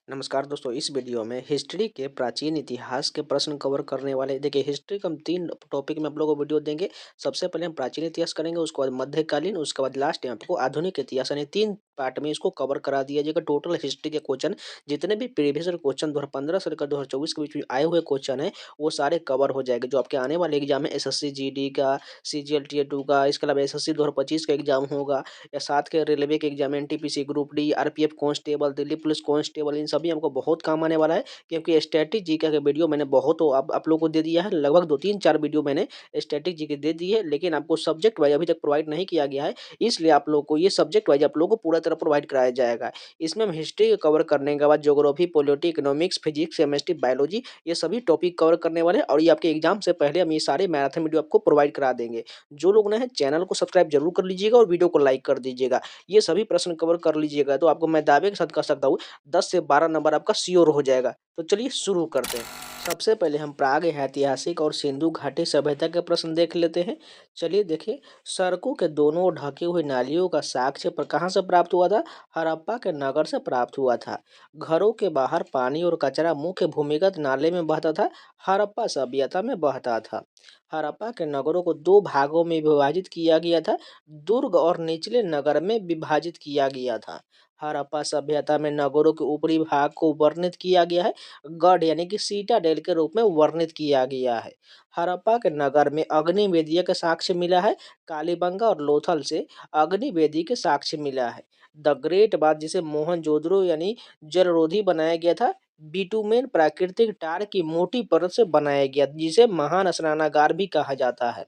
नमस्कार दोस्तों, इस वीडियो में हिस्ट्री के प्राचीन इतिहास के प्रश्न कवर करने वाले। देखिए, हिस्ट्री का हम 3 टॉपिक में आप लोगों को वीडियो देंगे। सबसे पहले हम प्राचीन इतिहास करेंगे, उसके बाद मध्यकालीन, उसके बाद लास्ट में आपको आधुनिक इतिहास, यानी 3 पार्ट में इसको कवर करा दिया जाएगा। टोटल हिस्ट्री के क्वेश्चन जितने भी प्रीवियस क्वेश्चन 2015 से लेकर 2024 के बीच में आए हुए क्वेश्चन हैं, वो सारे कवर हो जाएंगे। जो आपके आने वाले एग्जाम है, एसएससी जीडी का, सीजीएल टीए 2 का, इसके अलावा एसएससी 2025 का एग्जाम होगा, या साथ के रेलवे के exam, NTPC group D, RPF constable, Delhi police constable, इन सभी हमको बहुत काम आने वाला है। क्योंकि स्टैटिक जीके का वीडियो मैंने बहुत आप लोगों को दे दिया है। लगभग 2-3-4 वीडियो मैंने स्टैटिक जीके दे दी है, लेकिन आपको सब्जेक्ट वाइज अभी तक प्रोवाइड नहीं किया गया है। इसलिए आप लोगों को ये सब्जेक्ट वाइज आप लोगों को पूरा तरह प्रोवाइड कराया जाएगा। इसमें हम हिस्ट्री कवर करने के बाद geography, polity, economics, physics, chemistry, biology, ये सभी टॉपिक कवर करने वाले हैं। और ये आपके एग्जाम से पहले हम ये सारे मैराथन वीडियो आपको प्रोवाइड करा देंगे। जो लोग नए हैं, चैनल को सब्सक्राइब जरूर कर लीजिएगा और वीडियो को लाइक कर दीजिएगा। ये सभी प्रश्न कवर कर लीजिएगा तो आपको मैं दावे के साथ कह सकता हूँ 10 से 12 नंबर आपका श्योर हो जाएगा। तो चलिए शुरू करते हैं। सबसे पहले हम प्राग ऐतिहासिक और सिंधु घाटी सभ्यता के प्रश्न देख लेते हैं। चलिए देखिए, सड़कों के दोनों ओर ढकी हुई नालियों का साक्ष्य पर कहाँ से प्राप्त हुआ था? हड़प्पा के नगर से प्राप्त हुआ था। घरों के बाहर पानी और कचरा मुख्य भूमिगत नाले में बहता था। हड़प्पा सभ्यता में बहता था। हड़प्पा के नगरों को 2 भागों में विभाजित किया गया था। दुर्ग और निचले नगर में विभाजित किया गया था। हड़प्पा सभ्यता में नगरों के ऊपरी भाग को वर्णित किया गया है। गढ़ यानी कि सीटाडेल के रूप में वर्णित किया गया है। हड़प्पा के नगर में अग्निवेदी के साक्ष्य मिला है। कालीबंगा और लोथल से अग्निवेदी के साक्ष्य मिला है। द ग्रेट बाथ, जिसे मोहनजोदड़ो यानी जलरोधी बनाया गया था, बिटुमेन प्राकृतिक टार की मोटी परत से बनाया गया, जिसे महान स्नानागार भी कहा जाता है।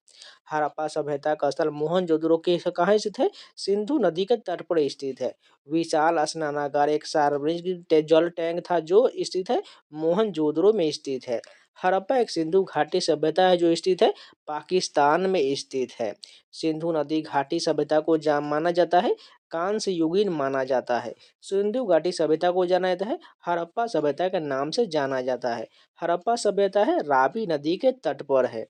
हड़प्पा सभ्यता का स्थल मोहनजोदड़ो के कहाँ स्थित है? सिंधु नदी के तट पर स्थित है। विशाल स्नानागार एक सार्वजनिक जल टैंक था जो स्थित है मोहनजोदड़ो में स्थित है। हड़प्पा एक सिंधु घाटी सभ्यता है जो स्थित है पाकिस्तान में स्थित है। सिंधु नदी घाटी सभ्यता को माना जाता है कांस्य युगीन माना जाता है। सिंधु घाटी सभ्यता को जाना जाता है हड़प्पा सभ्यता के नाम से जाना जाता है। हड़प्पा सभ्यता है रावी नदी के तट पर है।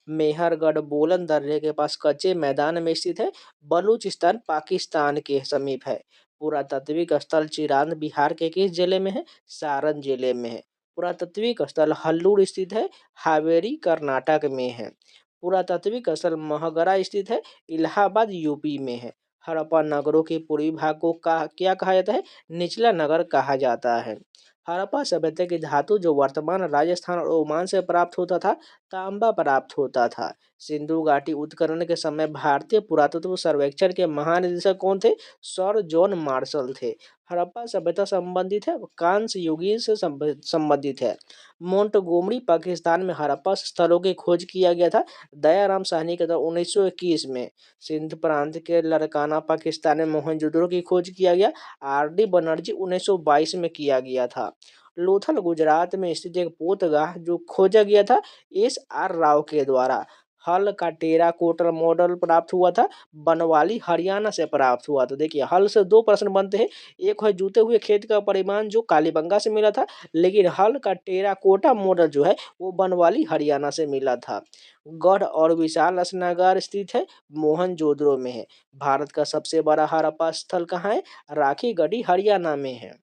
मेहरगढ़ बोलन दर्रे के पास कच्चे मैदान में स्थित है। बलूचिस्तान पाकिस्तान के समीप है। पुरातात्विक स्थल चिरांद बिहार के किस जिले में है? सारण जिले में है। पुरातात्विक स्थल हल्लूर स्थित है। हावेरी कर्नाटक में है। पुरातात्विक स्थल महगरा स्थित है। इलाहाबाद यूपी में है। हड़प्पा नगरों के पूर्वी भाग को क्या कहा जाता है? निचला नगर कहा जाता है। हड़प्पा सभ्यता की धातु जो वर्तमान राजस्थान और ओमान से प्राप्त होता था, तांबा प्राप्त होता था। सिंधु घाटी उत्खनन के समय भारतीय पुरातत्व सर्वेक्षण के महानिदेशक कौन थे? सर जॉन मार्शल थे। हड़प्पा सभ्यता संबंधित है, कांस्य युगीन से संबंधित है। मोंटगोमरी पाकिस्तान में हड़प्पा स्थलों की खोज किया गया था दयाराम साहनी के द्वारा 1921 में। सिंध प्रांत के लड़काना पाकिस्तान में मोहनजोदड़ो की खोज किया गया आर डी बनर्जी 1922 में किया गया था। लोथल गुजरात में स्थित एक पोतगाह जो खोजा गया था एस आर राव के द्वारा। हल का टेराकोटल मॉडल प्राप्त हुआ था बनवाली हरियाणा से प्राप्त हुआ। तो देखिए, हल से 2 प्रश्न बनते हैं। एक है जुते हुए खेत का परिमाण जो कालीबंगा से मिला था, लेकिन हल का टेराकोटा मॉडल जो है वो बनवाली हरियाणा से मिला था। गढ़ और विशाल स्नानागार स्थित है मोहनजोदड़ो में है। भारत का सबसे बड़ा हड़प्पा स्थल कहाँ है? राखीगढ़ी हरियाणा में है।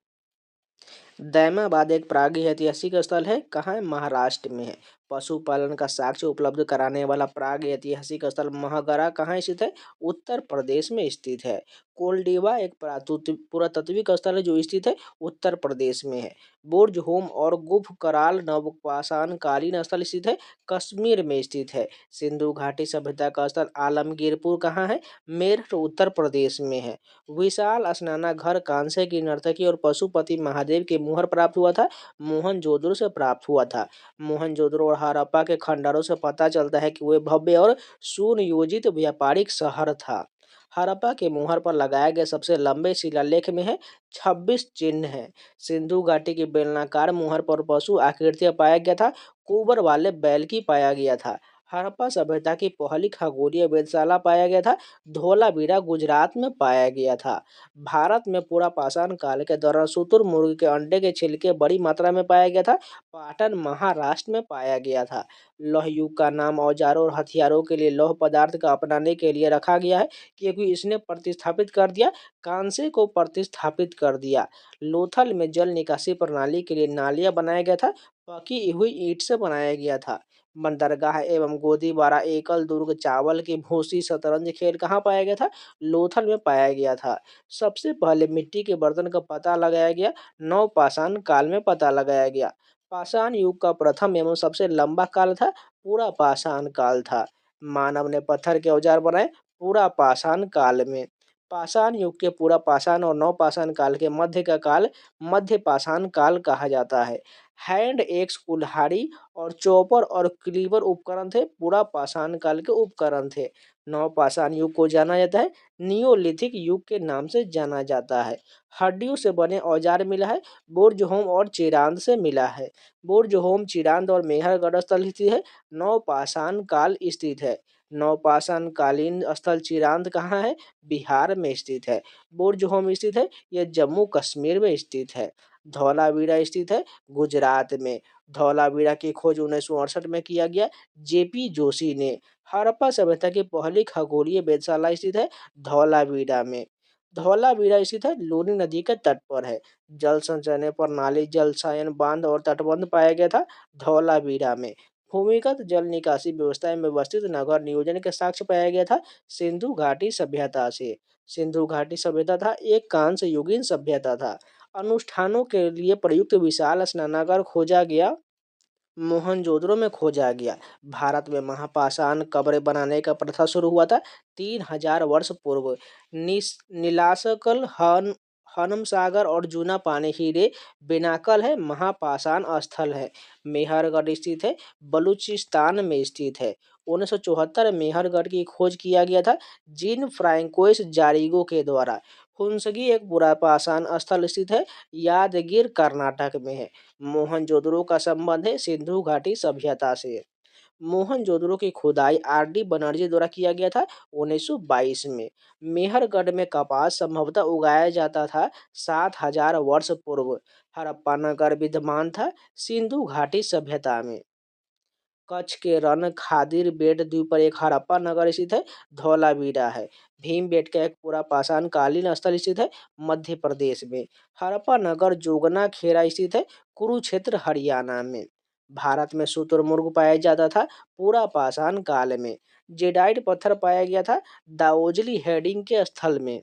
दैमाबाद एक प्रागैतिहासिक स्थल है, कहाँ है? महाराष्ट्र में है। पशुपालन का साक्ष्य उपलब्ध कराने वाला प्रागैतिहासिक स्थल महगरा कहाँ स्थित है? उत्तर प्रदेश में स्थित है। कोलडीवा एक पुरातात्विक स्थल है जो स्थित है उत्तर प्रदेश में है। बुर्ज होम और गुफ कराल नवपाषाण कालीन स्थल स्थित है कश्मीर में स्थित है। सिंधु घाटी सभ्यता का स्थल आलमगीरपुर कहाँ है? मेरठ उत्तर प्रदेश में है। विशाल स्नानागार कांसे की नर्तकी और पशुपति महादेव के मुहर प्राप्त हुआ था मोहनजोदड़ो से प्राप्त हुआ था। मोहनजोदड़ो और हड़प्पा के खंडरों से पता चलता है कि वे भव्य और सुनियोजित व्यापारिक शहर था। हड़प्पा के मुहर पर लगाए गए सबसे लंबे शिलालेख में है 26 चिन्ह है। सिंधु घाटी की बेलनाकार मुहर पर पशु आकृतियां पाया गया था। कुबर वाले बैल की पाया गया था। हड़प्पा सभ्यता की पहली खगोलीय वेधशाला पाया गया था धोलावीरा गुजरात में पाया गया था। भारत में पूरा पाषाण काल के दौरान शुतुरमुर्ग के अंडे के छिलके बड़ी मात्रा में पाया गया था। पाटन महाराष्ट्र में पाया गया था। लौह युग का नाम औजारों और हथियारों के लिए लौह पदार्थ का अपनाने के लिए रखा गया है, क्योंकि इसने प्रतिस्थापित कर दिया, कांसे को प्रतिस्थापित कर दिया। लोथल में जल निकासी प्रणाली के लिए नालियां बनाया गया था, पकी हुई ईंट से बनाया गया था। बंदरगाह एवं गोदीबारा एकल दुर्ग चावल की भूसी शतरंज खेल कहाँ पाया गया था? लोथल में पाया गया था। सबसे पहले मिट्टी के बर्तन का पता लगाया गया नवपाषाण काल में पता लगाया गया। पाषाण युग का प्रथम एवं सबसे लंबा काल था पूरा पाषाण काल था। मानव ने पत्थर के औजार बनाए पूरा पाषाण काल में। पाषाण युग के पूरा पाषाण और नवपाषाण काल के मध्य का काल मध्य पाषाण काल कहा जाता है। हैंड एक्स कुल्हाड़ी और चॉपर और क्लीवर उपकरण थे पूरा पाषाण काल के उपकरण थे। नवपाषाण युग को जाना जाता है नियोलिथिक युग के नाम से जाना जाता है। हड्डियों से बने औजार मिला है बुर्जहोम और चिरांद से मिला है। बुर्जहोम चिरांद और मेहरगढ़ स्थल स्थित है। नवपाषाण काल स्थित है। नवपाषाण कालीन स्थल चिरांद कहाँ है? बिहार में स्थित है। बुर्जहोम स्थित है यह जम्मू कश्मीर में स्थित है। धौलावीरा स्थित है गुजरात में। धौलावीरा की खोज 1968 में किया गया जेपी जोशी ने। हड़प्पा सभ्यता की पहली खगोलीय वेधशाला स्थित है धौलावीरा में। धौलावीरा स्थित है लूनी नदी के तट पर है। जल संचयन प्रणाली जलशयन बांध और तटबंध पाया गया था धौलावीरा में। भूमिगत जल निकासी व्यवस्था में व्यवस्थित नगर नियोजन के साक्ष्य पाया गया था सिंधु घाटी सभ्यता से। सिंधु घाटी सभ्यता था एक कांस्य युगीन सभ्यता था। अनुष्ठानों के लिए प्रयुक्त विशाल स्नानागार खोजा गया मोहनजोदड़ो में खोजा गया। भारत में महापाषाण कब्रें बनाने का प्रथा शुरू हुआ था 3000 वर्ष पूर्व। नीलाशकल हनम सागर और जूना पानी हीरे बिनाकल है महापाषाण स्थल है। मेहरगढ़ स्थित है बलूचिस्तान में स्थित है। 1974 में मेहरगढ़ की खोज किया गया था जीन फ्रांकोइस जारिगो के द्वारा। हुंसगी एक पुरापाषाण स्थल स्थित है यादगीर कर्नाटक में है। मोहनजोदड़ो का संबंध है सिंधु घाटी सभ्यता से। मोहनजोदड़ो की खुदाई आर डी बनर्जी द्वारा किया गया था 1922 में। मेहरगढ़ में कपास संभवतः उगाया जाता था 7000 वर्ष पूर्व। हड़प्पा नगर विद्यमान था सिंधु घाटी सभ्यता में। कच्छ के रण खादिर बेट द्वीप पर एक हड़प्पा नगर स्थित है धौलावीरा है। भीमबेटका एक पूरा पाषाण कालीन स्थल स्थित है मध्य प्रदेश में। हड़प्पा नगर जोगना खेरा स्थित है कुरुक्षेत्र हरियाणा में। भारत में शुतुरमुर्ग पाया जाता था पूरा पाषाण काल में। जेडाइट पत्थर पाया गया था दाओजली हेडिंग के स्थल में।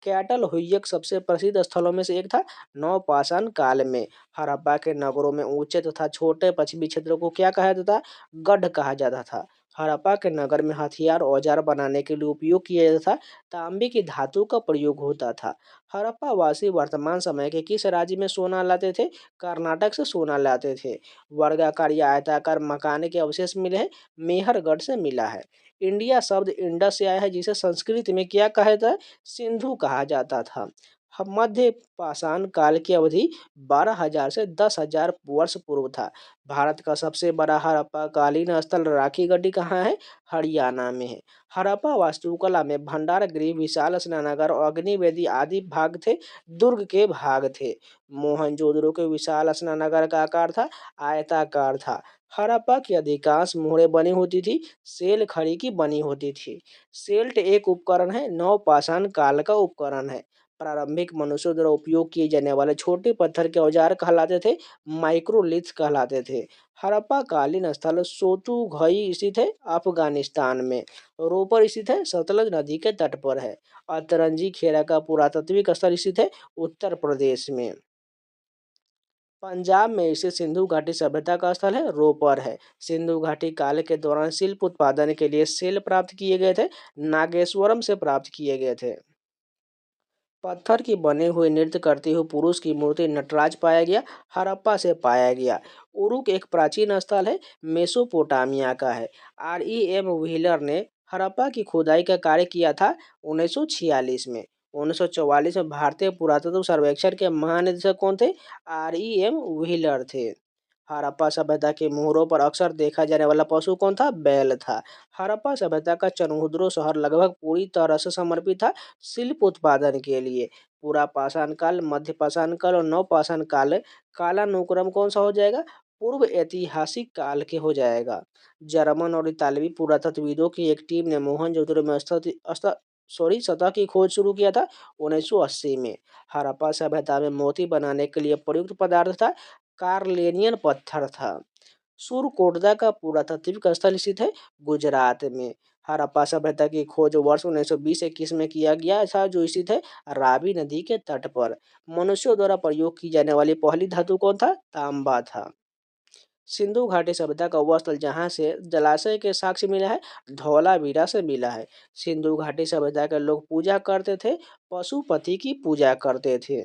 कैटल हुयक सबसे प्रसिद्ध स्थलों में से एक था नवपाषाण काल में। हड़प्पा के नगरों में ऊंचे तथा छोटे पश्चिमी क्षेत्रों को क्या कहा जाता? गढ़ कहा जाता था। हड़प्पा के नगर में हथियार औजार बनाने के लिए उपयोग किया जाता था तांबे की धातु का प्रयोग होता था। हड़प्पा वासी वर्तमान समय के किस राज्य में सोना लाते थे? कर्नाटक से सोना लाते थे। वर्गाकार या आयताकार मकान के अवशेष मिले हैं मेहरगढ़ से मिला है। इंडिया शब्द इंडस से आया है जिसे संस्कृत में क्या कहा जाता है? सिंधु कहा जाता था। मध्य पाषाण काल की अवधि 12,000 से 10,000 वर्ष पूर्व था। भारत का सबसे बड़ा हड़प्पा कालीन स्थल राखी गढ़ी कहाँ है? हरियाणा में है। हड़प्पा वास्तुकला में भंडार गृह विशाल स्नानागार और अग्निवेदी आदि भाग थे दुर्ग के भाग थे। मोहनजोदड़ो के विशाल स्नानागार का आकार था आयताकार था। हड़प्पा की अधिकांश मोहरें बनी होती थी सेल खड़ी की बनी होती थी। सेल्ट एक उपकरण है नवपाषाण काल का उपकरण है। प्रारंभिक मनुष्यों द्वारा उपयोग किए जाने वाले छोटे पत्थर के औजार कहलाते थे माइक्रोलिथ कहलाते थे। हड़प्पा कालीन स्थल सोतुघई स्थित है अफगानिस्तान में। रोपर स्थित है सतलज नदी के तट पर है। अतरंजी खेरा का पुरातात्विक स्थल स्थित है उत्तर प्रदेश में। पंजाब में स्थित सिंधु घाटी सभ्यता का स्थल है रोपर है। सिंधु घाटी काल के दौरान शिल्प उत्पादन के लिए सेल प्राप्त किए गए थे नागेश्वरम से प्राप्त किए गए थे। पत्थर की बने हुए नृत्य करते हुए पुरुष की मूर्ति नटराज पाया गया हड़प्पा से पाया गया। उरुक एक प्राचीन स्थल है मेसोपोटामिया का है। R E M व्हीलर ने हड़प्पा की खुदाई का कार्य किया था 1946 में। 1944 में भारतीय पुरातत्व सर्वेक्षण के महानिदेशक कौन थे? R E M व्हीलर थे। हड़प्पा सभ्यता के मोहरों पर अक्सर देखा जाने वाला पशु कौन था? बैल था। हड़प्पा सभ्यता का चनहुद्रो शहर लगभग पूरी तरह से समर्पित था शिल्प उत्पादन के लिए। पूरा पाषाण काल, मध्य पाषाण काल और नवपाषाण काल कालानुक्रम कौन सा हो जाएगा? पूर्व ऐतिहासिक काल के हो जाएगा। जर्मन और इतालवी पुरातत्वविदों की एक टीम ने मोहनजोदड़ो में सतह की खोज शुरू किया था 1980 में। हड़प्पा सभ्यता में मोती बनाने के लिए प्रयुक्त पदार्थ था कार्लेनियन पत्थर था। सुरकोटदा का पुरातात्विक स्थल स्थित है गुजरात में। हड़प्पा सभ्यता की खोज वर्ष 1920-21 में किया गया था, जो स्थित है रावी नदी के तट पर। मनुष्यों द्वारा प्रयोग की जाने वाली पहली धातु कौन था? तांबा था। सिंधु घाटी सभ्यता का वह स्थल जहाँ से जलाशय के साक्ष्य मिला है, धौलावीरा से मिला है। सिंधु घाटी सभ्यता के लोग पूजा करते थे, पशुपति की पूजा करते थे।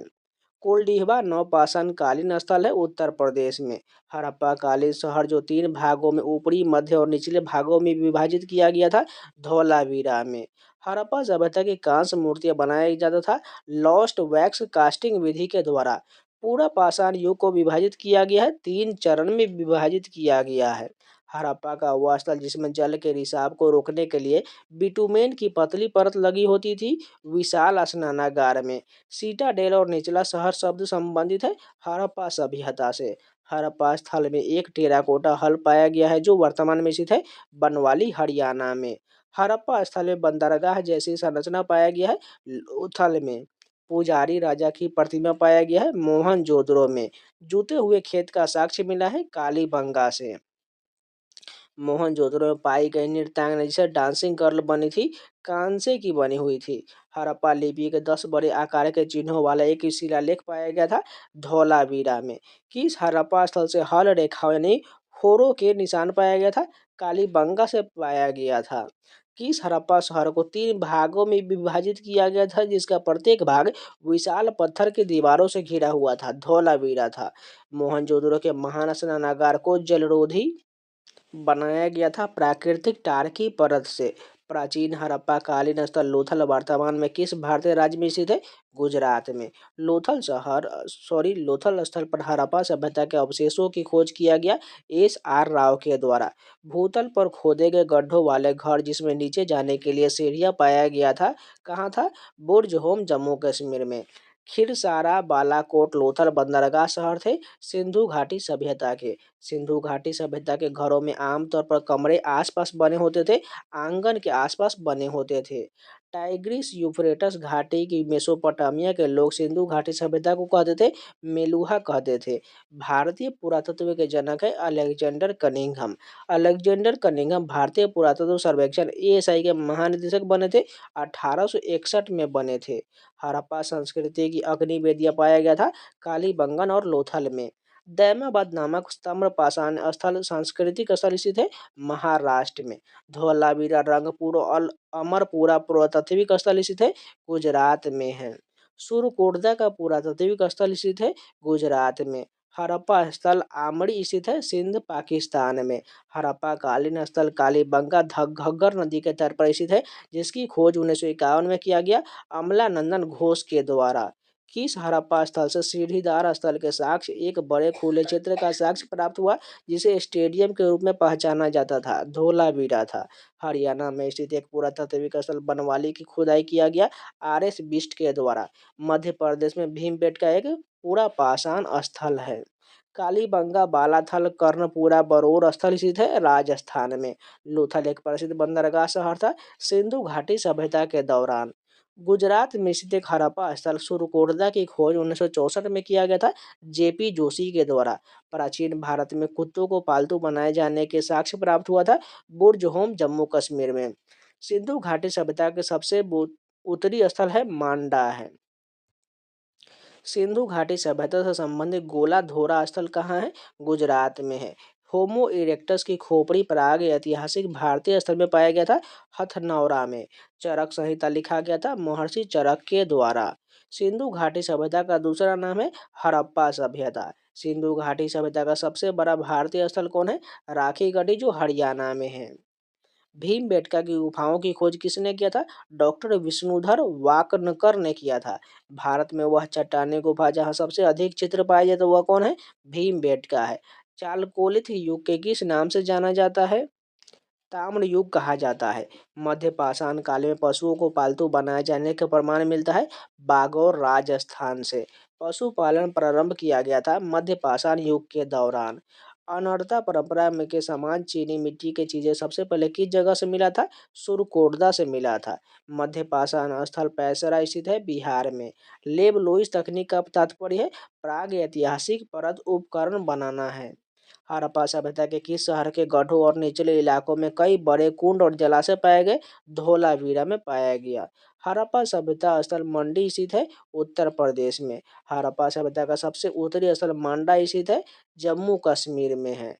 कोलडीहवा नवपाषाण कालीन स्थल है उत्तर प्रदेश में। हड़प्पा कालीन शहर जो 3 भागों में ऊपरी, मध्य और निचले भागों में विभाजित किया गया था धौलावीरा में। हड़प्पा सभ्यता की कांस्य मूर्तियां बनाया जाता था लॉस्ट वैक्स कास्टिंग विधि के द्वारा। पूरा पाषाण युग को विभाजित किया गया है, 3 चरण में विभाजित किया गया है। हड़प्पा का वह स्थल जिसमें जल के रिसाव को रोकने के लिए बिटुमेन की पतली परत लगी होती थी विशाल स्नानागार में। सीटाडेल और निचला शहर शब्द संबंधित है हड़प्पा सभ्यता से। हड़प्पा स्थल में एक टेराकोटा हल पाया गया है जो वर्तमान में स्थित है बनवाली हरियाणा में। हड़प्पा स्थल में बंदरगाह जैसी संरचना पाया गया है लोथल में। पुजारी राजा की प्रतिमा पाया गया है मोहनजोदड़ो में। जूते हुए खेत का साक्ष्य मिला है कालीबंगा से। मोहनजोदड़ो में पाई गई नृत्यांगना जिसे डांसिंग गर्ल बनी थी, कांसे की बनी हुई थी। हड़प्पा लिपि के 10 बड़े आकार के चिन्हों वाला एक शिलालेख पाया गया था धौलावीरा में। किस हड़प्पा स्थल से हल रेखा यानी होरो के निशान पाया गया था? कालीबंगा से पाया गया था। किस हड़प्पा शहर को 3 भागों में विभाजित किया गया था जिसका प्रत्येक भाग विशाल पत्थर की दीवारों से घिरा हुआ था? धौलावीरा था। मोहनजोदड़ो के महान स्नानागार को जलरोधी बनाया गया था प्राकृतिक टार की परत से। प्राचीन हड़प्पा कालीन स्थल लोथल वर्तमान में किस भारतीय राज्य में स्थित है? गुजरात में। लोथल स्थल पर हड़प्पा सभ्यता के अवशेषों की खोज किया गया SR राव के द्वारा। भूतल पर खोदे गए गड्ढों वाले घर जिसमें नीचे जाने के लिए सीढ़ियां पाया गया था, कहाँ था? बुर्ज होम जम्मू कश्मीर में। खिरसारा, बालाकोट, लोथल बंदरगाह शहर थे सिंधु घाटी सभ्यता के। सिंधु घाटी सभ्यता के घरों में आमतौर पर कमरे आसपास बने होते थे, आंगन के आसपास बने होते थे। टाइग्रिस यूफ्रेटस घाटी की मेसोपोटामिया के लोग सिंधु घाटी सभ्यता को कहते थे मेलुहा कहते थे। भारतीय पुरातत्व के जनक है अलेक्जेंडर कनिंघम। अलेक्जेंडर कनिंघम भारतीय पुरातत्व सर्वेक्षण ASI के महानिदेशक बने थे, 1861 में बने थे। हड़प्पा संस्कृति की अग्नि वेदियां पाया गया था कालीबंगन और लोथल में। दैमाबाद नामक स्तंभ पाषाण स्थल सांस्कृतिक स्थल स्थित है महाराष्ट्र में। धौलावीरा रंगपुर और अमरपुरा पुरातात्विक स्थल स्थित है गुजरात में है। सुरकोटदा का पुरातात्विक स्थल स्थित है गुजरात में। हड़प्पा स्थल आमड़ी स्थित है सिंध पाकिस्तान में। हड़प्पा कालीन स्थल कालीबंगा घग्गर नदी के तट पर स्थित है जिसकी खोज 1951 में किया गया अमलानंदन घोष के द्वारा। किस हड़प्पा स्थल से सीढ़ीदार स्थल के साक्ष्य एक बड़े खुले क्षेत्र का साक्ष्य प्राप्त हुआ जिसे स्टेडियम के रूप में पहचाना जाता था? धौलावीरा था। हरियाणा में स्थित एक पुरातात्विक स्थल बनवाली की खुदाई किया गया RS बिष्ट के द्वारा। मध्य प्रदेश में भीमबेटका एक पूरा पाषाण स्थल है। कालीबंगा, बालाथल, कर्णपुरा, बरौर स्थल स्थित है राजस्थान में। लोथल एक प्रसिद्ध बंदरगाह शहर था सिंधु घाटी सभ्यता के दौरान। गुजरात में स्थित एक हड़प्पा स्थल सुरकोटदा की खोज 1964 में किया गया था JP जोशी के द्वारा। प्राचीन भारत में कुत्तों को पालतू बनाए जाने के साक्ष्य प्राप्त हुआ था बुर्ज होम जम्मू कश्मीर में। सिंधु घाटी सभ्यता के सबसे उत्तरी स्थल है मांडा है। सिंधु घाटी सभ्यता से संबंधित गोला धोरा स्थल कहाँ है? गुजरात में है। होमो इरेक्टस की खोपड़ी प्राग ऐतिहासिक भारतीय स्थल में पाया गया था हथनौरा में। चरक संहिता लिखा गया था महर्षि चरक के द्वारा। सिंधु घाटी सभ्यता का दूसरा नाम है हड़प्पा सभ्यता। सिंधु घाटी सभ्यता का सबसे बड़ा भारतीय स्थल कौन है? राखी गढ़ी जो हरियाणा में है। भीमबेटका की गुफाओं की खोज किसने किया था? डॉक्टर विष्णुधर वाकनकर ने किया था। भारत में वह चट्टानी गुफा जहाँ सबसे अधिक चित्र पाए जाते वह कौन है? भीमबेटका है। चालकोलिथ युग के किस नाम से जाना जाता है? ताम्र युग कहा जाता है। मध्य पाषाण काल में पशुओं को पालतू बनाए जाने का प्रमाण मिलता है बागौर राजस्थान से। पशुपालन प्रारंभ किया गया था मध्य पाषाण युग के दौरान। अनर्ता परंपरा में के समान चीनी मिट्टी की चीजें सबसे पहले किस जगह से मिला था? सुरकोटदा से मिला था। मध्य पाषाण स्थल पैसरा स्थित है बिहार में। लेब लोइस तकनीक का तात्पर्य है प्राग ऐतिहासिक परत उपकरण बनाना है। हड़प्पा सभ्यता के किस शहर के गढ़ों और निचले इलाकों में कई बड़े कुंड और जलाशय पाए गए? धोलावीरा में पाया गया। हड़प्पा सभ्यता स्थल मंडी स्थित है उत्तर प्रदेश में। हड़प्पा सभ्यता का सबसे उत्तरी स्थल मांडा स्थित है जम्मू कश्मीर में है।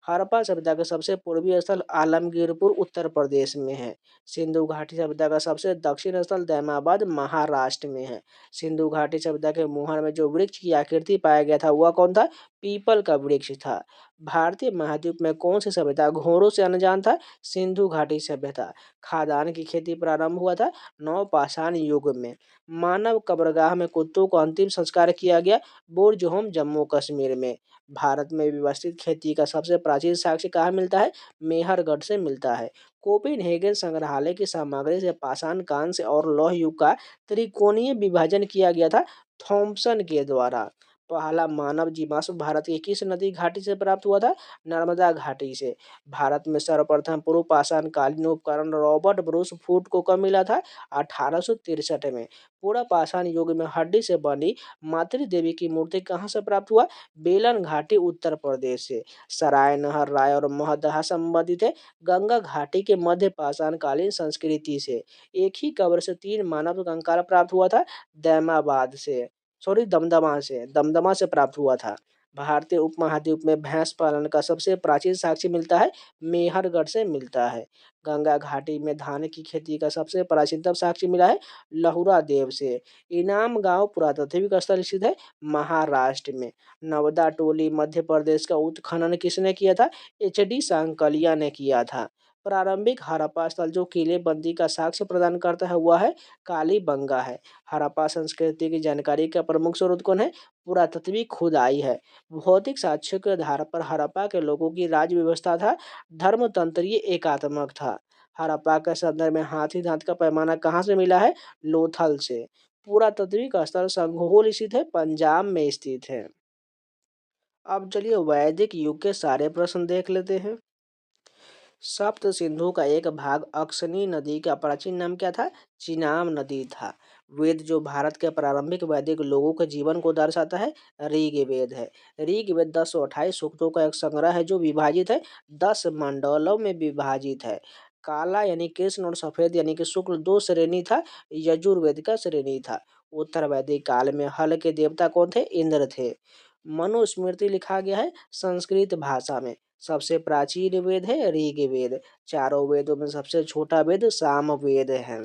हड़प्पा सभ्यता का सबसे पूर्वी स्थल आलमगीरपुर उत्तर प्रदेश में है। सिंधु घाटी सभ्यता का सबसे दक्षिण स्थल दैमाबाद महाराष्ट्र में है। सिंधु घाटी सभ्यता के मुहर में जो वृक्ष की आकृति पाया गया था वह कौन था? पीपल का वृक्ष था। भारतीय महाद्वीप में कौन सी सभ्यता घोड़ों से अनजान था? सिंधु घाटी सभ्यता। खाद्यान्न की खेती प्रारंभ हुआ था नवपाषाण युग में। मानव कब्रगाह में कुत्तों को अंतिम संस्कार किया गया बुर्ज होम जम्मू कश्मीर में। भारत में व्यवस्थित खेती का सबसे प्राचीन साक्ष्य कहाँ मिलता है? मेहरगढ़ से मिलता है। कोपेनहेगन संग्रहालय की सामग्री से पाषाण काल से और लौह युग का त्रिकोणीय विभाजन किया गया था थॉम्पसन के द्वारा। पहला मानव जीवाश्म भारत की किस नदी घाटी से प्राप्त हुआ था? नर्मदा घाटी से। भारत में सर्वप्रथम पूर्व पाषाण कालीन उपकरण रॉबर्ट ब्रूस फूट को कब मिला था? 1863 में। पूरा पाषाण युग में हड्डी से बनी मातृ देवी की मूर्ति कहाँ से प्राप्त हुआ? बेलन घाटी उत्तर प्रदेश से। सराय नहर राय और महदहा संबंधित है गंगा घाटी के मध्य पाषाण कालीन संस्कृति से। एक ही कब्र से तीन मानव कंकाल प्राप्त हुआ था दैमाबाद से, सॉरी दमदमा से प्राप्त हुआ था। भारतीय उपमहाद्वीप में भैंस पालन का सबसे प्राचीन साक्ष्य मिलता है मेहरगढ़ से मिलता है। गंगा घाटी में धान की खेती का सबसे प्राचीनतम साक्ष्य मिला है लहुरा देव से। इनाम गांव पुरातात्विक स्थल स्थित है महाराष्ट्र में। नवदा टोली मध्य प्रदेश का उत्खनन किसने किया था? एच.डी. सांकलिया ने किया था। प्रारंभिक हड़प्पा स्थल जो किलेबंदी का साक्ष्य प्रदान करता है वह है कालीबंगा है। हड़प्पा संस्कृति की जानकारी का प्रमुख स्रोत कौन है? पुरातात्विक खुदाई है। भौतिक साक्ष्यों के आधार पर हड़प्पा के लोगों की राज्य व्यवस्था था धर्मतंत्रीय एकात्मक था। हड़प्पा के संदर्भ में हाथी दांत का पैमाना कहाँ से मिला है? लोथल से। पुरातात्विक स्थल संघोल स्थित है पंजाब में स्थित है। अब चलिए वैदिक युग के सारे प्रश्न देख लेते हैं। सप्त सिंधु का एक भाग अक्सनी नदी का प्राचीन नाम क्या था? चिनाब नदी था। वेद जो भारत के प्रारंभिक वैदिक लोगों के जीवन को दर्शाता है ऋग्वेद है। ऋग्वेद 1028 सूक्तों का एक संग्रह है जो विभाजित है 10 मंडलों में विभाजित है। काला यानी कृष्ण और सफेद यानी कि शुक्ल दो श्रेणी था। यजुर्वेद का श्रेणी था। उत्तर वैदिक काल में हल के देवता कौन थे? इंद्र थे। मनुस्मृति लिखा गया है संस्कृत भाषा में। सबसे प्राचीन वेद है ऋग्वेद। चारों वेदों में सबसे छोटा वेद सामवेद है।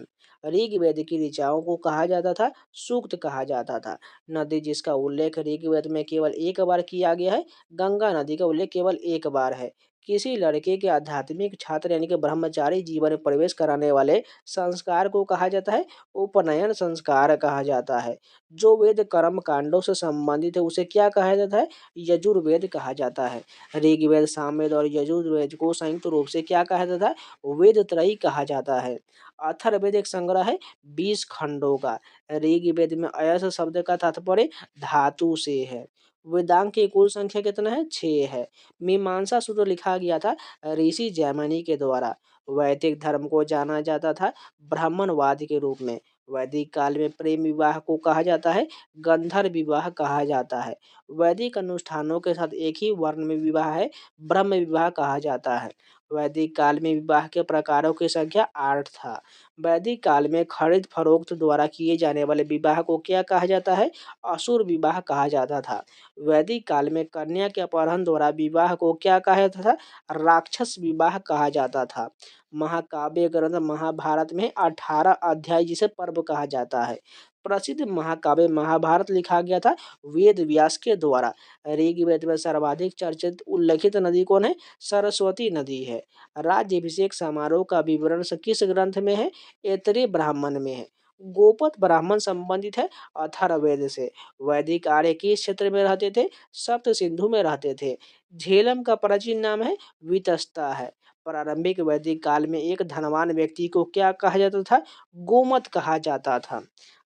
ऋग्वेद की ऋचाओं को कहा जाता था सूक्त कहा जाता था। नदी जिसका उल्लेख ऋग्वेद में केवल एक बार किया गया है गंगा नदी का उल्लेख केवल एक बार है। किसी लड़के के आध्यात्मिक छात्र यानी कि ब्रह्मचारी जीवन में प्रवेश कराने वाले संस्कार को कहा जाता है उपनयन संस्कार कहा जाता है। जो वेद कर्म कांडों से संबंधित है उसे क्या कहा जाता है? यजुर्वेद कहा जाता है। ऋग्वेद सामवेद और यजुर्वेद को संयुक्त रूप से क्या कहा जाता है? वेद त्रयी कहा जाता है। अथर्ववेद एक संग्रह है 20 खंडों का। ऋग्वेद में अयस शब्द का तात्पर्य धातु से है। वेदांग की कुल संख्या कितना है? 6 है। मीमांसा सूत्र लिखा गया था ऋषि जैमिनी के द्वारा। वैदिक धर्म को जाना जाता था ब्राह्मणवाद के रूप में। वैदिक काल में प्रेम विवाह को कहा जाता है गंधर्व विवाह कहा जाता है। वैदिक अनुष्ठानों के साथ एक ही वर्ण में विवाह है ब्रह्म विवाह कहा जाता है। वैदिक काल में विवाह के प्रकारों की संख्या 8 था। वैदिक काल में खरीद फरोख्त द्वारा किए जाने वाले विवाह को क्या कहा जाता है? असुर विवाह कहा जाता था। वैदिक काल में कन्या के अपहरण द्वारा विवाह को क्या कहा जाता था? राक्षस विवाह कहा जाता था। महाकाव्य ग्रंथ महाभारत में 18 अध्याय जिसे पर्व कहा जाता है। प्रसिद्ध महाकाव्य महाभारत लिखा गया था वेद व्यास के द्वारा। ऋग्वेद में सर्वाधिक चर्चित उल्लेखित नदी कौन है? सरस्वती नदी है। राज्याभिषेक समारोह का विवरण किस ग्रंथ में है? ऐतरेय ब्राह्मण में है। गोपद ब्राह्मण संबंधित है अथर्ववेद से। वैदिक आर्य किस क्षेत्र में रहते थे? सप्त सिंधु में रहते थे। झेलम का प्राचीन नाम है वितस्ता है। प्रारंभिक वैदिक काल में एक धनवान व्यक्ति को क्या कहा जाता था? गोमत कहा जाता था।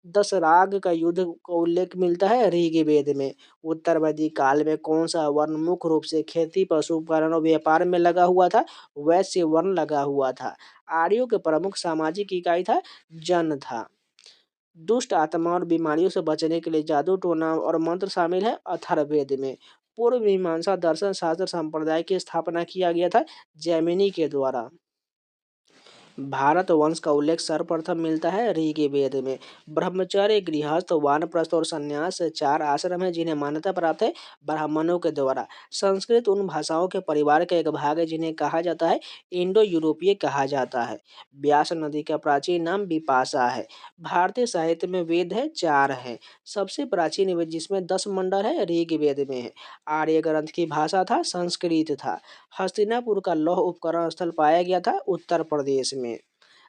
दस राग का युद्ध का उल्लेख मिलता है ऋग्वेद में। उत्तर वैदिक काल में कौन सा वर्ण मुख्य रूप से खेती, पशुपालन और व्यापार में लगा हुआ था? वैश्य वर्ण लगा हुआ था। आर्यों के प्रमुख सामाजिक इकाई था जन था। दुष्ट आत्मा और बीमारियों से बचने के लिए जादू टोना और मंत्र शामिल है अथर्ववेद में। पूर्व मीमांसा दर्शन शास्त्र संप्रदाय की स्थापना किया गया था जैमिनी के द्वारा। भारत वंश का उल्लेख सर्वप्रथम मिलता है ऋग्वेद में। ब्रह्मचर्य, गृहस्थ, वानप्रस्थ और संन्यास चार आश्रम है जिन्हें मान्यता प्राप्त है ब्राह्मणों के द्वारा। संस्कृत उन भाषाओं के परिवार का एक भाग है जिन्हें कहा जाता है इंडो यूरोपीय कहा जाता है। व्यास नदी का प्राचीन नाम विपाशा है। भारतीय साहित्य में वेद है चार है। सबसे प्राचीन वेद जिसमें 10 मंडल है ऋग्वेद में है। आर्य ग्रंथ की भाषा था संस्कृत था। हस्तिनापुर का लौह उपकरण स्थल पाया गया था उत्तर प्रदेश में।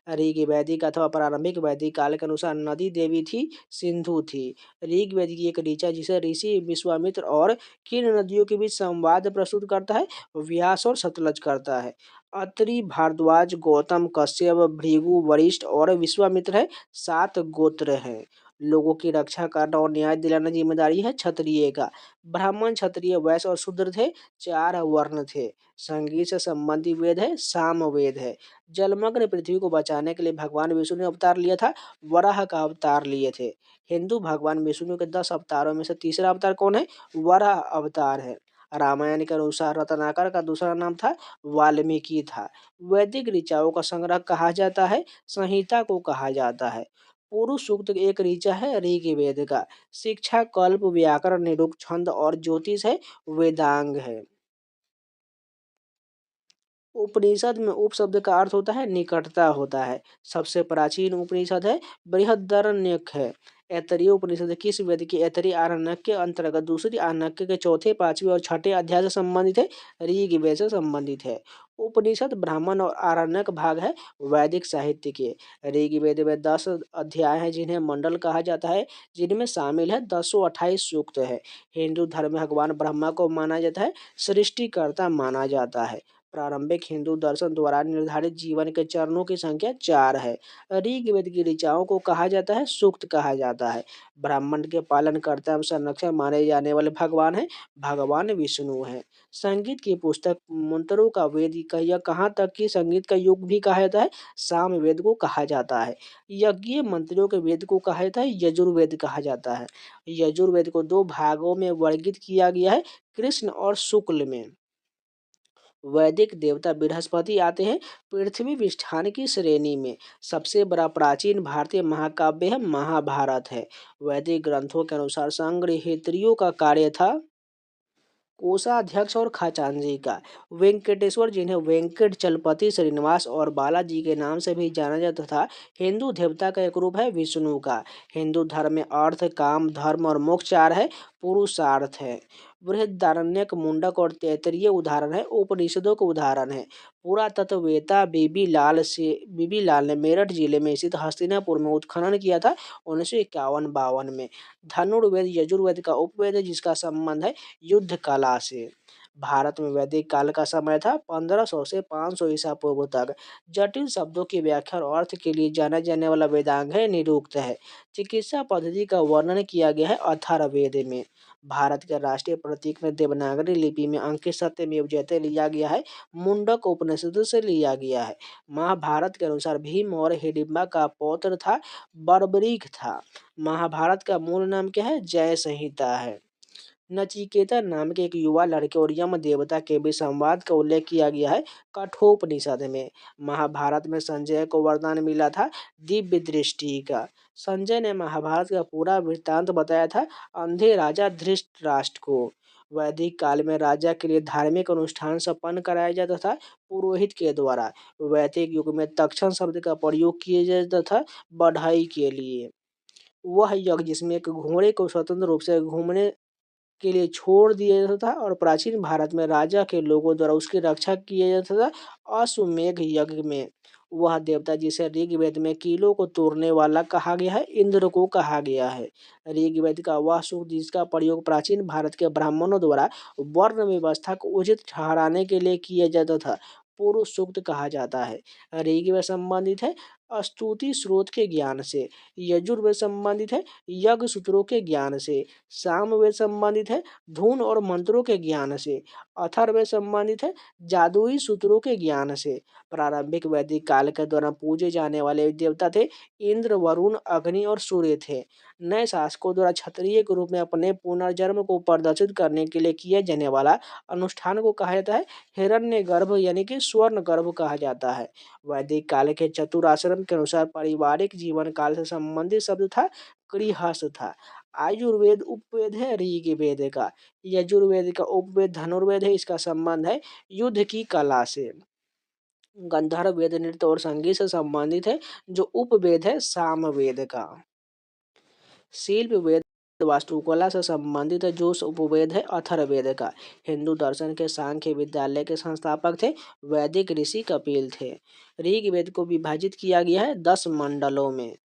ऋग्वैदिक अथवा प्रारंभिक वैदिक काल के अनुसार नदी देवी थी सिंधु थी। ऋग्वेद की एक ऋचा जिसे ऋषि विश्वामित्र और किन नदियों के बीच संवाद प्रस्तुत करता है? व्यास और सतलज करता है। अत्रि, भारद्वाज, गौतम, कश्यप, भृगु, वशिष्ठ और विश्वामित्र है। 7 गोत्र हैं। लोगों की रक्षा करना और न्याय दिलाना जिम्मेदारी है क्षत्रिय का। ब्राह्मण, क्षत्रिय, वैश्य और शूद्र थे। 4 वर्ण थे। संगीत से संबंधित वेद है सामवेद है। जलमग्न पृथ्वी को बचाने के लिए भगवान विष्णु ने अवतार लिया था। वराह का अवतार लिए थे। हिंदू भगवान विष्णु के 10 अवतारों में से तीसरा अवतार कौन है? वराह अवतार है। रामायण के अनुसार रत्नाकर का दूसरा नाम था वाल्मीकि था। वैदिक ऋचाओं का संग्रह कहा जाता है संहिता को कहा जाता है। पुरुष सूक्त एक ऋचा है ऋग्वेद का। शिक्षा, कल्प, व्याकरण, निरुक्त, छंद और ज्योतिष है वेदांग है। उपनिषद में उप शब्द का अर्थ होता है निकटता होता है। सबसे प्राचीन उपनिषद है बृहदारण्यक है। ऐतरेय उपनिषद किस वेद के ऐतरेय आरण्यक के अंतर्गत दूसरी आरण्यक के चौथे, पांचवें और छठे अध्याय से संबंधित है? ऋग्वेद से संबंधित है। उपनिषद ब्राह्मण और आरण्यक भाग है वैदिक साहित्य के। ऋग्वेद में 10 अध्याय हैं जिन्हें मंडल कहा जाता है, जिनमें शामिल है 1028 सूक्त है। हिंदू धर्म में भगवान ब्रह्मा को माना जाता है सृष्टिकर्ता माना जाता है। प्रारंभिक हिंदू दर्शन द्वारा निर्धारित जीवन के चरणों की संख्या 4 है। ऋग्वेद की ऋचाओं को कहा जाता है सूक्त कहा जाता है। ब्राह्मण के पालन करता एवं संरक्षक माने जाने वाले भगवान है भगवान विष्णु है। संगीत की पुस्तक मंत्रों का वेद यह कहाँ तक कि संगीत का युग भी कहा जाता है साम वेद को कहा जाता है। यज्ञीय मंत्रों के वेद को कहा जाता है यजुर्वेद कहा जाता है। यजुर्वेद को 2 भागों में वर्गीकृत किया गया है कृष्ण और शुक्ल में। वैदिक देवता बृहस्पति आते हैं पृथ्वी विष्ठान की श्रेणी में। सबसे बड़ा प्राचीन भारतीय महाकाव्य है महाभारत है। वैदिक ग्रंथों के अनुसार संग्रहित्रियों का कार्य था कोषाध्यक्ष और खजांची का। वेंकटेश्वर जिन्हें वेंकट चलपति, श्रीनिवास और बालाजी के नाम से भी जाना जाता था हिंदू देवता का एक रूप है विष्णु का। हिंदू धर्म में अर्थ, काम, धर्म और मोक्ष 4 है पुरुषार्थ है। बृहदारण्यक, मुंडक और तैत्तिरीय उदाहरण है उपनिषदों के उदाहरण है। पुरातत्ववेत्ता बीबी लाल ने मेरठ जिले में स्थित हस्तिनापुर में उत्खनन किया था 1951-52 में। धनुर्वेद यजुर्वेद का उपवेद है जिसका संबंध है युद्ध कला से। भारत में वैदिक काल का समय था 1500 से 500 ईसा पूर्व तक। जटिल शब्दों की व्याख्या और अर्थ के लिए जाना जाने वाला वेदांग है निरुक्त है। चिकित्सा पद्धति का वर्णन किया गया है अथर्ववेद में। भारत के राष्ट्रीय प्रतीक में देवनागरी लिपि में अंकित सत्यमेव जयते लिया गया है मुंडक उपनिषद से लिया गया है। महाभारत के अनुसार भीम और हिडिंबा का पौत्र था बर्बरीक था। महाभारत का मूल नाम क्या है? जय संहिता है। नचिकेता नाम के एक युवा लड़के और यम देवता के बीच संवाद का उल्लेख किया गया है कठोपनिषद में। महाभारत में संजय को वरदान मिला था दिव्य दृष्टि का। संजय ने महाभारत का पूरा वृत्तांत बताया था अंधे राजा धृतराष्ट्र को। वैदिक काल में राजा के लिए धार्मिक अनुष्ठान संपन्न कराया जाता था पुरोहित के द्वारा। वैदिक युग में तक्षण शब्द का प्रयोग किया जाता था बढ़ाई के लिए। वह यज्ञ जिसमें एक घोड़े को स्वतंत्र रूप से घूमने के लिए छोड़ दिया जाता था और प्राचीन भारत में राजा के लोगों द्वारा उसकी रक्षा किया जाता था अश्वमेध यज्ञ में। वह देवता जिसे ऋग्वेद में कीलों को तोड़ने वाला कहा गया है, इंद्र को कहा गया है। ऋग्वेद का वह सूक्त जिसका प्रयोग प्राचीन भारत के ब्राह्मणों द्वारा वर्ण व्यवस्था को उचित ठहराने के लिए किया जाता था, पुरुष सूक्त कहा जाता है। ऋग्वेद संबंधित है स्तुति स्रोत के ज्ञान से, यजुर्वेद संबंधित है यज्ञ सूत्रों के ज्ञान से, सामवेद संबंधित है धुन और मंत्रों के ज्ञान से, अथर्ववेद संबंधित है जादुई सूत्रों के ज्ञान से। प्रारंभिक वैदिक काल के दौरान पूजे जाने वाले देवता थे इंद्र, वरुण, अग्नि और सूर्य थे। नए शासकों द्वारा क्षत्रिय के रूप में अपने पुनर्जन्म को प्रदर्शित करने के लिए किए जाने वाला अनुष्ठान को कहा जाता है हिरण्य गर्भ यानी कि स्वर्ण गर्भ कहा जाता है। वैदिक काल के चतुराश्रम के अनुसार पारिवारिक जीवन काल से संबंधित शब्द था गृहस्थ था। आयुर्वेद उपवेद है ऋग्वेद का, यजुर्वेद का उपवेद धनुर्वेद है, इसका संबंध है युद्ध की कला से। गंधर्व वेद नृत्य और संगीत से संबंधित है जो उपवेद है सामवेद का। शिल्प वेद वास्तुकला से संबंधित है जो उपवेद है अथर्ववेद का। हिंदू दर्शन के सांख्य विद्यालय के संस्थापक थे वैदिक ऋषि कपिल थे। ऋग्वेद को विभाजित किया गया है 10 मंडलों में।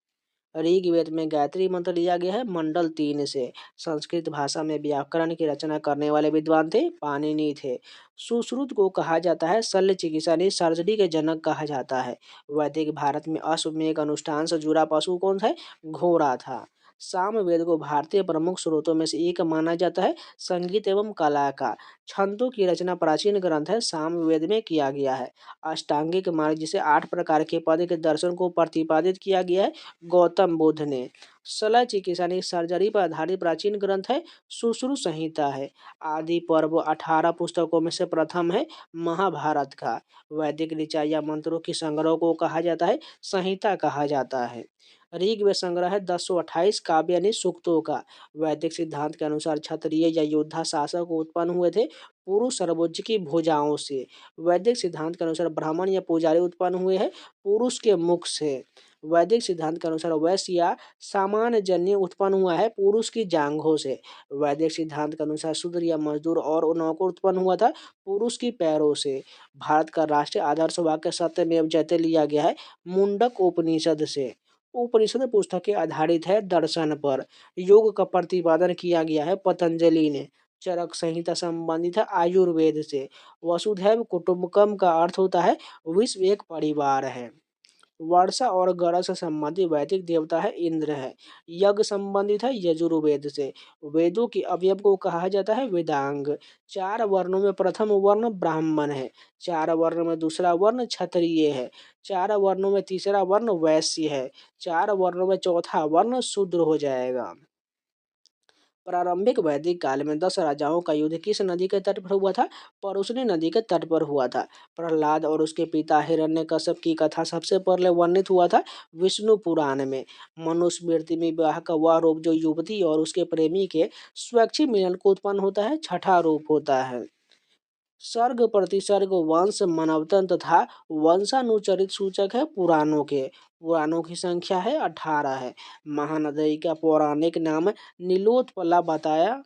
ऋग्वेद में गायत्री मंत्र लिया गया है मंडल 3 से। संस्कृत भाषा में व्याकरण की रचना करने वाले विद्वान थे पाणिनि थे। सुश्रुत को कहा जाता है शल्य चिकित्सा यानी सर्जरी के जनक कहा जाता है। वैदिक भारत में अश्वमेध अनुष्ठान से जुड़ा पशु कौन था? घोड़ा था। सामवेद को भारतीय प्रमुख स्रोतों में से एक माना जाता है संगीत एवं कला का। छंदों की रचना प्राचीन ग्रंथ है सामवेद में किया गया है। अष्टांगिक मार्ग जिसे 8 प्रकार के पद के दर्शन को प्रतिपादित किया गया है गौतम बुद्ध ने। शल्य चिकित्सा यानी सर्जरी पर आधारित प्राचीन ग्रंथ है सुश्रुत संहिता है। आदि पर्व 18 पुस्तकों में से प्रथम है महाभारत का। वैदिक ऋचा या मंत्रों की संग्रह को कहा जाता है संहिता कहा जाता है। ऋग्वेद संग्रह है 1028 काव्य यानी सूक्तों का। वैदिक सिद्धांत के अनुसार क्षत्रिय या योद्धा शासक उत्पन्न हुए थे पुरुष सर्वोच्च की भुजाओं से। वैदिक सिद्धांत के अनुसार ब्राह्मण या पुजारी उत्पन्न हुए हैं पुरुष के मुख से। वैदिक सिद्धांत के अनुसार वैश्य या सामान्य जन्य उत्पन्न हुआ है पुरुष की जांघों से। वैदिक सिद्धांत के अनुसार शूद्र या मजदूर और नौकर उत्पन्न हुआ था पुरुष की पैरों से। भारत का राष्ट्रीय आदर्श वाक्य सत्यमेव जयते लिया गया है मुंडक उपनिषद से। उपनिषद पुस्तक आधारित है दर्शन पर। योग का प्रतिपादन किया गया है पतंजलि ने। चरक संहिता संबंधित है आयुर्वेद से। वसुधैव कुटुंबकम का अर्थ होता है विश्व एक परिवार है। वर्षा और गरज से संबंधित वैदिक देवता है इंद्र है। यज्ञ संबंधित है यजुर्वेद से। वेदों की अवयव को कहा जाता है वेदांग। 4 वर्णों में प्रथम वर्ण ब्राह्मण है। 4 वर्ण में दूसरा वर्ण क्षत्रिय है। 4 वर्णों में तीसरा वर्ण वैश्य है। 4 वर्णों में चौथा वर्ण शूद्र हो जाएगा। प्रारंभिक वैदिक काल में 10 राजाओं का युद्ध किस नदी के तट पर हुआ था? परुशनी नदी के तट पर हुआ था। प्रहलाद और उसके पिता हिरण्यकश्यप की कथा सबसे पहले वर्णित हुआ था विष्णु पुराण में। मनुस्मृति में विवाह का वह रूप जो युवती और उसके प्रेमी के स्वैच्छिक मिलन को उत्पन्न होता है छठा रूप होता है। सर्ग प्रतिसर्ग वंश मनवतन तथा वंशानुचरित सूचक है पुराणों के। पुराणों की संख्या है 18 है। महानदी का पौराणिक नाम नीलोत्पला बताया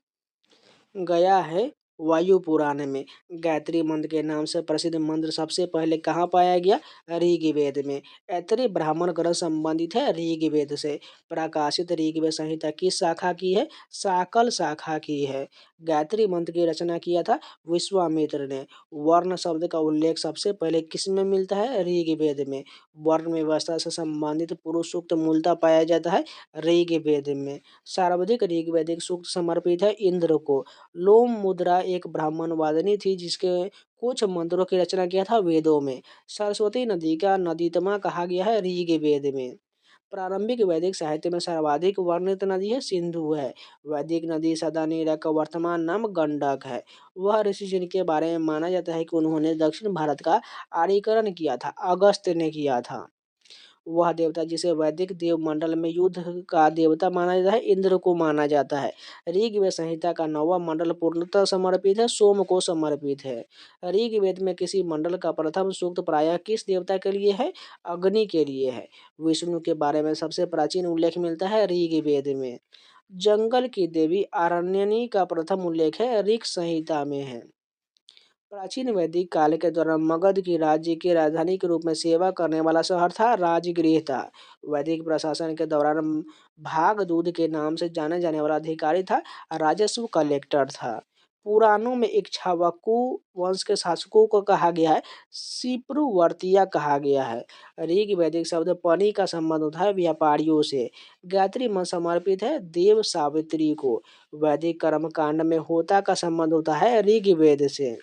गया है वायु पुराण में। गायत्री मंत्र के नाम से प्रसिद्ध मंत्र सबसे पहले कहाँ पाया गया? ऋग्वेद में। ऐतरेय ब्राह्मण ग्रंथ संबंधित है ऋग्वेद से। प्रकाशित ऋग्वेद संहिता किस शाखा की है? शाकल शाखा की है। गायत्री मंत्र की रचना किया था विश्वामित्र ने। वर्ण शब्द का उल्लेख सबसे पहले किस में मिलता है? ऋग्वेद में। वर्ण व्यवस्था से संबंधित पुरुष सूक्त मूलतः पाया जाता है ऋग्वेद में। सर्वाधिक ऋग्वैदिक सूक्त समर्पित है इंद्र को। लोम मुद्रा एक ब्राह्मण वादिनी थी जिसके कुछ मंत्रों की रचना किया था वेदों में। सरस्वती नदी का नदीतमा कहा गया है ऋग्वेद में। प्रारंभिक वैदिक साहित्य में सर्वाधिक वर्णित नदी है सिंधु है। वैदिक नदी सदानीरा का वर्तमान नाम गंडक है। वह ऋषि जिनके बारे में माना जाता है कि उन्होंने दक्षिण भारत का आर्यीकरण किया था अगस्त्य ने किया था। वह देवता जिसे वैदिक देव मंडल में युद्ध का देवता माना जाता है इंद्र को माना जाता है। ऋग्वेद संहिता का 9वां मंडल पूर्णतः समर्पित है सोम को समर्पित है। ऋग्वेद में किसी मंडल का प्रथम सूक्त प्रायः किस देवता के लिए है? अग्नि के लिए है। विष्णु के बारे में सबसे प्राचीन उल्लेख मिलता है ऋग्वेद में। जंगल की देवी आरण्यनी का प्रथम उल्लेख है ऋक संहिता में है। प्राचीन वैदिक काल के दौरान मगध की राज्य की राजधानी के रूप में सेवा करने वाला शहर था राजगृह था। वैदिक प्रशासन के दौरान भागदूत के नाम से जाने जाने वाला अधिकारी था, राजस्व कलेक्टर था। पुराणों में इक्ष्वाकु वंश के शासकों को कहा गया है सिप्रवर्तिया कहा गया है। ऋग वैदिक शब्द पनी का संबंध होता है व्यापारियों से। गायत्री मंत्र समर्पित है देव सावित्री को। वैदिक कर्म कांड में होता का संबंध होता है ऋग्वेद से।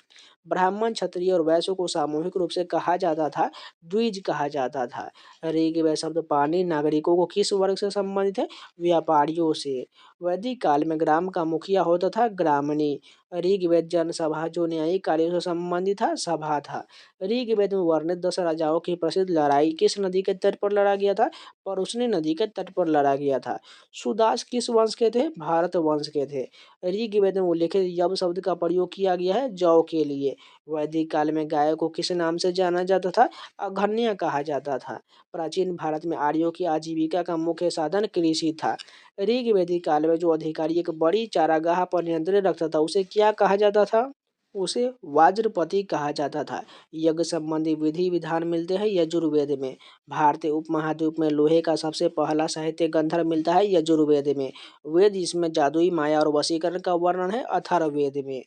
ब्राह्मण क्षत्रिय और वैश्य को सामूहिक रूप से कहा जाता था द्विज कहा जाता था। ऋग्वेद शब्द पानी नागरिकों को किस वर्ग से संबंधित है? व्यापारियों से। वैदिक काल में ग्राम का मुखिया होता था ग्रामणी। ऋग्वेद जनसभा जो न्यायिक कार्यों से संबंधित था सभा था। ऋग्वेद में वर्णित 10 राजाओं की प्रसिद्ध लड़ाई किस नदी के तट पर लड़ा गया था? परुष्णी नदी के तट पर लड़ा गया था। सुदास किस वंश के थे? भारत वंश के थे। ऋग्वेद में उल्लेखित यव शब्द का प्रयोग किया गया है जौ के लिए। वैदिक काल में गाय को किस नाम से जाना जाता था? अघन्या कहा जाता था। प्राचीन भारत में आर्यों की आजीविका का मुख्य साधन कृषि था। ऋग्वेदिक काल में जो अधिकारी एक बड़ी चारागाह पर नियंत्रण रखता था उसे क्या कहा जाता था? उसे वाजपति कहा जाता था। यज्ञ संबंधी विधि विधान मिलते हैं यजुर्वेद में। भारतीय उपमहाद्वीप में लोहे का सबसे पहला साहित्य गंधर्व मिलता है यजुर्वेद में। वेद जिसमें जादुई माया और वशीकरण का वर्णन है अथर्ववेद में।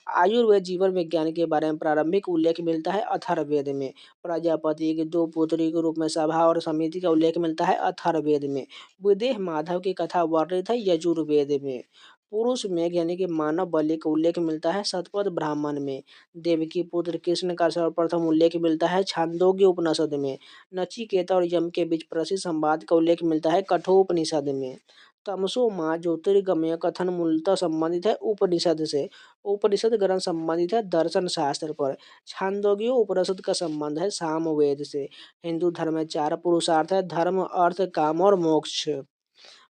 आयुर्वेद जीवन विज्ञान के बारे में प्रारंभिक उल्लेख मिलता है अथर्ववेद में। प्रजापति के 2 पुत्री के रूप में सभा और समिति का उल्लेख मिलता है अथर्ववेद में। विदेह माधव की कथा वर्णित है यजुर्वेद में। पुरुष मेघ यानी कि मानव बलि का उल्लेख मिलता है शतपथ ब्राह्मण में। देवकी पुत्र कृष्ण का सर्वप्रथम उल्लेख मिलता है छांदोग्य उपनिषद में। नचिकेता और यम के बीच प्रसिद्ध संवाद का उल्लेख मिलता है कठोपनिषद में। तमसो माँ ज्योतिर्गमय कथन मूलतः संबंधित है उपनिषद से। उपनिषद ग्रंथ संबंधित है दर्शन शास्त्र पर। छांदोग्य उपनिषद का संबंध है सामवेद से। हिंदू धर्म में 4 पुरुषार्थ है धर्म अर्थ काम और मोक्ष।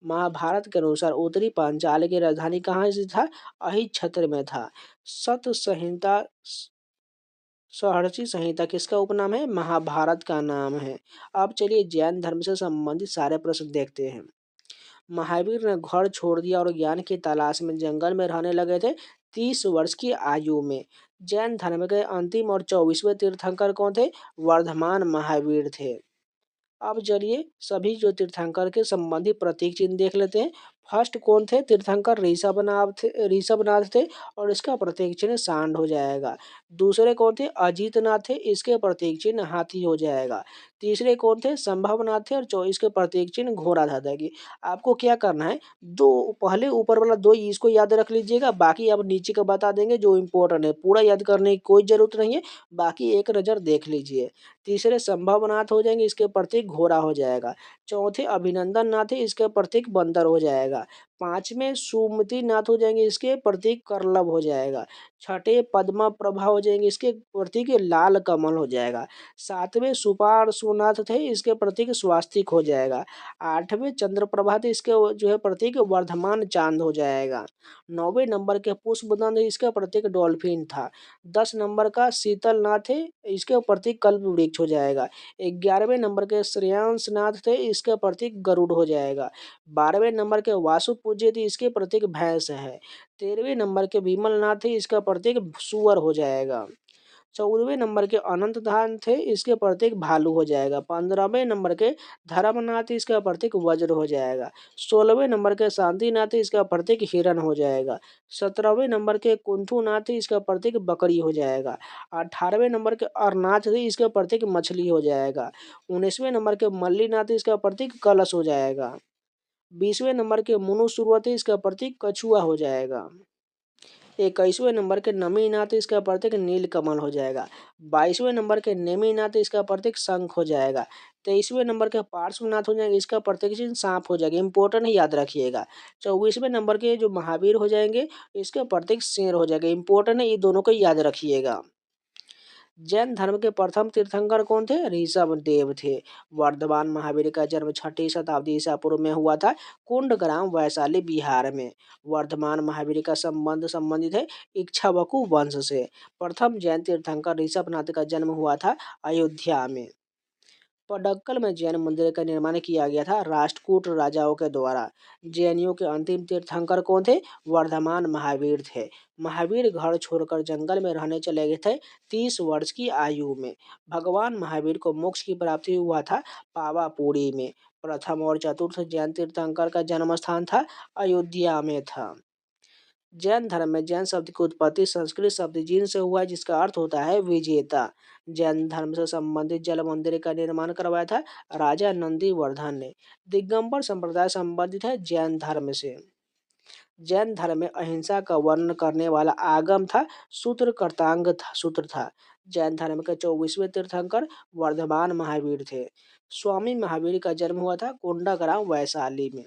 महाभारत के अनुसार उत्तरी पांचाल की राजधानी कहाँ स्थित था? अहिच्छत्र में था। सत संहिता सहर्षि संहिता किसका उपनाम है? महाभारत का नाम है। अब चलिए जैन धर्म से संबंधित सारे प्रश्न देखते हैं। महावीर ने घर छोड़ दिया और ज्ञान की तलाश में जंगल में रहने लगे थे 30 वर्ष की आयु में। जैन धर्म के अंतिम और 24वें तीर्थंकर कौन थे? वर्धमान महावीर थे। अब चलिए सभी जो तीर्थंकर के संबंधी प्रतीक चिन्ह देख लेते हैं। फर्स्ट कौन थे? तीर्थंकर ऋषभनाथ थे और इसका प्रतीक चिन्ह सांड हो जाएगा। दूसरे कौन थे? अजीतनाथ थे, इसके प्रतीक चिन्ह हाथी हो जाएगा। तीसरे कौन थे? संभवनाथ थे और इसके प्रतीक चिन्ह घोड़ा था। देखिए आपको क्या करना है, दो पहले ऊपर वाला 2 इसको याद रख लीजिएगा, बाकी अब नीचे का बता देंगे जो इम्पोर्टेंट है। पूरा याद करने की कोई जरूरत नहीं है, बाकी एक नज़र देख लीजिए। तीसरे संभवनाथ हो जाएंगे, इसके प्रतीक घोड़ा हो जाएगा। चौथे अभिनंदन नाथ है, इसके प्रतीक बंदर हो जाएगा। पांचवें सुमति नाथ हो जाएंगे, इसके प्रतीक करलब हो जाएगा। छठे पद्मा प्रभा हो जाएंगे, इसके प्रतीक लाल कमल हो जाएगा। सातवें सुपार्श्वनाथ थे, इसके प्रतीक स्वास्तिक हो जाएगा। आठवें चंद्रप्रभा थे, इसके जो है प्रतीक वर्धमान चांद हो जाएगा। 9वें नंबर के पुष्पदंत, इसका प्रतीक डॉल्फिन था। 10 नंबर का शीतलनाथ है, इसके प्रतीक कल्प वृक्ष हो जाएगा। 11वें नंबर के श्रेयांसनाथ थे, इसका प्रतीक गरुड़ हो जाएगा। 12वें नंबर के वासु पूज्य थे, इसके प्रतीक भैंस है। 13वें नंबर के विमलनाथ थे, इसका प्रतीक सुअर हो जाएगा। 14वें नंबर के अनंत धान थे, इसके प्रतीक भालू हो जाएगा। 15वें नंबर के धर्मनाथ, इसका प्रतीक वज्र हो जाएगा। 16वें नंबर के शांतिनाथ, इसका प्रतीक हिरण हो जाएगा। 17वें नंबर के कुंथुनाथ, इसका प्रतीक बकरी हो जाएगा। 18वें नंबर के अरनाथ, इसका प्रतीक मछली हो जाएगा। 19वें नंबर के मल्लीनाथ, इसका प्रतीक कलश हो जाएगा। 20वें नंबर के मुनुसुरवती, इसका प्रतीक कछुआ हो जाएगा। 21वें नंबर के नमीनाथ, इसका प्रतीक नीलकमल हो जाएगा। 22वें नंबर के नेमिनाथ, इसका प्रतीक शंख हो जाएगा। 23वें नंबर के पार्श्वनाथ हो जाएंगे, इसका प्रतीक चिन्ह सांप हो जाएगा। इंपॉर्टेंट है, याद रखिएगा। 24वें नंबर के जो महावीर हो जाएंगे, इसका प्रतीक शेर हो जाएगा। इंपॉर्टेंट है, ये दोनों को याद रखिएगा। जैन धर्म के प्रथम तीर्थंकर कौन थे? ऋषभ देव थे। वर्धमान महावीर का जन्म 6ठी शताब्दी ईसा पूर्व में हुआ था कुंडग्राम वैशाली बिहार में। वर्धमान महावीर का संबंधित है इक्ष्वाकु वंश से। प्रथम जैन तीर्थंकर ऋषभनाथ का जन्म हुआ था अयोध्या में। पडक्कल में जैन मंदिर का निर्माण किया गया था राष्ट्रकूट राजाओं के द्वारा। जैनियों के अंतिम तीर्थंकर कौन थे? वर्धमान महावीर थे। महावीर घर छोड़कर जंगल में रहने चले गए थे 30 वर्ष की आयु में। भगवान महावीर को मोक्ष की प्राप्ति हुआ था पावापुरी में। प्रथम और चतुर्थ जैन तीर्थंकर का जन्म स्थान था अयोध्या में था। जैन धर्म में जैन शब्द की उत्पत्ति संस्कृत शब्द जीन से हुआ है, जिसका अर्थ होता है विजेता। जैन धर्म से संबंधित जल मंदिर का निर्माण करवाया था राजा नंदीवर्धन ने। दिगंबर संप्रदाय संबंधित है जैन धर्म से। जैन धर्म में अहिंसा का वर्णन करने वाला आगम था सूत्र था। जैन धर्म के 24वें तीर्थंकर वर्धमान महावीर थे। स्वामी महावीर का जन्म हुआ था कोंडाग्राम वैशाली में।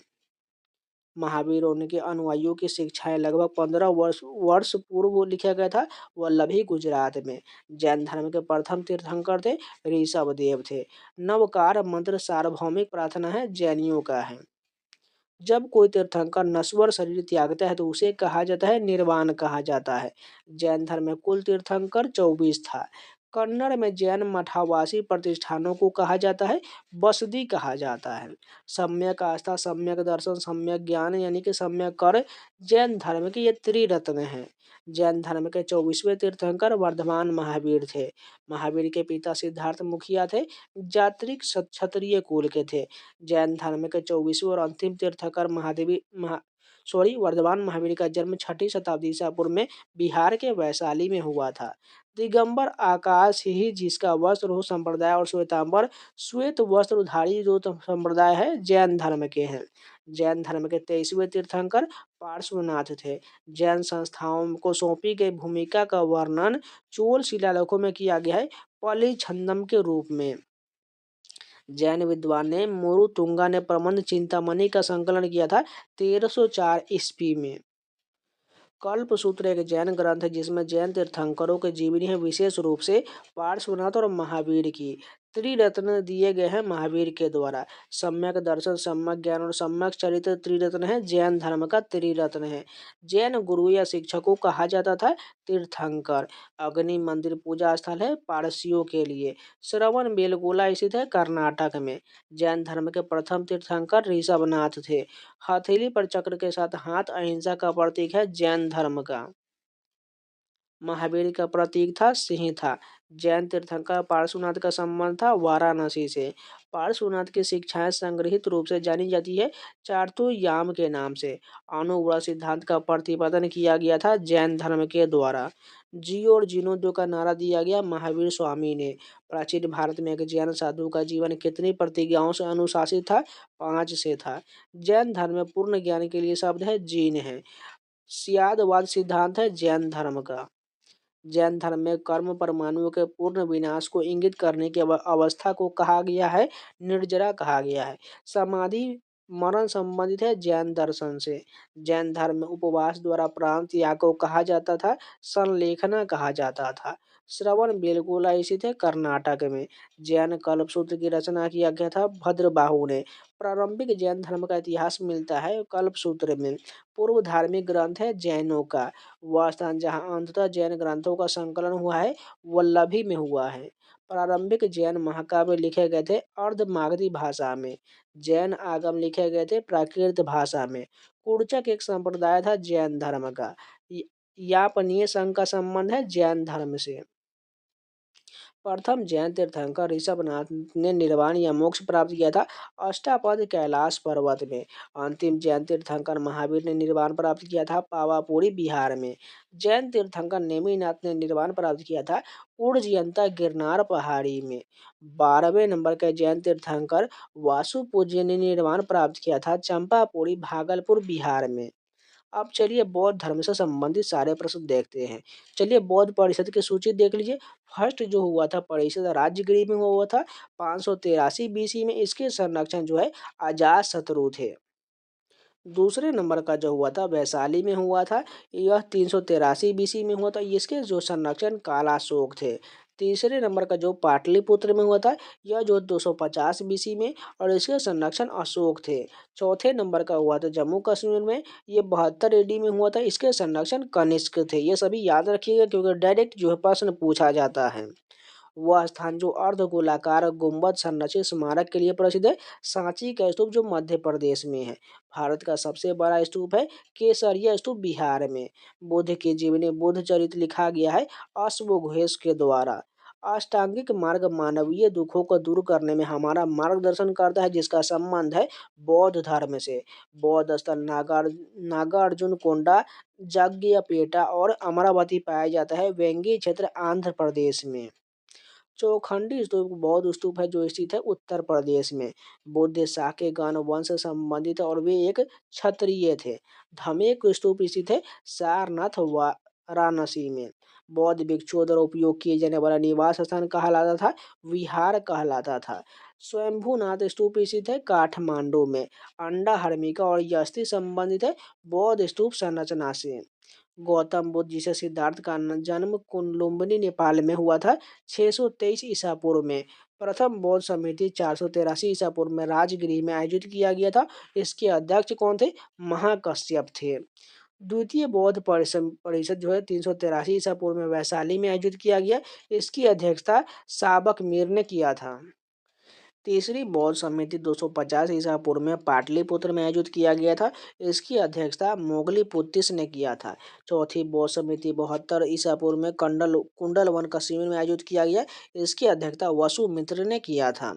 महावीर और उनके अनुयायियों की शिक्षाएं लगभग 15 वर्ष पूर्व लिखा गया था वल्लभी गुजरात में। जैन धर्म के प्रथम तीर्थंकर थे ऋषभ देव थे। नवकार मंत्र सार्वभौमिक प्रार्थना है जैनियों का है। जब कोई तीर्थंकर नश्वर शरीर त्यागता है तो उसे कहा जाता है निर्वाण कहा जाता है। जैन धर्म में कुल तीर्थंकर 24 था। कन्नड़ में जैन मठावासी प्रतिष्ठानों को कहा जाता है बसदी कहा जाता है। सम्यक आस्था, सम्यक दर्शन, सम्यक ज्ञान यानी कि सम्यक कर जैन धर्म के ये त्रिरत्न हैं। जैन धर्म के 24वें तीर्थंकर वर्धमान महावीर थे। महावीर के पिता सिद्धार्थ मुखिया थे, जात्रिक क्षत्रिय कुल के थे। जैन धर्म के 24वें और अंतिम तीर्थंकर वर्धमान महावीर का जन्म 6ठी शताब्दी ईसा पूर्व में बिहार के वैशाली में हुआ था। दिगंबर आकाश ही जिसका वस्त्र हो संप्रदाय और श्वेतांबर श्वेत वस्त्रधारी जो संप्रदाय है जैन धर्म के हैं। जैन धर्म के 23वें तीर्थंकर पार्श्वनाथ थे। जैन संस्थाओं को सौंपी गई भूमिका का वर्णन चोल शिलालेखों में किया गया है पलिछंदम के रूप में। जैन विद्वान ने मोरुतुंगा ने प्रबंध चिंतामणि का संकलन किया था 1304 ईस्वी में। कल्पसूत्र एक जैन ग्रंथ है जिसमें जैन तीर्थंकरों की जीवनी है, विशेष रूप से पार्श्वनाथ और महावीर की। त्रिरत्न दिए गए हैं महावीर के द्वारा। सम्यक दर्शन, सम्यक ज्ञान और सम्यक चरित्र त्रिरत्न है जैन धर्म का त्रिरत्न है। जैन गुरु या शिक्षक को कहा जाता था तीर्थंकर। अग्नि मंदिर पूजा स्थल है पारसियों के लिए। श्रवण बेलगोला स्थित है कर्नाटक में। जैन धर्म के प्रथम तीर्थंकर ऋषभनाथ थे। हथेली पर चक्र के साथ हाथ अहिंसा का प्रतीक है जैन धर्म का। महावीर का प्रतीक था सिंह था। जैन तीर्थंकर पार्श्वनाथ का संबंध था वाराणसी से। पार्श्वनाथ की शिक्षाएं संग्रहित रूप से जानी जाती है चार्तुयाम के नाम से। अनुव्रत सिद्धांत का प्रतिपादन किया गया था जैन धर्म के द्वारा। जियो और जीनो दो का नारा दिया गया महावीर स्वामी ने। प्राचीन भारत में एक जैन साधु का जीवन कितनी प्रतिज्ञाओं से अनुशासित था? 5 से था। जैन धर्म में पूर्ण ज्ञान के लिए शब्द है जीन है। स्यादवाद सिद्धांत है जैन धर्म का। जैन धर्म में कर्म परमाणुओं के पूर्ण विनाश को इंगित करने की अवस्था को कहा गया है निर्जरा कहा गया है। समाधि मरण संबंधित है जैन दर्शन से। जैन धर्म में उपवास द्वारा प्राण त्याग को कहा जाता था संलेखना कहा जाता था। श्रवण बेलगोला स्थित है कर्नाटक में। जैन कल्पसूत्र की रचना किया गया था भद्रबाहु ने। प्रारंभिक जैन धर्म का इतिहास मिलता है कल्पसूत्र में। पूर्व धार्मिक ग्रंथ है जैनों का। वह स्थान जहाँ अंततः जैन ग्रंथों का संकलन हुआ है वल्लभी में हुआ है। प्रारंभिक जैन महाकाव्य लिखे गए थे अर्धमागधी भाषा में। जैन आगम लिखे गए थे प्राकृत भाषा में। कुर्चक एक संप्रदाय था जैन धर्म का। यापनीय संघ का संबंध है जैन धर्म से। प्रथम जैन तीर्थंकर ऋषभनाथ ने निर्वाण या मोक्ष प्राप्त किया था अष्टापद कैलाश पर्वत में। अंतिम जैन तीर्थंकर महावीर ने निर्वाण प्राप्त किया था पावापुरी बिहार में। जैन तीर्थंकर नेमिनाथ ने निर्वाण प्राप्त किया था उज्जयंता गिरनार पहाड़ी में। 12वें नंबर के जैन तीर्थंकर वासुपूज्य ने निर्वाण प्राप्त किया था चंपापुरी भागलपुर बिहार में। अब चलिए बौद्ध धर्म से संबंधित सारे प्रश्न देखते हैं। चलिए बौद्ध परिषद की सूची देख लीजिए। फर्स्ट जो हुआ था परिषद राजगिरी में हुआ था 583 बीसी में। इसके संरक्षण जो है अजात शत्रु थे। दूसरे नंबर का जो हुआ था वैशाली में हुआ था, यह 383 बीसी में हुआ था। इसके जो संरक्षण कालाशोक थे। तीसरे नंबर का जो पाटलिपुत्र में हुआ था, यह जो 250 बीसी में, और इसके संरक्षण अशोक थे। चौथे नंबर का हुआ था जम्मू कश्मीर में, ये 72 एडी में हुआ था। इसके संरक्षण कनिष्क थे। ये सभी याद रखिएगा क्योंकि डायरेक्ट जो है प्रश्न पूछा जाता है। वह स्थान जो अर्धगोलाकार गुंबद संरचित स्मारक के लिए प्रसिद्ध है। सांची का स्तूप जो मध्य प्रदेश में है। भारत का सबसे बड़ा स्तूप है केसरिया स्तूप बिहार में। बुद्ध की जीवनी बुद्ध चरित्र लिखा गया है अश्वघोष के द्वारा। अष्टांगिक मार्ग मानवीय दुखों को दूर करने में हमारा मार्गदर्शन करता है, जिसका संबंध है बौद्ध धर्म से। बौद्ध स्थल नागार्जुन कोंडा, जग्गियापेटा और अमरावती पाया जाता है। वेंगी क्षेत्र आंध्र प्रदेश में। चौखंडी स्तूप बौद्ध स्तूप है जो स्थित है उत्तर प्रदेश में। बुद्ध साकेगन वंश से संबंधित और वे एक क्षत्रिय थे। धमेक स्तूप स्थित है सारनाथ वाराणसी में। बौद्ध भिक्षुओं द्वारा उपयोग किए जाने वाला निवास स्थान कहलाता था, विहार कहलाता था। स्वयंभूनाथ स्तूप स्थित है काठमांडू में। अंडा हर्मिका और यष्टि संबंधित है बौद्ध स्तूप संरचना से। गौतम बुद्ध जिसे सिद्धार्थ का जन्म कुनलुम्बिनी नेपाल में हुआ था 623 ईसा पूर्व में। प्रथम बौद्ध समिति 483 ईसा पूर्व में राजगृह में आयोजित किया गया था। इसके अध्यक्ष कौन थे? महाकश्यप थे। द्वितीय बौद्ध परिषद जो है 383 ईसा पूर्व में वैशाली में आयोजित किया गया। इसकी अध्यक्षता साबक मीर ने किया था। तीसरी बौद्ध समिति 250 ईसा पूर्व में पाटलिपुत्र में आयोजित किया गया था। इसकी अध्यक्षता मोगलीपुत्तिस ने किया था। चौथी बौद्ध समिति 72 ईसा पूर्व में कुंडलवन कश्मीर में आयोजित किया गया। इसकी अध्यक्षता वसुमित्र ने किया था।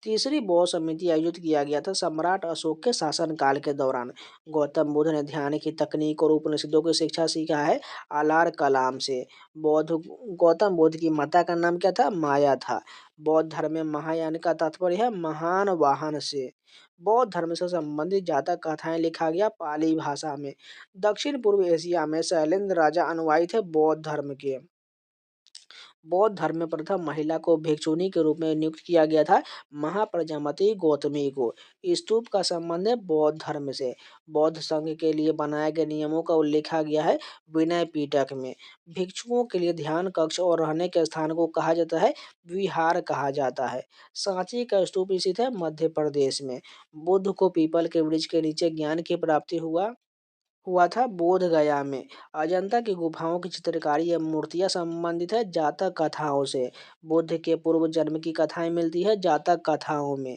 तीसरी बौद्ध समिति आयोजित किया गया था सम्राट अशोक के शासनकाल के दौरान। गौतम बुद्ध ने ध्यान की तकनीक और उपनिषदों की शिक्षा सीखा है आलार कलाम से। गौतम बुद्ध की माता का नाम क्या था? माया था। बौद्ध धर्म में महायान का तात्पर्य है महान वाहन से। बौद्ध धर्म से संबंधित ज्यादा कथाएं लिखा गया पाली भाषा में। दक्षिण पूर्व एशिया में शैलेंद्र राजा अनुयायी थे बौद्ध धर्म के। बौद्ध धर्म में प्रथम महिला को भिक्षुनी के रूप में नियुक्त किया गया था महाप्रजामति गौतमी को। स्तूप का संबंध है बौद्ध धर्म से। बौद्ध संघ के लिए बनाए गए नियमों का उल्लेख गया है विनय पिटक में। भिक्षुओं के लिए ध्यान कक्ष और रहने के स्थान को कहा जाता है विहार कहा जाता है। सांची का स्तूप स्थित है मध्य प्रदेश में। बुद्ध को पीपल के वृक्ष के नीचे ज्ञान की प्राप्ति हुआ था बोध गया में। अजंता की गुफाओं की चित्रकारी या मूर्तियां संबंधित है जातक कथाओं से। बुद्ध के पूर्व जन्म की कथाएं मिलती है जातक कथाओं में।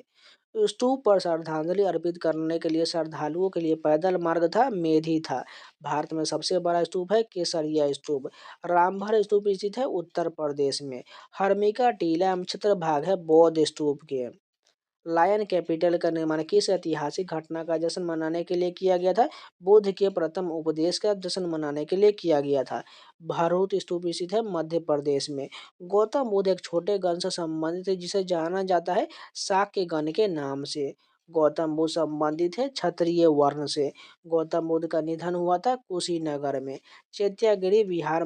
स्तूप पर श्रद्धांजलि अर्पित करने के लिए श्रद्धालुओं के लिए पैदल मार्ग था मेधी था। भारत में सबसे बड़ा स्तूप है केसरिया स्तूप। रामभर स्तूप स्थित है उत्तर प्रदेश में। हर्मिका टीला एवं छत्र भाग है बौद्ध स्तूप के। लायन कैपिटल का निर्माण किस ऐतिहासिक घटना का जश्न मनाने के लिए किया गया था? बुद्ध के प्रथम उपदेश का जश्न मनाने के लिए किया गया था। भरूच स्तूप स्थित है मध्य प्रदेश में। गौतम बुद्ध एक छोटे गण से संबंधित है जिसे जाना जाता है शाक्य गण के नाम से। गौतम बुद्ध संबंधित है क्षत्रिय वर्ण से। गौतम बुद्ध का निधन हुआ था कुशीनगर में। चैत्यागिरी विहार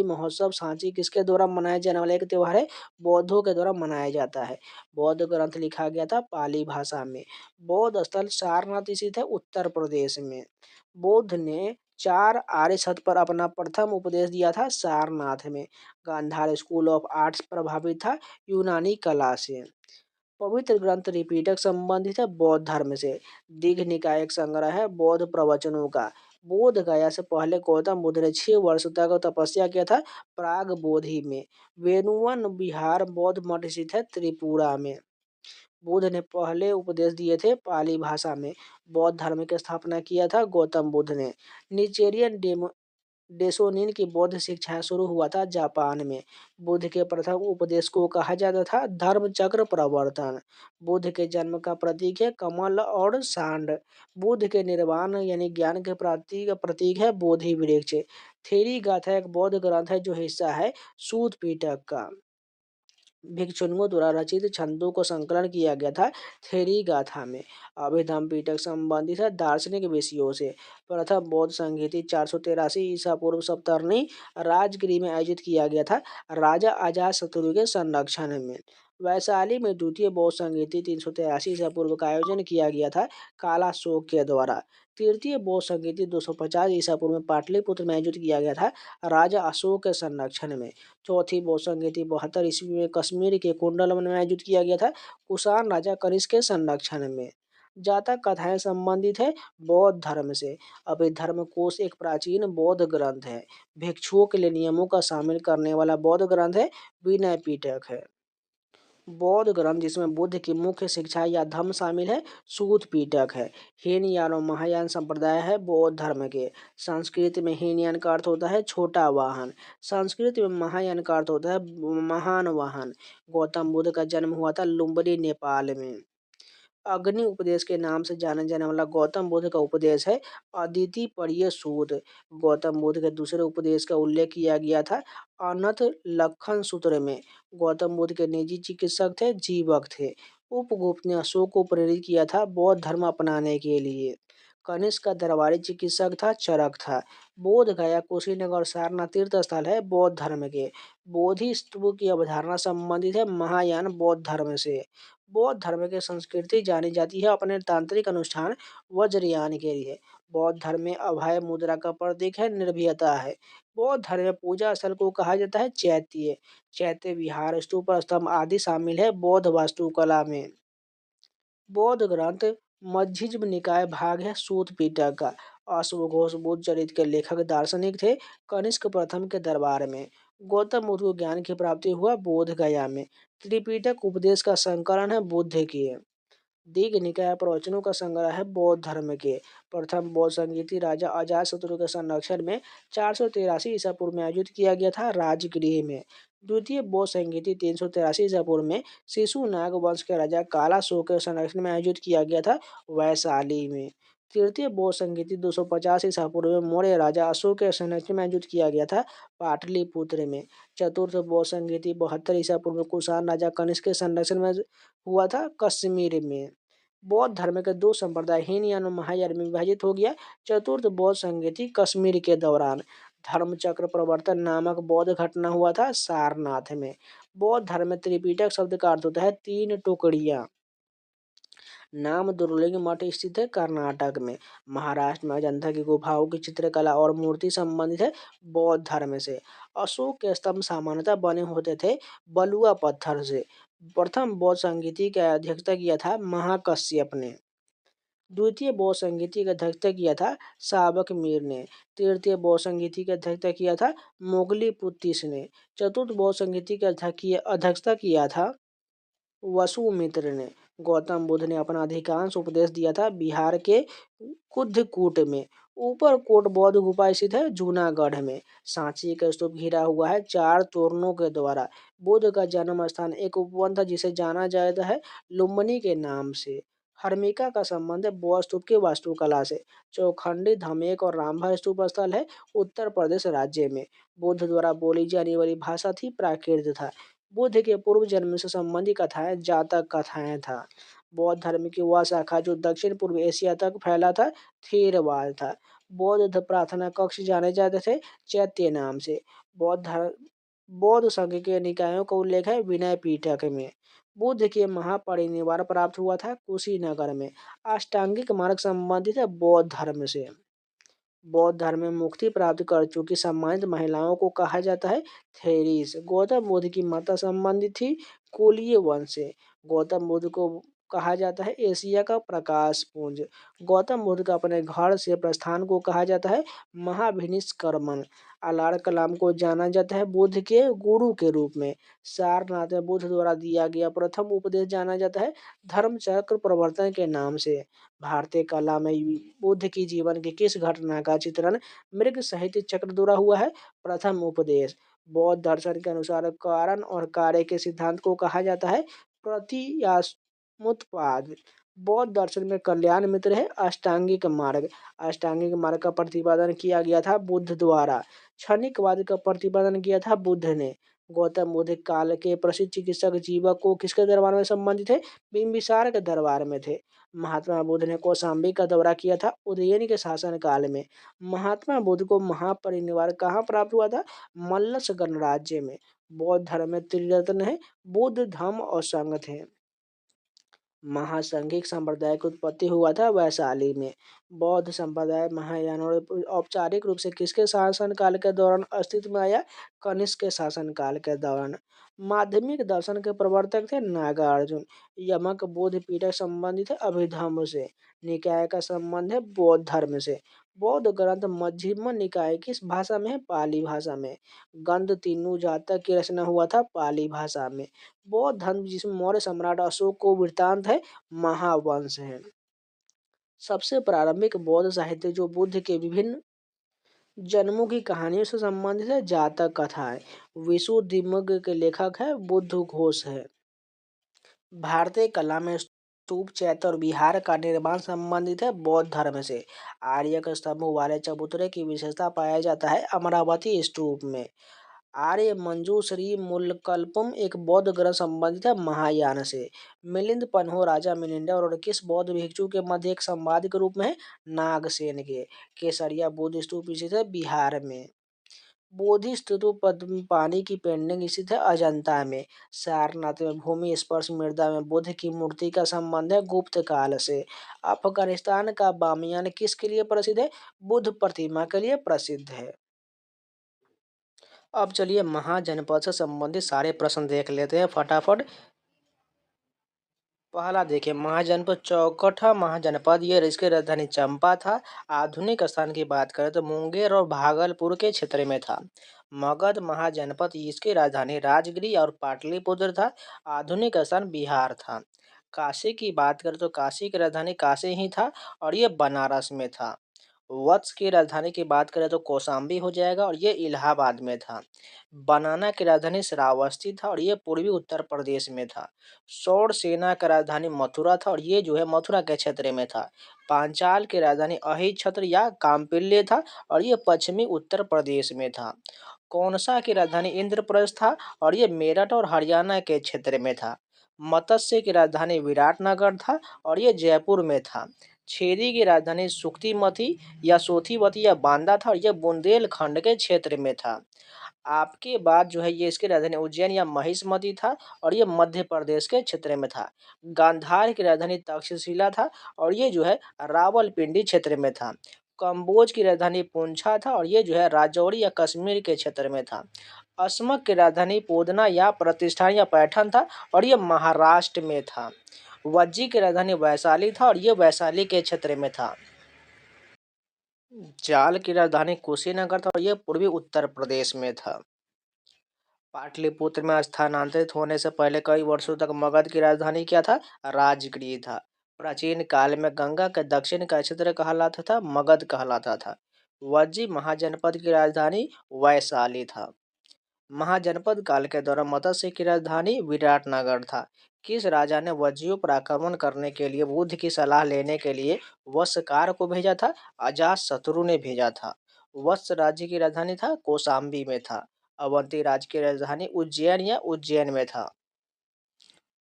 महोत्सव सांची किसके द्वारा मनाया जाने वाला एक त्योहार है? बौद्धों के द्वारा मनाया जाता है। बौद्ध ग्रंथ लिखा गया था पाली भाषा में। बौद्ध स्थल सारनाथ स्थित है उत्तर प्रदेश में। बुद्ध ने 4 आर्य सत्य पर अपना प्रथम उपदेश दिया था सारनाथ में। गांधार स्कूल ऑफ आर्ट्स प्रभावित था यूनानी कला से। पवित्र ग्रंथ रिपीटक संबंधित है बौद्ध धर्म से। दीघ निकाय एक संग्रह है बौद्ध प्रवचनों का। बोध गया से पहले गौतम बुद्ध ने 6 वर्ष तक तपस्या किया था प्राग बोधि में। वेनुवन विहार बौद्ध मठ स्थित है त्रिपुरा में। बुद्ध ने पहले उपदेश दिए थे पाली भाषा में। बौद्ध धर्म की स्थापना किया था गौतम बुद्ध ने। निचेरियन डेसोनिन की बौद्ध शिक्षाएं शुरू हुआ था जापान में। बुद्ध के प्रथम उपदेश को कहा जाता था धर्म चक्र प्रवर्तन। बुद्ध के जन्म का प्रतीक है कमल और सांड। बुद्ध के निर्वाण यानी ज्ञान के प्रतीक है बोधि वृक्ष। थेरी गाथा एक बौद्ध ग्रंथ है जो हिस्सा है सूत पिटक का। भिक्षुओं द्वारा रचित छंदों को संकलन किया गया था थेरी गाथा में। अभिधम्म पिटक संबंधित है दार्शनिक विषयों से। प्रथम बौद्ध संगीति 483 ईसा पूर्व सप्तरनी राजगृह में आयोजित किया गया था राजा अजातशत्रु के संरक्षण में। वैशाली में द्वितीय बौद्ध संगीति 383 ईसा पूर्व का आयोजन किया गया था कालाशोक के द्वारा। तृतीय बौद्ध संगीति 250 ईसा पूर्व में पाटलिपुत्र में आयोजित किया गया था राजा अशोक के संरक्षण में। चौथी बौद्ध संगीति 72 ईस्वी में कश्मीर के कुंडलवन में आयोजित किया गया था कुषाण राजा कनिष्क के संरक्षण में। जातक कथाएं संबंधित है बौद्ध धर्म से। अभिधर्मकोश एक प्राचीन बौद्ध ग्रंथ है। भिक्षुओं के लिए नियमों का शामिल करने वाला बौद्ध ग्रंथ है। विनय पिटक है। बौद्ध ग्रंथ जिसमें बुद्ध की मुख्य शिक्षा या धम्म शामिल है, सूत पीटक है। हीनयान और महायान संप्रदाय है बौद्ध धर्म के। संस्कृत में हीनयान का अर्थ होता है छोटा वाहन। संस्कृत में महायान का अर्थ होता है महान वाहन। गौतम बुद्ध का जन्म हुआ था लुम्बिनी, नेपाल में। अग्नि उपदेश के नाम से जाने जाने वाला गौतम बुद्ध का उपदेश है अदिति परिय सूत। गौतम बुद्ध के दूसरे उपदेश का उल्लेख किया गया था अनथ लखन सूत्र में। गौतम बुद्ध के निजी चिकित्सक थे, जीवक थे। उपगुप्त ने अशोक को प्रेरित किया था बौद्ध धर्म अपनाने के लिए। कनिष्क का दरबारी चिकित्सक था, चरक था। बोध गया, कुशीनगर और सारनाथ तीर्थ स्थल है बौद्ध धर्म के। बोधि स्तूप की अवधारणा संबंधित है महायान बौद्ध धर्म से। बौद्ध धर्म की संस्कृति जानी जाती है अपने तांत्रिक अनुष्ठान वज्रयान के लिए। बौद्ध धर्म में अभय मुद्रा का प्रतीक है निर्भयता है। बौद्ध धर्म में पूजा स्थल को कहा जाता है चैत्य। चैत्य विहार, स्तूप और स्तंभ आदि शामिल है बौद्ध वास्तुकला में। बौद्ध ग्रंथ मध्यज्म निकाय भाग है सूत पीटक का। अश्वघोष बुद्ध चरित के लेखक दार्शनिक थे कनिष्क प्रथम के दरबार में। गौतम बुद्ध को ज्ञान की प्राप्ति हुआ बोध गया में। त्रिपिटक उपदेश का संकलन है बुद्ध की। दीघ निकाय प्रवचनों का संग्रह है बौद्ध धर्म के। प्रथम बौद्ध संगीति राजा अजातशत्रु के संरक्षण में 483 ईसा पूर्व में आयोजित किया गया था राजगृह में। द्वितीय बौद्ध संगीति 383 ईसा पूर्व में शिशुनाग वंश के राजा कालाशोक के संरक्षण में आयोजित किया गया था वैशाली में। तृतीय बौद्ध संगीति 250 ईसा पूर्व में मौर्य राजा अशोक के संरक्षण में आयोजित किया गया था पाटलिपुत्र में। चतुर्थ बौद्ध संगीति 72 ईसा पूर्व में कुषाण राजा कनिष्क के संरक्षण में हुआ था कश्मीर में। बौद्ध धर्म के दो संप्रदाय हीनयान और महायान में विभाजित हो गया। चतुर्थ बौद्ध संगीति कश्मीर के दौरान। धर्मचक्र प्रवर्तन नामक बौद्ध घटना हुआ था सारनाथ में। बौद्ध धर्म में त्रिपिटक शब्द का अर्थ होता है तीन टुकड़ियां। नाम दुर्लिंग मठ स्थित है कर्नाटक में। महाराष्ट्र में अजंता की गुफाओं की चित्रकला और मूर्ति संबंधित है बौद्ध धर्म से। अशोक के स्तंभ सामान्यतः बने होते थे बलुआ पत्थर से। प्रथम बौद्ध संगीति का अध्यक्षता किया था महाकश्यप ने। द्वितीय बौद्ध संगीति का अध्यक्षता किया था साबक मीर ने। तृतीय बौद्ध संगीति का अध्यक्षता किया था मोगली पुत्तिस ने। चतुर्थ बौद्ध संगीति का अध्यक्षता किया था वसुमित्र ने। गौतम बुद्ध ने अपना अधिकांश उपदेश दिया था बिहार के कुद्धकूट में। ऊपरकोट बौद्ध गुफा स्थित है जूनागढ़ में। सांची का स्तूप घिरा हुआ है 4 तोरणों के द्वारा। बुद्ध का जन्म स्थान एक उपवन था जिसे जाना जाता है लुम्बिनी के नाम से। हर्मिका का संबंध है बौद्ध स्तूप की वास्तुकला से। चौखंडी, धमेक और रामभर स्तूप स्थल है उत्तर प्रदेश राज्य में। बुद्ध द्वारा बोली जाने वाली भाषा थी प्राकृत था। बुद्ध के पूर्व जन्म से संबंधित कथाएं जातक कथाएं था। बौद्ध धर्म की वह शाखा जो दक्षिण पूर्व एशिया तक फैला था थेरवाद था। बौद्ध प्रार्थना कक्ष जाने जाते थे चैत्य नाम से। बौद्ध धर्म बौद्ध संघ के निकायों का उल्लेख है विनय पिटक में। बुद्ध के महापरिनिर्वाण प्राप्त हुआ था कुशीनगर में। अष्टांगिक मार्ग संबंधित है बौद्ध धर्म से। बौद्ध धर्म में मुक्ति प्राप्त कर चुकी सम्मानित महिलाओं को कहा जाता है थेरीस। गौतम बुद्ध की माता संबंधित थी कोलीय वंश से। गौतम बुद्ध को कहा जाता है एशिया का प्रकाश पुंज। गौतम बुद्ध का अपने घर से प्रस्थान को कहा जाता है महाभिनिष्क्रमण। अलार कलाम को जाना जाता है बुद्ध के गुरु के रूप में। सारनाथ में बुद्ध द्वारा दिया गया प्रथम उपदेश जाना जाता है धर्मचक्र प्रवर्तन के नाम से। भारतीय कला में बुद्ध की जीवन की किस घटना का चित्रण मृग साहित्य चक्र द्वारा हुआ है? प्रथम उपदेश। बौद्ध दर्शन के अनुसार कारण और कार्य के सिद्धांत को कहा जाता है प्रतियास्मुत्पाद। बौद्ध दर्शन में कल्याण मित्र है अष्टांगिक मार्ग। अष्टांगिक मार्ग का प्रतिपादन किया गया था बुद्ध द्वारा। क्षणिकवाद का प्रतिपादन किया था बुद्ध ने। गौतम बुद्ध काल के प्रसिद्ध चिकित्सक जीवक को किसके दरबार में संबंधित है? बिंबिसार के दरबार में थे। महात्मा बुद्ध ने कौशाम्बी का दौरा किया था उदयन के शासन काल में। महात्मा बुद्ध को महापरिनिर्वाण कहाँ प्राप्त हुआ था? मल्लस गणराज्य में। बौद्ध धर्म में त्रिरत्न है बुद्ध, धम्म और संघ थे। महासंघिक संप्रदाय की उत्पत्ति हुआ था वैशाली में। बौद्ध संप्रदाय महायान और औपचारिक रूप से किसके शासनकाल के दौरान अस्तित्व में आया? कनिष्क के शासनकाल के दौरान। माध्यमिक दर्शन के प्रवर्तक थे नागार्जुन। यमक बोध पीठक संबंधित है अभिधर्म से। निकाय का संबंध है बौद्ध धर्म से। बौद्ध ग्रंथ मध्यम निकाय किस भाषा में है? पाली भाषा में। गंध तीनू जातक की रचना हुआ था पाली भाषा में। बौद्ध धर्म जिसमें मौर्य सम्राट अशोक को वृत्तांत है महावंश है। सबसे प्रारंभिक बौद्ध साहित्य जो बुद्ध के विभिन्न जन्मों की कहानियों से संबंधित है जातक कथा है। विशुद्धिमग्ग के लेखक है बुद्ध घोष है। भारतीय कला में स्तूप चैत्य और विहार का निर्माण संबंधित है बौद्ध धर्म से। आर्यक स्तंभों वाले चबूतरे की विशेषता पाया जाता है अमरावती स्तूप में। आर्य मंजूश्री मूलकल्पम एक बौद्ध ग्रंथ संबंधित है महायान से। मिलिंद पन्हो राजा मिलिंदा और किस बौद्ध भिक्षु के मध्य एक संवाद के रूप में है? नागसेन के। केसरिया बुद्ध स्तूप स्थित है बिहार में। बोधि स्तूप पद्म पानी की पेंटिंग स्थित है अजंता में। सारनाथ में भूमि स्पर्श मृदा में बुद्ध की मूर्ति का संबंध है गुप्त काल से। अफगानिस्तान का बामियान किसके लिए प्रसिद्ध है? बुद्ध प्रतिमा के लिए प्रसिद्ध है। अब चलिए महाजनपद से संबंधित सारे प्रश्न देख लेते हैं फटाफट। पहला देखिए महाजनपद चौकठा महाजनपद ये इसकी राजधानी चंपा था। आधुनिक स्थान की बात करें तो मुंगेर और भागलपुर के क्षेत्र में था। मगध महाजनपद इसकी राजधानी राजगिरी और पाटलिपुत्र था। आधुनिक स्थान बिहार था। काशी की बात करें तो काशी की राजधानी काशी ही था और ये बनारस में था। वत्स की राजधानी की बात करें तो कौशाम्बी हो जाएगा और ये इलाहाबाद में था। बनाना की राजधानी श्रावस्ती था और ये पूर्वी उत्तर प्रदेश में था। सौर सेना का राजधानी मथुरा था और ये जो है मथुरा के क्षेत्र में था। पांचाल की राजधानी अहिच्छत्र या काम्पिल्य था और ये पश्चिमी उत्तर प्रदेश में था। कौनसा की राजधानी इंद्रप्रस्थ था और ये मेरठ और हरियाणा के क्षेत्र में था। मत्स्य की राजधानी विराटनगर था और ये जयपुर में था। छेदी की राजधानी सुक्तिमती या सोथीवती या बांदा था और यह बुंदेलखंड के क्षेत्र में था। आपके बाद जो है ये इसकी राजधानी उज्जैन या महिष्मती था और ये मध्य प्रदेश के क्षेत्र में था। गांधार की राजधानी तक्षशिला था और ये जो है रावलपिंडी क्षेत्र में था। कंबोज की राजधानी पुंछा था और ये जो है राजौरी या कश्मीर के क्षेत्र में था। असमक की राजधानी पोदना या प्रतिष्ठान या पैठन था और ये महाराष्ट्र में था। वज्जी की राजधानी वैशाली था और ये वैशाली के क्षेत्र में था। जाल की राजधानी कुशीनगर था और यह पूर्वी उत्तर प्रदेश में था। पाटलिपुत्र में स्थानांतरित होने से पहले कई वर्षों तक मगध की राजधानी क्या था? राजगृह था। प्राचीन काल में गंगा के दक्षिण का क्षेत्र कहलाता था मगध कहलाता था। वज्जी महाजनपद की राजधानी वैशाली था। महाजनपद काल के दौरान मत्स्य की राजधानी विराटनगर था। किस राजा ने वज्जियों पर आक्रमण करने के लिए बुद्ध की सलाह लेने के लिए वत्सकार को भेजा था? अजातशत्रु ने भेजा था। वत्स राज्य की राजधानी था कौशाम्बी में था। अवंती राज्य की राजधानी उज्जैन या उज्जैन में था।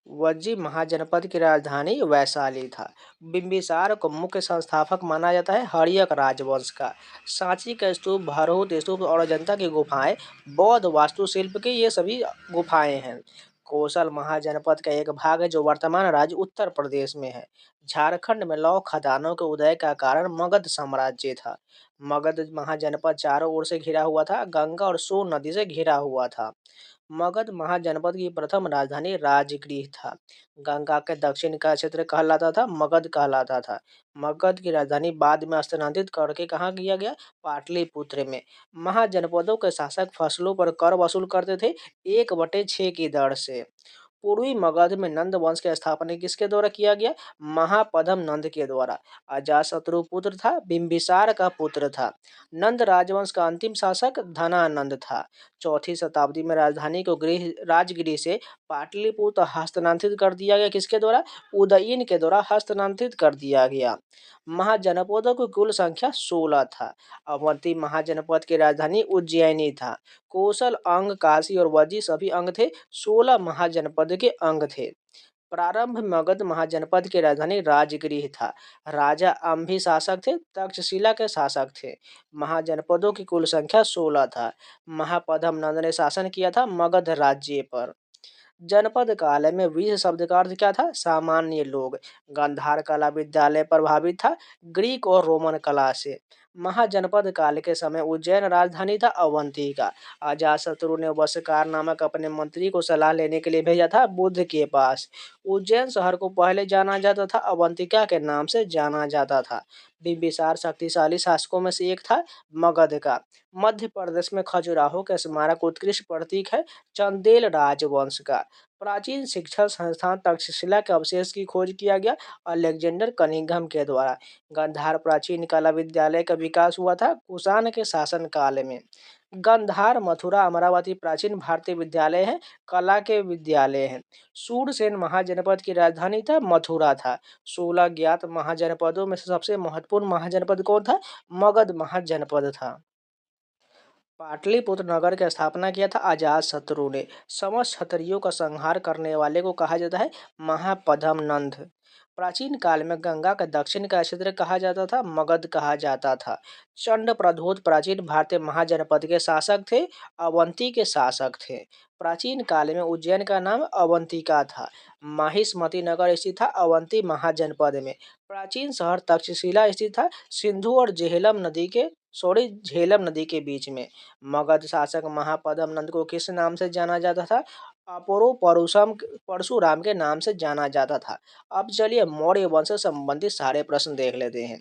वज्जी महाजनपद की राजधानी वैशाली था। बिंबिसार को मुख्य संस्थापक माना जाता है हर्यक राजवंश का। सांची का स्तूप, भरहुत स्तूप और अजंता की गुफाएं बौद्ध वास्तुशिल्प की ये सभी गुफाएं हैं। कौशल महाजनपद का एक भाग है जो वर्तमान राज्य उत्तर प्रदेश में है। झारखंड में लौह खदानों के उदय का कारण मगध साम्राज्य था। मगध महाजनपद चारों ओर से घिरा हुआ था, गंगा और सोन नदी से घिरा हुआ था। मगध महाजनपद की प्रथम राजधानी राजगृह था। गंगा के दक्षिण का क्षेत्र कहलाता था मगध कहलाता था। मगध की राजधानी बाद में स्थानांतरित करके कहाँ किया गया? पाटलिपुत्र में। महाजनपदों के शासक फसलों पर कर वसूल करते थे 1/6 की दर से। पूर्वी मगध में नंद वंश की स्थापना किसके द्वारा किया गया? महापद्म नंद के द्वारा। अजातशत्रु पुत्र था, बिंबिसार का पुत्र था। नंद राजवंश का अंतिम शासक धनानंद था। चौथी शताब्दी में राजधानी को गृह राजगिरी से पाटलिपुत्र हस्तांतरित कर दिया गया। किसके द्वारा? उदयन के द्वारा हस्तांतरित कर दिया गया। महाजनपदों की कुल संख्या 16 था। अवंती महाजनपद की राजधानी उज्जैनी था। कौशल अंग, काशी और वज्जी सभी अंग थे। 16 महाजनपद के अंग थे। प्रारंभ में मगध महाजनपद की राजधानी राजगृह था। राजा अम्भी शासक थे, तक्षशिला के शासक थे। महाजनपदों की कुल संख्या 16 था। महापद्म नंद ने शासन किया था मगध राज्य पर। जनपद काल में वीर शब्द का अर्थ क्या था? सामान्य लोग। गांधार कला विद्यालय प्रभावित था ग्रीक और रोमन कला से। महाजनपद काल के समय उज्जैन राजधानी था अवंती का। अजातशत्रु ने वशकार नामक अपने मंत्री को सलाह लेने के लिए भेजा था बुद्ध के पास। उज्जैन शहर को पहले जाना जाता था अवंतिका के नाम से जाना जाता था। बिंबिसार शक्तिशाली शासकों में से एक था मगध का। मध्य प्रदेश में खजुराहो के स्मारक उत्कृष्ट प्रतीक है चंदेल राजवंश का। प्राचीन शिक्षण संस्थान तक्षशिला के अवशेष की खोज किया गया अलेक्जेंडर कनिंघम के द्वारा। गांधार प्राचीन कला विद्यालय का विकास हुआ था कुषाण के शासन काल में। गांधार मथुरा अमरावती प्राचीन भारतीय विद्यालय है कला के विद्यालय हैं। सूरसेन महाजनपद की राजधानी था मथुरा था। 16 ज्ञात महाजनपदों में से सबसे महत्वपूर्ण महाजनपद कौन था? मगध महाजनपद था। पाटलिपुत्र नगर की स्थापना किया था अजातशत्रु ने। समस्त क्षत्रियों का संहार करने वाले को कहा जाता है महापद्म नंद। प्राचीन काल में गंगा का दक्षिण का क्षेत्र कहा जाता था मगध कहा जाता था। चंड प्रद्योत प्राचीन भारतीय महाजनपद के शासक थे अवंती के शासक थे। प्राचीन काल में उज्जैन का नाम अवंतिका था। माहिष्मती नगर स्थित था अवंती महाजनपद में। प्राचीन शहर तक्षशिला स्थित था सिंधु और झेलम नदी के बीच में। मगध शासक महापद्म नंद को किस नाम से जाना जाता था? अपोरो परुषम परशुराम के नाम से जाना जाता था। अब चलिए मौर्य वंश से संबंधित सारे प्रश्न देख लेते हैं।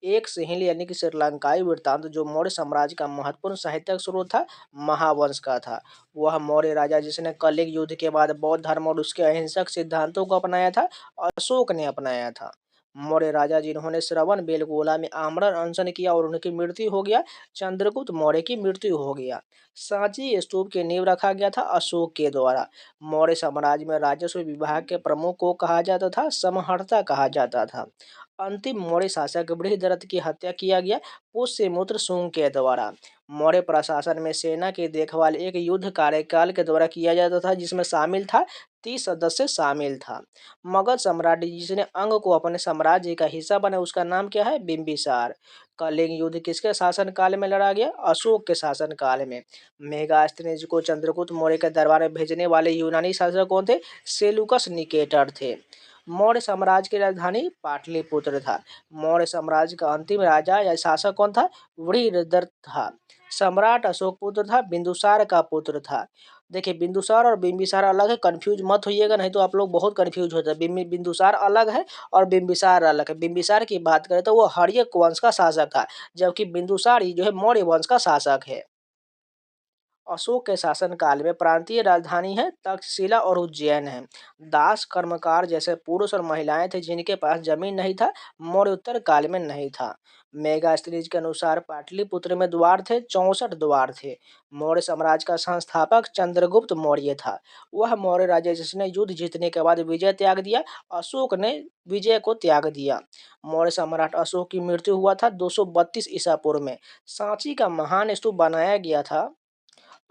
एक सिंहल यानी कि श्रीलंकाई वृत्तांत जो मौर्य साम्राज्य का महत्वपूर्ण साहित्यिक स्रोत था महावंश का था। वह मौर्य राजा जिसने कलिंग युद्ध के बाद बौद्ध धर्म और उसके अहिंसक सिद्धांतों को अपनाया था अशोक ने अपनाया था। मौर्य राजा जिन्होंने श्रवण बेलगोला में आमरण अनशन किया और उनकी मृत्यु हो गया चंद्रगुप्त मौर्य की मृत्यु हो गया। सांची स्तूप की नींव रखा गया था अशोक के द्वारा। मौर्य साम्राज्य में राजस्व विभाग के प्रमुख को कहा जाता था समहर्ता कहा जाता था। अंतिम मौर्य शासक बृहद्रथ की हत्या किया गया पुष्यमित्र शुंग के द्वारा। मौर्य प्रशासन में सेना की देखभाल एक युद्ध कार्यकाल के द्वारा किया जाता था जिसमें शामिल था 30 सदस्य शामिल था। मगध सम्राट जिसने अंग को अपने साम्राज्य का हिस्सा बना उसका नाम क्या है? बिंबिसार। कलिंग युद्ध किसके शासन काल में लड़ा गया? अशोक के शासन काल में। मेगास्थनीज को चंद्रगुप्त मौर्य के दरबार में भेजने वाले यूनानी शासक कौन थे? सेलुकस निकेटर थे। मौर्य साम्राज्य की राजधानी पाटलिपुत्र था। मौर्य साम्राज्य का अंतिम राजा या शासक कौन था? वृहद्रथ था। सम्राट अशोक पुत्र था बिंदुसार का पुत्र था। देखिए बिंदुसार और बिंबिसार अलग है कंफ्यूज मत होइएगा नहीं तो आप लोग बहुत कंफ्यूज होते हैं। बिंदुसार अलग है और बिंबिसार अलग है। बिंबिसार की बात करें तो वो हर्यक वंश का शासक था जबकि बिंदुसार ही जो है मौर्य वंश का शासक है। अशोक के शासनकाल में प्रांतीय राजधानी है तक्षशिला और उज्जैन है। दास कर्मकार जैसे पुरुष और महिलाएं थे जिनके पास जमीन नहीं था मौर्योत्तर काल में नहीं था। मेगास्थनीज के अनुसार पाटलिपुत्र में द्वार थे 64 द्वार थे। मौर्य साम्राज्य का संस्थापक चंद्रगुप्त मौर्य था। वह मौर्य राजा जिसने युद्ध जीतने के बाद विजय त्याग दिया। अशोक ने विजय को त्याग दिया। मौर्य सम्राट अशोक की मृत्यु हुआ था 232 ईसा पूर्व में। सांची का महान स्तूप बनाया गया था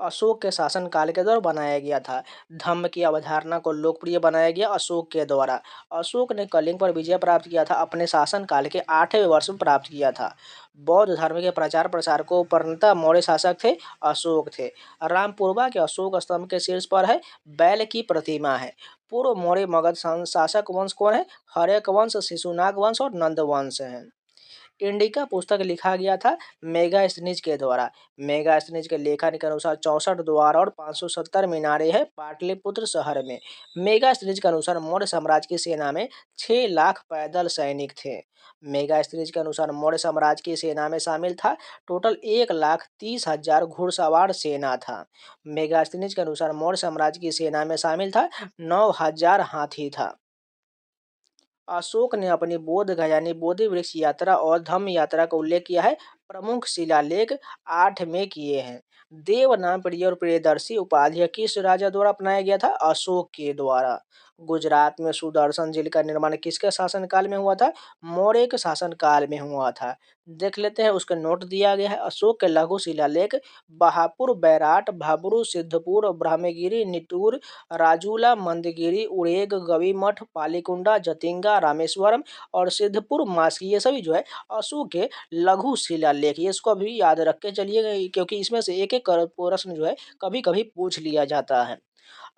अशोक के शासनकाल के दौरान बनाया गया था। धम्म की अवधारणा को लोकप्रिय बनाया गया अशोक के द्वारा। अशोक ने कलिंग पर विजय प्राप्त किया था अपने शासनकाल के 8वें वर्ष में प्राप्त किया था। बौद्ध धर्म के प्रचार प्रसार को प्रणेता मौर्य शासक थे अशोक थे। रामपुरवा के अशोक स्तंभ के शीर्ष पर है बैल की प्रतिमा है। पूर्व मौर्य मगध शासक वंश कौन है? हर्यक वंश शिशुनाग वंश और नंद वंश है। इंडिका पुस्तक लिखा गया था मेगास्थनीज के द्वारा। मेगास्थनीज के लेखन के अनुसार 64 द्वार और 570 मीनारे हैं पाटलिपुत्र शहर में। मेगास्थनीज के अनुसार मौर्य साम्राज्य की सेना में 6 लाख पैदल सैनिक थे। मेगास्थनीज के अनुसार मौर्य साम्राज्य की सेना में शामिल था टोटल 1,30,000 घुड़सवार सेना था। मेगास्थनीज के अनुसार मौर्य साम्राज्य की सेना में शामिल था 9,000 हाथी था। अशोक ने अपनी बोध गया यानी बोधि वृक्ष यात्रा और धम्म यात्रा का उल्लेख किया है प्रमुख शिलालेख 8 में किए हैं। देव नाम प्रिय और प्रियदर्शी उपाधि किस राजा द्वारा अपनाया गया था? अशोक के द्वारा। गुजरात में सुदर्शन झील का निर्माण किसके शासनकाल में हुआ था? मौर्य के शासनकाल में हुआ था। देख लेते हैं उसका नोट दिया गया है अशोक के लघु शिलालेख बहापुर बैराट भबरू सिद्धपुर ब्रह्मगिरी निटूर राजूला मंदगिरी उड़ेग गविमठ पालीकुंडा जतिंगा रामेश्वरम और सिद्धपुर मास्की ये सभी जो है अशोक के लघु शिलालेख ये इसको अभी याद रख के चलिएगा क्योंकि इसमें से एक एक प्रश्न जो है कभी कभी पूछ लिया जाता है।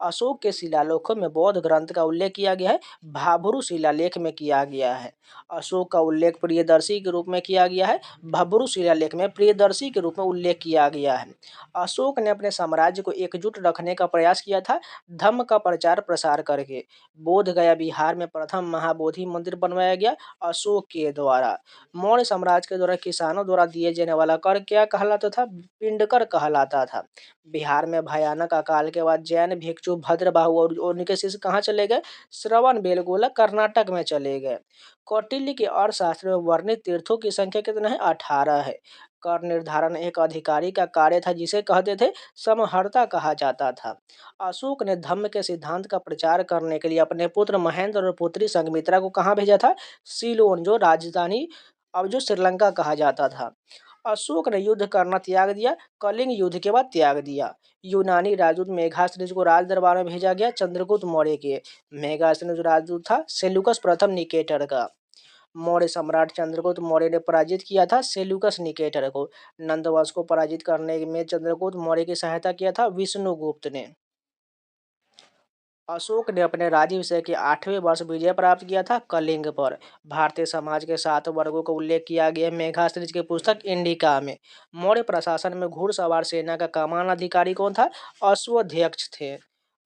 अशोक के शिलालेखों में बौद्ध ग्रंथ का उल्लेख किया गया है, भाब्रू शिलालेख में किया गया है। अशोक का उल्लेख प्रियदर्शी के रूप में किया गया है, भब्रू शिलालेख में प्रियदर्शी के रूप में उल्लेख किया गया है। अशोक ने अपने साम्राज्य को एकजुट रखने का प्रयास किया था, धम्म का प्रचार प्रसार करके। बोध गया बिहार में प्रथम महाबोधि मंदिर बनवाया गया अशोक के द्वारा। मौर्य साम्राज्य के द्वारा किसानों द्वारा दिए जाने वाला कर क्या कहलाता था? पिंडकर कहलाता था। बिहार में भयानक अकाल के बाद जैन भिक्षु भद्रबाहु और उनके शिष्य कहाँ चले गए? श्रवण बेलगोला कर्नाटक में चले गए। कौटिल्य के अर्थशास्त्र में वर्णित तीर्थों की संख्या कितना है? 18 है। कर निर्धारण एक अधिकारी का कार्य था जिसे कहते थे समहर्ता कहा जाता था। अशोक ने धम्म के सिद्धांत का प्रचार करने के लिए अपने पुत्र महेंद्र और पुत्री संघमित्रा को कहाँ भेजा था? सीलोन, जो राजधानी अब जो श्रीलंका कहा जाता था। अशोक ने युद्ध करना त्याग दिया, कलिंग युद्ध के बाद त्याग दिया। यूनानी राजदूत मेगास्थनीज को राज दरबार में भेजा गया चंद्रगुप्त मौर्य के। मेगास्थनीज राजदूत था सेल्यूकस प्रथम निकेटर का। मौर्य सम्राट चंद्रगुप्त मौर्य ने पराजित किया था सेल्यूकस निकेटर को। नंदवंश को पराजित करने में चंद्रगुप्त मौर्य की सहायता किया था विष्णुगुप्त ने। अशोक ने अपने राज्याभिषेक के 8वें वर्ष विजय प्राप्त किया था कलिंग पर। भारतीय समाज के 7 वर्गों का उल्लेख किया गया है मेघास्त्रिज की पुस्तक इंडिका में। मौर्य प्रशासन में घुड़सवार सेना का कमान अधिकारी कौन था? अश्वध्यक्ष थे।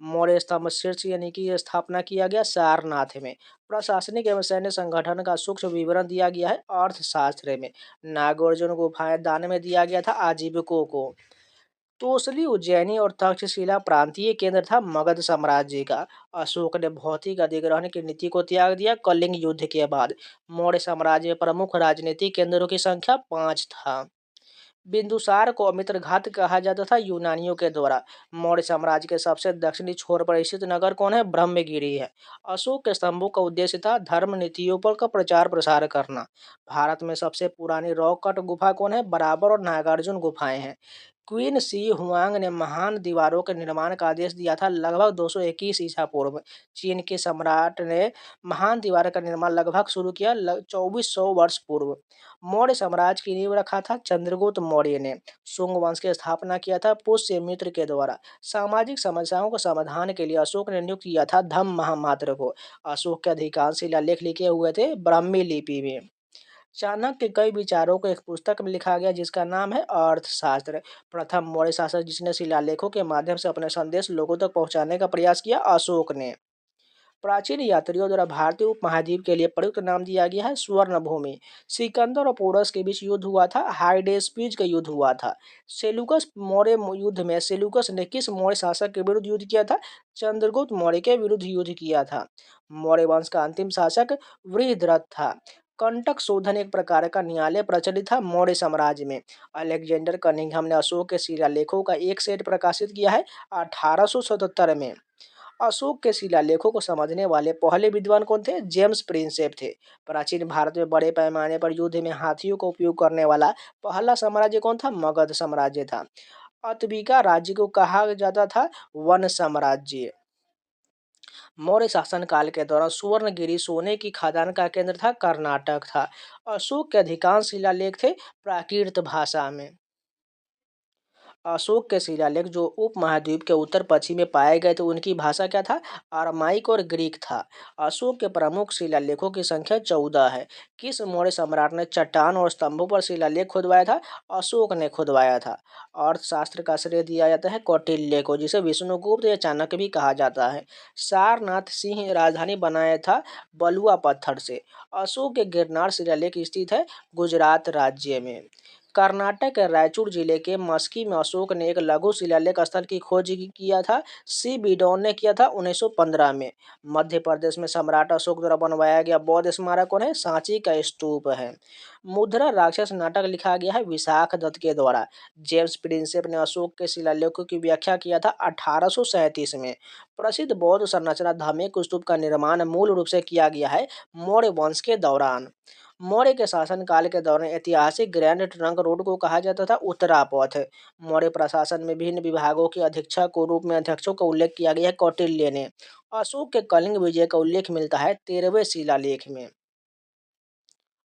मौर्य स्तंभ शीर्ष यानी कि स्थापना किया गया सारनाथ में। प्रशासनिक एवं सैन्य संगठन का सूक्ष्म विवरण दिया गया है अर्थशास्त्र में। नागार्जुन गुफाएं दान में दिया गया था आजीविकों को। तोसली उज्जैनी और तक्षशिला प्रांतीय केंद्र था मगध साम्राज्य का। अशोक ने भौतिक अधिग्रहण की नीति को त्याग दिया कलिंग युद्ध के बाद। मौर्य साम्राज्य में प्रमुख राजनीतिक केंद्रों की संख्या 5 था। बिंदुसार को अमित्रघात कहा जाता था यूनानियों के द्वारा। मौर्य साम्राज्य के सबसे दक्षिणी छोर पर स्थित नगर कौन है? ब्रह्मगिरी है। अशोक के स्तंभों का उद्देश्य था धर्म नीतियों पर का प्रचार प्रसार करना। भारत में सबसे पुरानी रॉक कट गुफा कौन है? बराबर और नागार्जुन गुफाएं हैं। क्वीन सी हुआंग ने महान दीवारों के निर्माण का आदेश दिया था लगभग 221 ईसा पूर्व। चीन के सम्राट ने महान दीवार का निर्माण लगभग शुरू किया 2400 वर्ष पूर्व। मौर्य साम्राज्य की नींव रखा था चंद्रगुप्त मौर्य ने। शुंग वंश की स्थापना किया था पुष्यमित्र के द्वारा। सामाजिक समस्याओं के समाधान के लिए अशोक ने नियुक्त किया था धम्म महामात्र को। अशोक के अधिकांश शिलालेख लिखे हुए थे ब्राह्मी लिपि में। चाणक्य के कई विचारों को एक पुस्तक में लिखा गया जिसका नाम है अर्थशास्त्र। प्रथम मौर्य शासक जिसने शिलालेखों के माध्यम से अपने संदेश लोगों तक पहुंचाने का प्रयास किया अशोक ने। प्राचीन यात्रियों द्वारा भारतीय उपमहाद्वीप के लिए प्रयुक्त नाम दिया गया है स्वर्ण भूमि। सिकंदर और पोरस के बीच युद्ध हुआ था, हाइडेस्पीज का युद्ध हुआ था। सेल्यूकस मौर्य युद्ध में सेल्यूकस ने किस मौर्य शासक के विरुद्ध युद्ध किया था? चंद्रगुप्त मौर्य के विरुद्ध युद्ध किया था। मौर्य वंश का अंतिम शासक वृहद्रथ था। कंटक शोधन एक प्रकार का न्यायालय प्रचलित था मौर्य साम्राज्य में। अलेक्जेंडर कनिंघम ने अशोक के शिलालेखों का एक सेट प्रकाशित किया है 1877 में। अशोक के शिलालेखों को समझने वाले पहले विद्वान कौन थे? जेम्स प्रिंसेप थे। प्राचीन भारत में बड़े पैमाने पर युद्ध में हाथियों का उपयोग करने वाला पहला साम्राज्य कौन था? मगध साम्राज्य था। अतविका राज्य को कहा जाता था वन साम्राज्य। मौर्य शासन काल के दौरान सुवर्णगिरी सोने की खदान का केंद्र था, कर्नाटक था। अशोक के अधिकांश शिलालेख थे प्राकृत भाषा में। अशोक के शिलालेख जो उपमहाद्वीप के उत्तर पश्चिम में पाए गए थे उनकी भाषा क्या था? अरामाइक और ग्रीक था। अशोक के प्रमुख शिलालेखों की संख्या 14 है। किस मौर्य सम्राट ने चट्टान और स्तंभों पर शिलालेख खुदवाया था? अशोक ने खुदवाया था। अर्थशास्त्र का श्रेय दिया जाता है कौटिल्य को, जिसे विष्णुगुप्त या चाणक्य भी कहा जाता है। सारनाथ सिंह राजधानी बनाया था बलुआ पत्थर से। अशोक के गिरनार शिलालेख स्थित है गुजरात राज्य में। कर्नाटक के रायचूर जिले के मस्की में अशोक ने एक लघु शिलालेख स्थल की खोज किया था। सी बीडोन ने किया था 1915 में। मध्य प्रदेश में सम्राट अशोक द्वारा बनवाया गया बौद्ध स्मारक कौन है? सांची का स्तूप है। मुद्रा राक्षस नाटक लिखा गया है विशाख दत्त के द्वारा। जेम्स प्रिंसेप ने अशोक के शिलालेखों की व्याख्या किया था 1837 में। प्रसिद्ध बौद्ध संरचना धमेक स्तूप का निर्माण मूल रूप से किया गया है मौर्य वंश के दौरान। मौर्य के शासनकाल के दौरान ऐतिहासिक ग्रैंड ट्रंक रोड को कहा जाता था उत्तरापथ। मौर्य प्रशासन में विभिन्न विभागों के अधीक्षक के रूप में अध्यक्षों का उल्लेख किया गया है कौटिल्य ने। अशोक के कलिंग विजय का उल्लेख मिलता है 13वें शिलालेख में।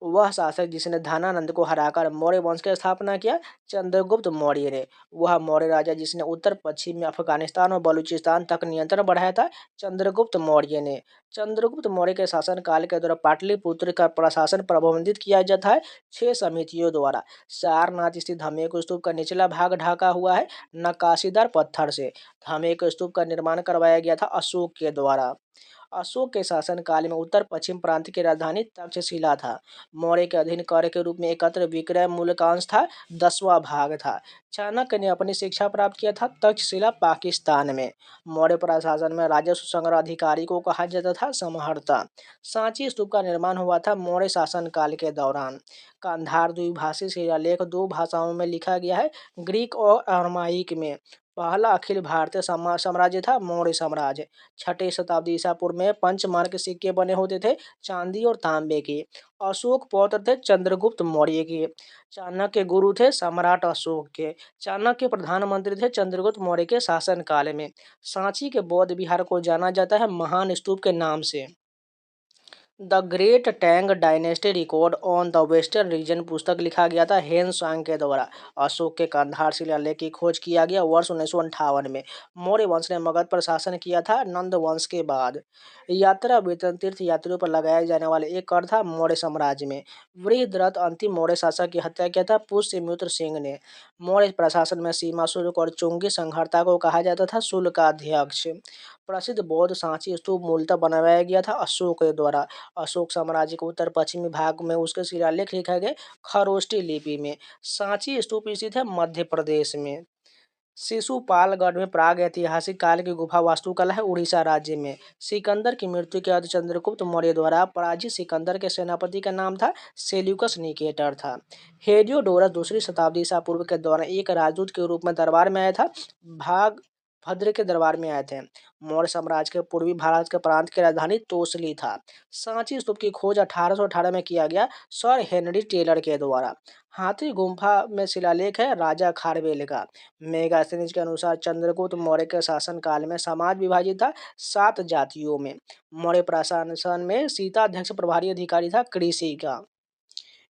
वह शासक जिसने धनानंद को हराकर मौर्य वंश की स्थापना किया, चंद्रगुप्त मौर्य ने। वह मौर्य राजा जिसने उत्तर पश्चिम में अफगानिस्तान और बलूचिस्तान तक नियंत्रण बढ़ाया था, चंद्रगुप्त मौर्य ने। चंद्रगुप्त मौर्य के शासनकाल के दौरान पाटलिपुत्र का प्रशासन प्रबंधित किया जाता है 6 समितियों द्वारा। सारनाथ स्थित धमेक स्तूप का निचला भाग ढका हुआ है नक्काशीदार पत्थर से। धमेक स्तूप का निर्माण करवाया गया था अशोक के द्वारा। अशोक के शासनकाल में उत्तर पश्चिम प्रांत की राजधानी तक्षशिला था। मौर्य के अधीन कर के रूप में एकत्र विक्रय मूल्य का अंश था, 10वां भाग था। चाणक्य ने अपनी शिक्षा प्राप्त किया था तक्षशिला पाकिस्तान में। मौर्य प्रशासन में राजस्व संग्रह अधिकारी को कहा जाता था समहर्ता। सांची स्तूप का निर्माण हुआ था मौर्य शासनकाल के दौरान। कांधार द्विभाषी शिलालेख 2 भाषाओं में लिखा गया है, ग्रीक और अरमाइक में। पहला अखिल भारतीय साम्राज्य था मौर्य साम्राज्य। 6ठी शताब्दी ईसा पूर्व में पंचमार्क के सिक्के बने होते थे, चांदी और तांबे के। अशोक पौत्र थे चंद्रगुप्त मौर्य के। चाणक्य गुरु थे सम्राट अशोक के। चाणक्य प्रधानमंत्री थे चंद्रगुप्त मौर्य के शासनकाल में। सांची के बौद्ध विहार को जाना जाता है महान स्तूप के नाम से। The great Tang dynasty record on the western region पुस्तक लिखा गया था हेन सांग के द्वारा। अशोक के कांधार शिलालेख की खोज किया गया वर्ष 1958 में। मौर्य वंश ने मगध पर शासन किया था नंद वंश के बाद। यात्रा वेतन तीर्थ यात्रियों पर लगाए जाने वाले एक कर था मौर्य साम्राज्य में। वृहद्रथ अंतिम मौर्य शासक की हत्या किया था पुष्यमित्र सिंह ने। मौर्य प्रशासन में सीमा शुल्क और चुंगी संहर्ता को कहा जाता था शुल्क का अध्यक्ष। प्रसिद्ध बौद्ध सांची स्तूप मूलतः बनवाया गया था अशोक के द्वारा। अशोक साम्राज्य के उत्तर पश्चिमी भाग में उसके शिलालेख लिखे गए खरोष्टी लिपि में। सांची स्तूप स्थित है मध्य प्रदेश में। शिशुपालगढ़ में प्राग ऐतिहासिक काल की गुफा वास्तुकला है उड़ीसा राज्य में। सिकंदर की मृत्यु के बाद चंद्रगुप्त मौर्य द्वारा पराजित सिकंदर के सेनापति का नाम था सेल्यूकस निकेटर था। हेडियोडोरस 2री शताब्दी ईसा पूर्व के दौरान एक राजदूत के रूप में दरबार में आया था। भाग भद्र के दरबार में आए थे। मौर्य साम्राज्य के पूर्वी भारत के प्रांत की राजधानी तोसली था। सांची स्तूप की खोज 1818 में किया गया सर हेनरी टेलर के द्वारा। हाथी गुम्फा में शिलालेख है राजा खारवेल का। मेगास्थनीज के अनुसार चंद्रगुप्त मौर्य के शासनकाल में समाज विभाजित था 7 जातियों में। मौर्य प्रशासन में सीताध्यक्ष प्रभारी अधिकारी था कृषि का।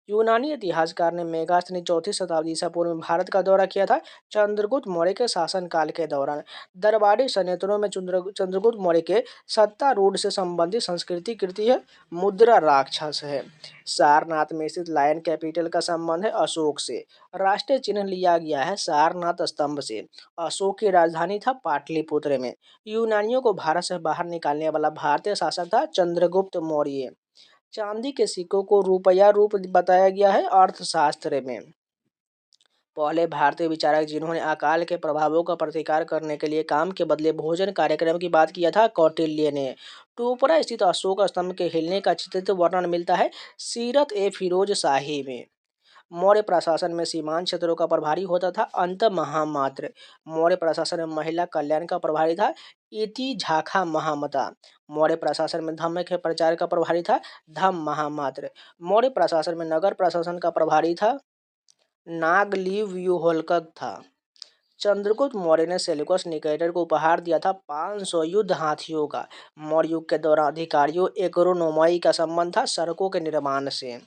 यूनानी इतिहासकार ने मेगास्थनी 4ठी शताब्दी ईसा पूर्व में भारत का दौरा किया था चंद्रगुप्त मौर्य के शासनकाल के दौरान। दरबारी संयंत्रों में चंद्रगुप्त मौर्य के सत्तारूढ़ से संबंधित संस्कृति कृति है मुद्रा राक्षस है। सारनाथ में स्थित लायन कैपिटल का संबंध है अशोक से। राष्ट्रीय चिन्ह लिया गया है सारनाथ स्तंभ से। अशोक की राजधानी था पाटलिपुत्र में। यूनानियों को भारत से बाहर निकालने वाला भारतीय शासक था चंद्रगुप्त मौर्य। चांदी के सिक्कों को रुपया रूप बताया गया है अर्थशास्त्र में। पहले भारतीय विचारक जिन्होंने अकाल के प्रभावों का प्रतिकार करने के लिए काम के बदले भोजन कार्यक्रम की बात किया था कौटिल्य ने। टोपरा स्थित अशोक स्तंभ के हिलने का चित्रित वर्णन मिलता है सीरत ए फिरोज शाही में। मौर्य प्रशासन में सीमांत क्षेत्रों का प्रभारी होता था अंत महामात्र। मौर्य प्रशासन में महिला कल्याण का प्रभारी था इति झाखा महामता। मौर्य प्रशासन में धम्म के प्रचार का प्रभारी था धम्म महामात्र। मौर्य प्रशासन में नगर प्रशासन का प्रभारी था नागलीव व्यूहोल्कक था। चंद्रगुप्त मौर्य ने सेल्यूकस निकेटर को उपहार दिया था 500 युद्ध हाथियों का। मौर्य युग के दौरान अधिकारियों एग्रोनोमाई का संबंध था सड़कों के निर्माण से।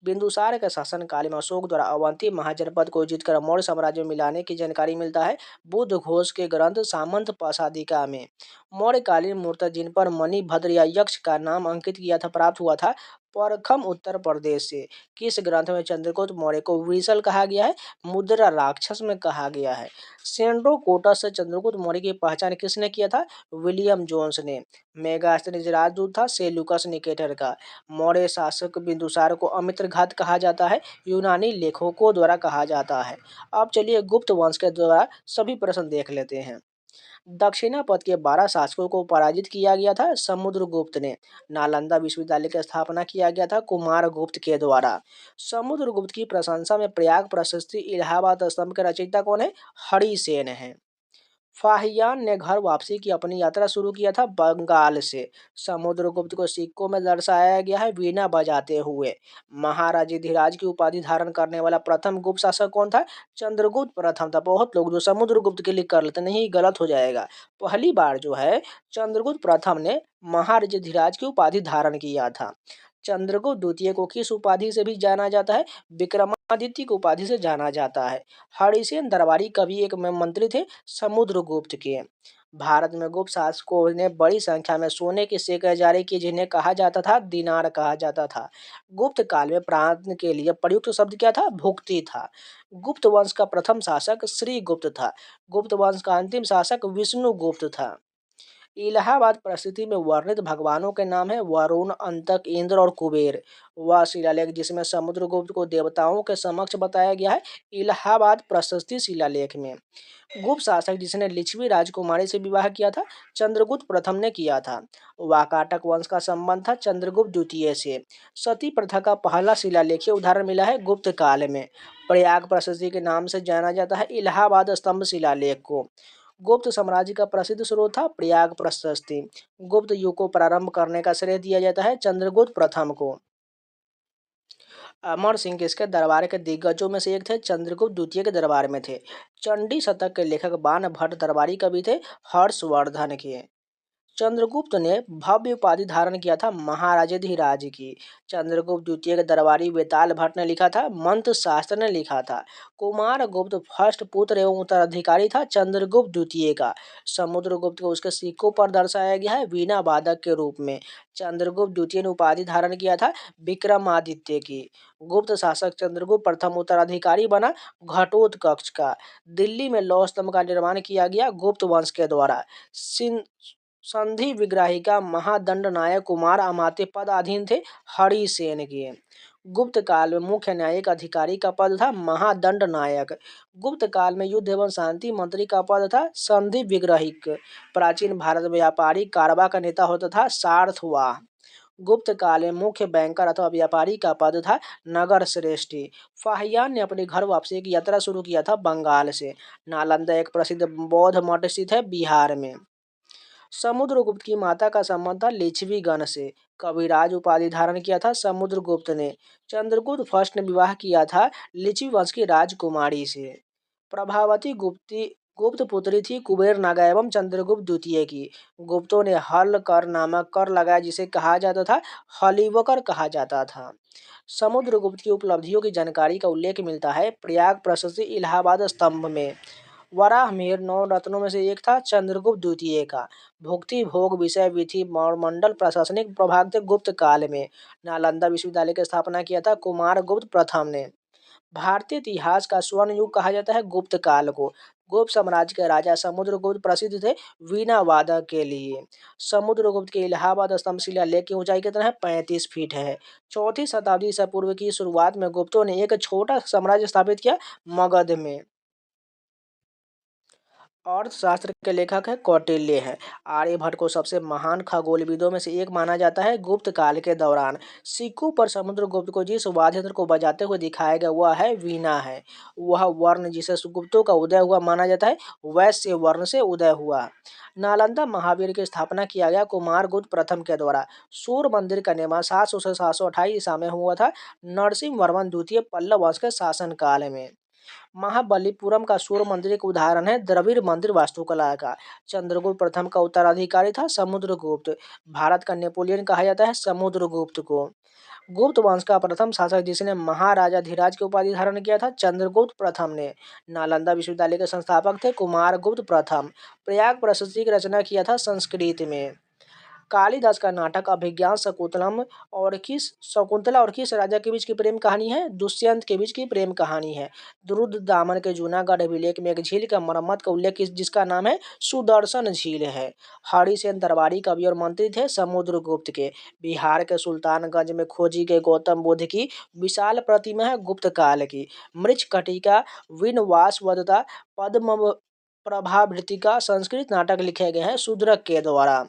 बिंदुसार के शासनकाल में अशोक द्वारा अवंती महाजनपद को जीतकर मौर्य साम्राज्य में मिलाने की जानकारी मिलता है बुद्ध घोष के ग्रंथ सामंत पाशादिका में। मौर्यकालीन मूर्ति जिन पर मणिभद्र या यक्ष का नाम अंकित किया था प्राप्त हुआ था परखम उत्तर प्रदेश से। किस ग्रंथ में चंद्रगुप्त मौर्य को विशल कहा गया है? मुद्रा राक्षस में कहा गया है। सेंड्रोकोटस से चंद्रगुप्त मौर्य की पहचान किसने किया था? विलियम जोन्स ने। मेगास्थनीज राजदूत था सेल्यूकस निकेटर का। मौर्य शासक बिंदुसार को अमित्रघात कहा जाता है, यूनानी लेखकों द्वारा कहा जाता है। अब चलिए गुप्त वंश के द्वारा सभी प्रश्न देख लेते हैं। दक्षिणापथ के 12 शासकों को पराजित किया गया था समुद्रगुप्त ने। नालंदा विश्वविद्यालय की स्थापना किया गया था कुमारगुप्त के द्वारा। समुद्रगुप्त की प्रशंसा में प्रयाग प्रशस्ति इलाहाबाद स्तंभ के रचयिता कौन है? हरिसेन है। फाहियान ने घर वापसी की अपनी यात्रा शुरू किया था बंगाल से। समुद्रगुप्त को सिक्कों में दर्शाया गया है वीणा बजाते हुए। महाराजाधिराज की उपाधि धारण करने वाला प्रथम गुप्त शासक कौन था? चंद्रगुप्त प्रथम था। बहुत लोग जो समुद्रगुप्त के लिए कर लेते नहीं, गलत हो जाएगा। पहली बार जो है चंद्रगुप्त प्रथम ने महाराजाधिराज की उपाधि धारण किया था। चंद्रगुप्त द्वितीय को किस उपाधि से भी जाना जाता है? विक्रमादित्य की उपाधि से जाना जाता है। हरिसेन दरबारी कवि एक मंत्री थे समुद्रगुप्त के। भारत में गुप्त शासकों ने बड़ी संख्या में सोने के सिक्के जारी किए जिन्हें कहा जाता था दिनार कहा जाता था। गुप्त काल में प्रांत के लिए प्रयुक्त शब्द क्या था? भुक्ति था। गुप्त वंश का प्रथम शासक श्रीगुप्त था। गुप्त वंश का अंतिम शासक विष्णुगुप्त था। इलाहाबाद परिस्थिति में वर्णित भगवानों के नाम है वरुण, अंतक, इंद्र और कुबेर। वह शिलालेख जिसमें समुद्रगुप्त को देवताओं के समक्ष बताया गया है इलाहाबाद प्रशस्ति शिलालेख में। गुप्त शासक जिसने लिच्छवी राजकुमारी से विवाह किया था चंद्रगुप्त प्रथम ने किया था। वाकाटक वंश का संबंध था चंद्रगुप्त द्वितीय से। सती प्रथा का पहला शिलालेखीय उदाहरण मिला है गुप्त काल में। प्रयाग प्रशस्ति के नाम से जाना जाता है इलाहाबाद स्तंभ शिलालेख को। गुप्त साम्राज्य का प्रसिद्ध स्रोत था प्रयाग प्रशस्ति। गुप्त युग को प्रारंभ करने का श्रेय दिया जाता है चंद्रगुप्त प्रथम को। अमर सिंह किसके दरबार के दिग्गजों में से एक थे? चंद्रगुप्त द्वितीय के दरबार में थे। चंडी शतक के लेखक बाण भट्ट दरबारी कवि थे हर्षवर्धन के। चंद्रगुप्त ने भव्य उपाधि धारण किया था महाराजाधिराज की। चंद्रगुप्त द्वितीय के दरबारी वेताल भट्ट ने लिखा था मंत्र शास्त्र ने लिखा था। कुमार गुप्त फर्स्ट पुत्र एवं उत्तराधिकारी था चंद्रगुप्त द्वितीय का। समुद्रगुप्त को उसके सिक्कों पर दर्शाया गया है वीणा वादक के रूप में। चंद्रगुप्त द्वितीय ने उपाधि धारण किया था विक्रमादित्य की। गुप्त शासक चंद्रगुप्त प्रथम उत्तराधिकारी बना घटोत्कच का। दिल्ली में लौह स्तंभ का निर्माण किया गया गुप्त वंश के द्वारा। संधि विग्राहिका महादंड नायक कुमार अमात्य पद अधीन थे हरिसेन के। गुप्त काल में मुख्य न्यायिक अधिकारी का पद था महादंड नायक। गुप्त काल में युद्ध एवं शांति मंत्री का पद था संधि विग्रहिक। प्राचीन भारत में व्यापारी कारवा का नेता होता था सारथवाह। गुप्त काल में मुख्य बैंकर अथवा व्यापारी का पद था नगर श्रेष्ठी। फाहियान ने अपनी घर वापसी की यात्रा शुरू किया था बंगाल से। नालंदा एक प्रसिद्ध बौद्ध मठ स्थित है बिहार में। समुद्रगुप्त की माता का संबंध था लिच्छवी गण से। कविराज उपाधि धारण किया था समुद्रगुप्त ने। चंद्रगुप्त फर्स्ट ने विवाह किया था लिच्छवी वंश की राजकुमारी से। प्रभावती गुप्त पुत्री थी कुबेर नागा एवं चंद्रगुप्त द्वितीय की। गुप्तों ने हल कर नामक कर लगाया जिसे कहा जाता था हलिवकर कहा जाता था। समुद्रगुप्त की उपलब्धियों की जानकारी का उल्लेख मिलता है प्रयाग प्रशस्ति इलाहाबाद स्तंभ में। वराहमिहिर नौ रत्नों में से एक था चंद्रगुप्त द्वितीय का। भुक्ति भोग विषय विधि और मंडल प्रशासनिक प्रभाग थे गुप्त काल में। नालंदा विश्वविद्यालय की स्थापना किया था कुमार गुप्त प्रथम ने। भारतीय इतिहास का स्वर्ण युग कहा जाता है गुप्त काल को। गुप्त साम्राज्य के राजा समुद्रगुप्त प्रसिद्ध थे वीणा वादक के लिए। समुद्रगुप्त के इलाहाबाद स्तंभ शिलालेख की ऊंचाई कितना है? 35 फीट है। चौथी शताब्दी ईसा पूर्व की शुरुआत में गुप्तों ने एक छोटा साम्राज्य स्थापित किया मगध में। अर्थशास्त्र के लेखक है कौटिल्य है। आर्यभट्ट को सबसे महान खगोलविदों में से एक माना जाता है गुप्त काल के दौरान। सिक्कों पर समुद्रगुप्त को जिस वाद्य यंत्र को बजाते हुए दिखाया गया वह है वीणा है। वह वर्ण जिसे गुप्तों का उदय हुआ माना जाता है वैश्य वर्ण से उदय हुआ। नालंदा महावीर की स्थापना किया गया कुमार गुप्त प्रथम के द्वारा। सूर्य मंदिर का निर्माण 700 से 728 ईसा में हुआ था नरसिंह वर्मन द्वितीय पल्लव वंश के शासनकाल में। महाबलीपुरम का सूर्य मंदिर एक उदाहरण है द्रविड़ मंदिर वास्तुकला का। चंद्रगुप्त प्रथम का उत्तराधिकारी था समुद्रगुप्त। भारत का नेपोलियन कहा जाता है समुद्रगुप्त को। गुप्त वंश का प्रथम शासक जिसने महाराजाधिराज की उपाधि धारण किया था चंद्रगुप्त प्रथम ने। नालंदा विश्वविद्यालय के संस्थापक थे कुमार गुप्त प्रथम। प्रयाग प्रशस्ति की रचना किया था संस्कृत में। कालिदास का नाटक अभिज्ञान शकुंतला और किस राजा के बीच की प्रेम कहानी है? दुष्यंत के बीच की प्रेम कहानी है। रुद्रदामन के जूनागढ़ अभिलेख में एक झील का मरम्मत का उल्लेख जिसका नाम है सुदर्शन झील है। हरिसेन दरबारी कवि और मंत्री थे समुद्रगुप्त के। बिहार के सुल्तानगंज में खोजी गई गौतम बुद्ध की विशाल प्रतिमा है गुप्त काल की। मृच्छकटिका, विनवासवदता, पद्म प्रभावृतिका संस्कृत नाटक लिखे गए हैं शूद्रक के द्वारा।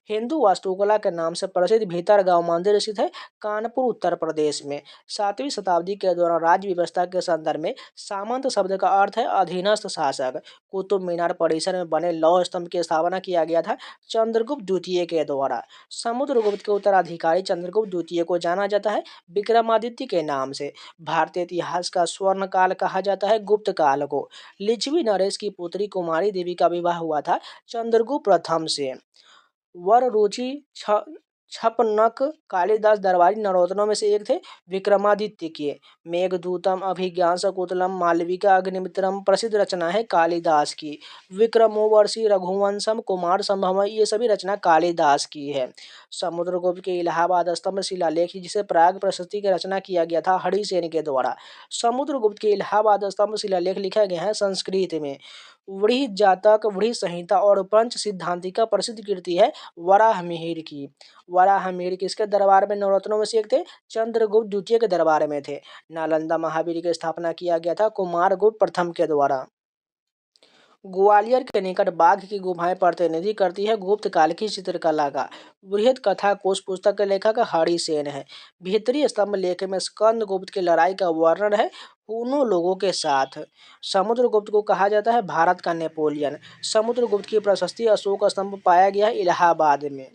हिंदू वास्तुकला के नाम से प्रसिद्ध भीतरगांव मंदिर स्थित है कानपुर उत्तर प्रदेश में। 7वीं शताब्दी के दौरान राज्य व्यवस्था के संदर्भ में सामंत शब्द का अर्थ है अधीनस्थ शासक। कुतुब मीनार परिसर में बने लौह स्तंभ की स्थापना किया गया था चंद्रगुप्त द्वितीय के द्वारा। समुद्रगुप्त के उत्तराधिकारी चंद्रगुप्त द्वितीय को जाना जाता है विक्रमादित्य के नाम से। भारतीय इतिहास का स्वर्ण काल कहा जाता है गुप्त काल को। लिच्छवी नरेश की पुत्री कुमारी देवी का विवाह हुआ था चंद्रगुप्त प्रथम से। वर रुचि छपनक कालिदास दरबारी नवरत्नों में से एक थे। विक्रमादित्य के मेघदूतम, अभिज्ञान शकुंतलम, मालविका, अग्निमित्रम प्रसिद्ध रचना है कालिदास की। विक्रमोर्वशी, रघुवंशम, कुमार संभवम, ये सभी रचना कालिदास की है। समुद्रगुप्त के इलाहाबाद स्तंभ शिलालेख, जिसे प्राग प्रशस्ति की रचना किया गया था हरिसेन के द्वारा। समुद्रगुप्त के इलाहाबाद स्तंभ शिलालेख लिखा गया है संस्कृत में। वृहद जातक, वृहद संहिता और पंच सिद्धांतिका प्रसिद्ध कृति है वराहमिहिर की। वराहमिहिर किसके दरबार में नवरत्नों में से एक थे? चंद्रगुप्त द्वितीय के दरबार में थे। नालंदा महावीर की स्थापना किया गया था कुमारगुप्त प्रथम के द्वारा। ग्वालियर के निकट बाघ की गुफाएं प्रतिनिधि करती है गुप्त काल की चित्रकला का। बृहद कथा कोश पुस्तक के लेखक हरिसेन है। भीतरी स्तंभ लेख में स्कंद गुप्त की लड़ाई का वर्णन है हुनों लोगों के साथ। समुद्रगुप्त को कहा जाता है भारत का नेपोलियन। समुद्रगुप्त की प्रशस्ति अशोक स्तंभ पाया गया है इलाहाबाद में।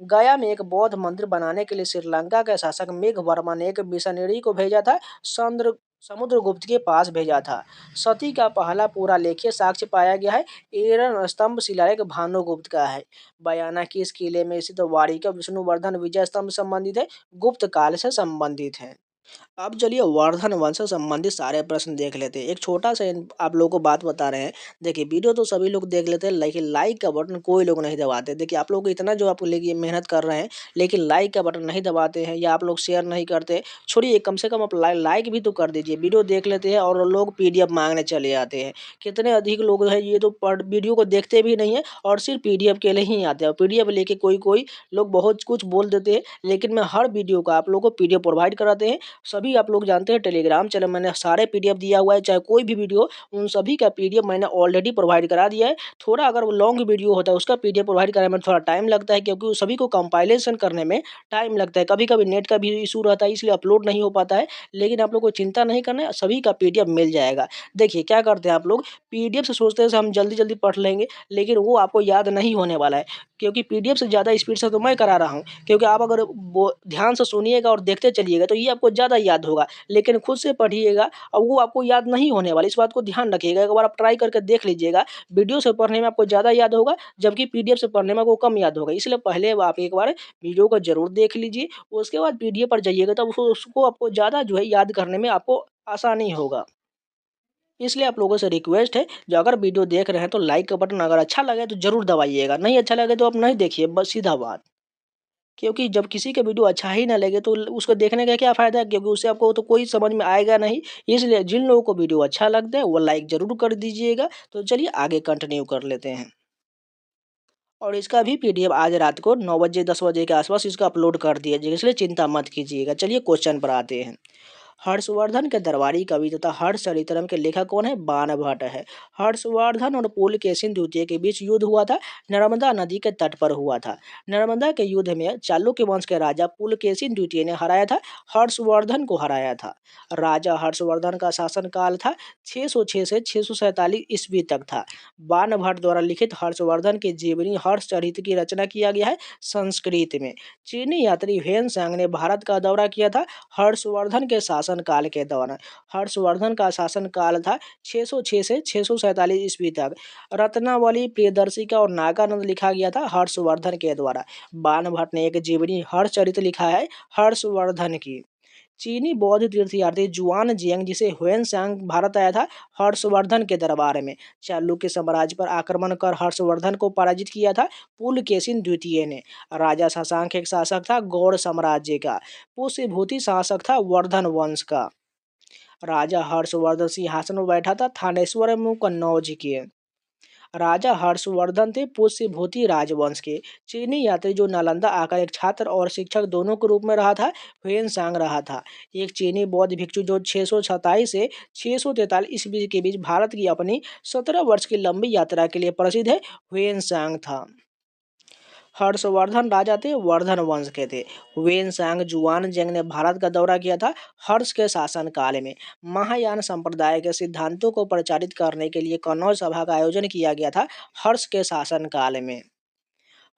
गया में एक बौद्ध मंदिर बनाने के लिए श्रीलंका के शासक मेघवर्मा ने एक मिशनरी को भेजा था। समुद्रगुप्त के पास भेजा था। सती का पहला पूरा लेखीय साक्ष्य पाया गया है एरन स्तंभ शिलालेख भानुगुप्त का है। बयाना की इस किले में स्थित वारिका विष्णुवर्धन विजय स्तंभ संबंधित है, गुप्त काल से संबंधित है। अब चलिए वर्धन वंश से संबंधित सारे प्रश्न देख लेते हैं। एक छोटा सा आप लोगों को बात बता रहे हैं। देखिए वीडियो तो सभी लोग देख लेते हैं, लेकिन लाइक का बटन कोई लोग नहीं दबाते। देखिए आप लोग इतना जो आप लेके मेहनत कर रहे हैं, लेकिन लाइक का बटन नहीं दबाते हैं या आप लोग शेयर नहीं करते। छोड़िए, कम से कम आप लाइक भी तो कर दीजिए। वीडियो देख लेते हैं और लोग PDF मांगने चले आते हैं। कितने अधिक लोग हैं ये तो वीडियो को देखते भी नहीं है और सिर्फ PDF के लिए ही आते हैं। PDF लेके कोई कोई लोग बहुत कुछ बोल देते हैं, लेकिन मैं हर वीडियो का आप लोगों को PDF प्रोवाइड कराते हैं। सभी आप लोग जानते हैं टेलीग्राम चैनल मैंने सारे PDF दिया हुआ है, चाहे कोई भी वीडियो, उन सभी का PDF मैंने ऑलरेडी प्रोवाइड करा दिया है। थोड़ा अगर वो लॉन्ग वीडियो होता है उसका PDF प्रोवाइड कराने में थोड़ा टाइम लगता है, क्योंकि उस सभी को कंपाइलेशन करने में टाइम लगता है। कभी कभी नेट का भी इशू रहता है, इसलिए अपलोड नहीं हो पाता है। लेकिन आप लोग को चिंता नहीं करना है, सभी का PDF मिल जाएगा। देखिए क्या करते हैं आप लोग, PDF से सोचते हैं हम जल्दी जल्दी पढ़ लेंगे, लेकिन वो आपको याद नहीं होने वाला है। क्योंकि PDF से ज़्यादा स्पीड से तो मैं करा रहा हूँ, क्योंकि आप अगर वो ध्यान से सुनिएगा और देखते चलिएगा तो ये आपको ज़्यादा याद होगा। लेकिन खुद से पढ़िएगा और वो आपको याद नहीं होने वाला, इस बात को ध्यान रखिएगा। एक बार आप ट्राई करके देख लीजिएगा, वीडियो से पढ़ने में आपको ज़्यादा याद होगा, जबकि PDF से पढ़ने में आपको कम याद होगा। इसलिए पहले आप एक बार वीडियो को ज़रूर देख लीजिए, उसके बाद PDF पर जाइएगा, तब उसको आपको ज़्यादा जो है याद करने में आपको आसानी होगा। इसलिए आप लोगों से रिक्वेस्ट है, जो अगर वीडियो देख रहे हैं तो लाइक का बटन अगर अच्छा लगे तो ज़रूर दबाइएगा, नहीं अच्छा लगे तो आप नहीं देखिए, बस सीधा बात। क्योंकि जब किसी का वीडियो अच्छा ही ना लगे तो उसको देखने का क्या फ़ायदा है, क्योंकि उससे आपको तो कोई समझ में आएगा नहीं। इसलिए जिन लोगों को वीडियो अच्छा लगता है वो लाइक ज़रूर कर दीजिएगा। तो चलिए आगे कंटिन्यू कर लेते हैं। और इसका भी PDF आज रात को 9 बजे 10 बजे के आसपास इसका अपलोड कर दिया जाएगा, इसलिए चिंता मत कीजिएगा। चलिए क्वेश्चन पर आते हैं। हर्षवर्धन के दरबारी कवि तथा हर्षचरितम के लेखक कौन है? बाणभट्ट है। हर्षवर्धन और पुलकेशिन द्वितीय के बीच युद्ध हुआ था, नर्मदा नदी के तट पर हुआ था। नर्मदा के युद्ध में चालुक्य वंश के राजा पुलकेशिन द्वितीय ने हराया था, हर्षवर्धन को हराया था। राजा हर्षवर्धन का शासनकाल था 606 से 647 ईस्वी तक था। बाणभट्ट द्वारा लिखित हर्षवर्धन की जीवनी हर्षचरित की रचना किया गया है संस्कृत में। चीनी यात्री हेन सांग ने भारत का दौरा किया था हर्षवर्धन के शासनकाल के दौरान। हर्षवर्धन का शासनकाल था 606 से 647 ईस्वी तक। रत्नावली, प्रियदर्शिका और नागानंद लिखा गया था हर्षवर्धन के द्वारा। बाणभट्ट ने एक जीवनी हर्षचरित लिखा है हर्षवर्धन की। चीनी बौद्ध तीर्थयात्री जुआन जियांग, जिसे ह्वेनसांग भारत आया था हर्षवर्धन के दरबार में। चालुक्य साम्राज्य पर आक्रमण कर हर्षवर्धन को पराजित किया था पुलकेशिन द्वितीय ने। राजा शशांक एक शासक था गौड़ साम्राज्य का। पुष्यभूति शासक था वर्धन वंश का। राजा हर्षवर्धन सिंहासन पर बैठा था थानेश्वर में कन्नौज के। राजा हर्षवर्धन थे पुष्यभूति राजवंश के। चीनी यात्री जो नालंदा आकर एक छात्र और शिक्षक दोनों के रूप में रहा था, ह्वेनसांग रहा था। एक चीनी बौद्ध भिक्षु जो 627 से 643 ईस्वी के बीच भारत की अपनी 17 वर्ष की लंबी यात्रा के लिए प्रसिद्ध है, ह्वेनसांग था। हर्षवर्धन राजा थे वर्धन वंश के थे। ह्वेनसांग जुआनजेंग ने भारत का दौरा किया था हर्ष के शासनकाल में। महायान संप्रदाय के सिद्धांतों को प्रचारित करने के लिए कन्नौज सभा का आयोजन किया गया था हर्ष के शासनकाल में।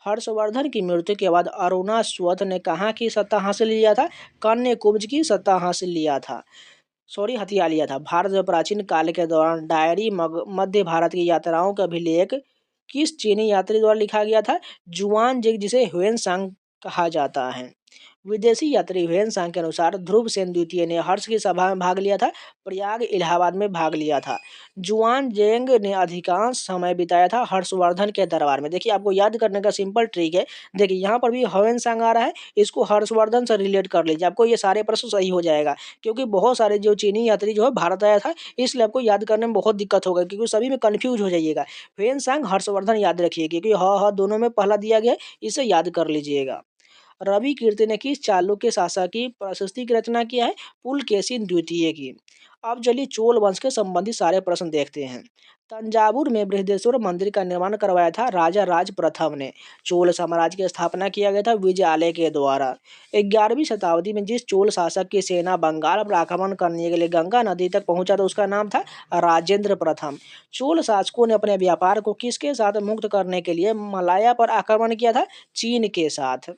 हर्षवर्धन की मृत्यु के बाद अरुणाश्वथ ने कहाँ की सत्ता हासिल लिया था? कन्याकुब्ज की सत्ता हासिल लिया था, हथिया लिया था। भारत में प्राचीन काल के दौरान डायरी मध्य भारत की यात्राओं का अभिलेख किस चीनी यात्री द्वारा लिखा गया था? जुआन जिग, जिसे ह्वेनसांग कहा जाता है। विदेशी यात्री ह्वेन के अनुसार ध्रुव सेन द्वितीय ने हर्ष की सभा में भाग लिया था, प्रयाग इलाहाबाद में भाग लिया था। जुआन जेंग ने अधिकांश समय बिताया था हर्षवर्धन के दरबार में। देखिए आपको याद करने का सिंपल ट्रिक है, देखिए यहाँ पर भी ह्वेन सांग आ रहा है, इसको हर्षवर्धन से रिलेट कर लीजिए, आपको ये सारे प्रश्न सही हो जाएगा। क्योंकि बहुत सारे जो चीनी यात्री जो है भारत आया था, इसलिए आपको याद करने में बहुत दिक्कत होगा, क्योंकि सभी में कन्फ्यूज हो जाइएगा। ह्वेन सांग हर्षवर्धन याद रखिए, क्योंकि हाँ दोनों में पहला दिया गया है, इसे याद कर लीजिएगा। रवि कीर्ति ने किस चालुक्य शासक की प्रशस्ति की रचना किया है? पुलकेशिन द्वितीय की। अब चलिए चोल वंश के संबंधित सारे प्रश्न देखते हैं। तंजावुर में बृहदेश्वर मंदिर का निर्माण करवाया था राजा राज प्रथम ने। चोल साम्राज्य की स्थापना किया गया था विजयालय के द्वारा। 11वीं शताब्दी में जिस चोल शासक की सेना बंगाल पर आक्रमण करने के लिए गंगा नदी तक पहुंचा था, उसका नाम था राजेंद्र प्रथम। चोल शासकों ने अपने व्यापार को किसके साथ मुक्त करने के लिए मलाया पर आक्रमण किया था? चीन के साथ।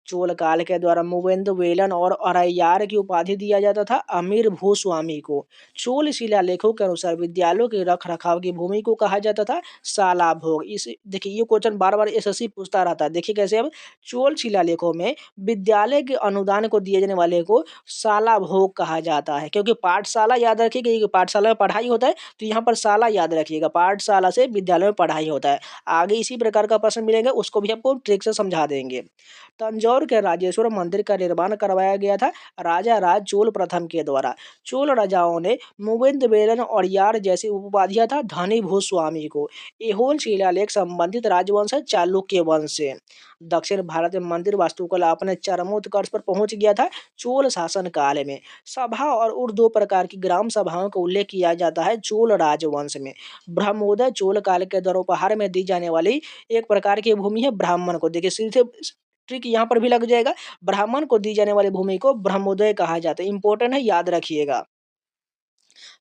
चोल काल के द्वारा मुवेंदुवेलन और अरैयार की उपाधि दिया जाता था अमीर भूस्वामी को। चोल शिलालेखों के अनुसार विद्यालयों के रख रखाव की भूमि को कहा जाता था साला भोग। इस देखिए ये क्वेश्चन बार बार एसएससी पूछता रहता है। देखिए कैसे, अब चोल शिलालेखों में विद्यालय के अनुदान को दिए जाने वाले को साला भोग कहा जाता है, क्योंकि पाठशाला याद रखिएगा, क्योंकि पाठशाला में पढ़ाई होता है, तो यहाँ पर साला याद रखिएगा, पाठशाला से विद्यालय में पढ़ाई होता है। आगे इसी प्रकार का प्रश्न मिलेंगे, उसको भी आपको ट्रिक से समझा देंगे। तंजौर के राजेश्वर मंदिर का निर्माण करवाया गया था राजा राज चोल प्रथम के द्वारा। चोल राजाओं ने मुविंद और यार जैसी उपाधियां था धनी भूस्वामी को। एहोल शिलालेख संबंधित राजवंश है चालुक्य वंश से। दक्षिण भारत में मंदिर वास्तुकला अपने चरमोत्कर्ष पर पहुंच गया था चोल शासन काल में। सभा और दो प्रकार की ग्राम सभाओं का उल्लेख किया जाता है चोल राजवंश में। ब्रह्मोदय चोल काल के दौरान उपहार में दी जाने वाली एक प्रकार की भूमि है ब्राह्मण को। देखिए सीधे ट्रिक यहाँ पर भी लग जाएगा, ब्राह्मण को दी जाने वाली भूमि को ब्रह्मोदय कहा जाता है, इंपॉर्टेंट है, याद रखिएगा।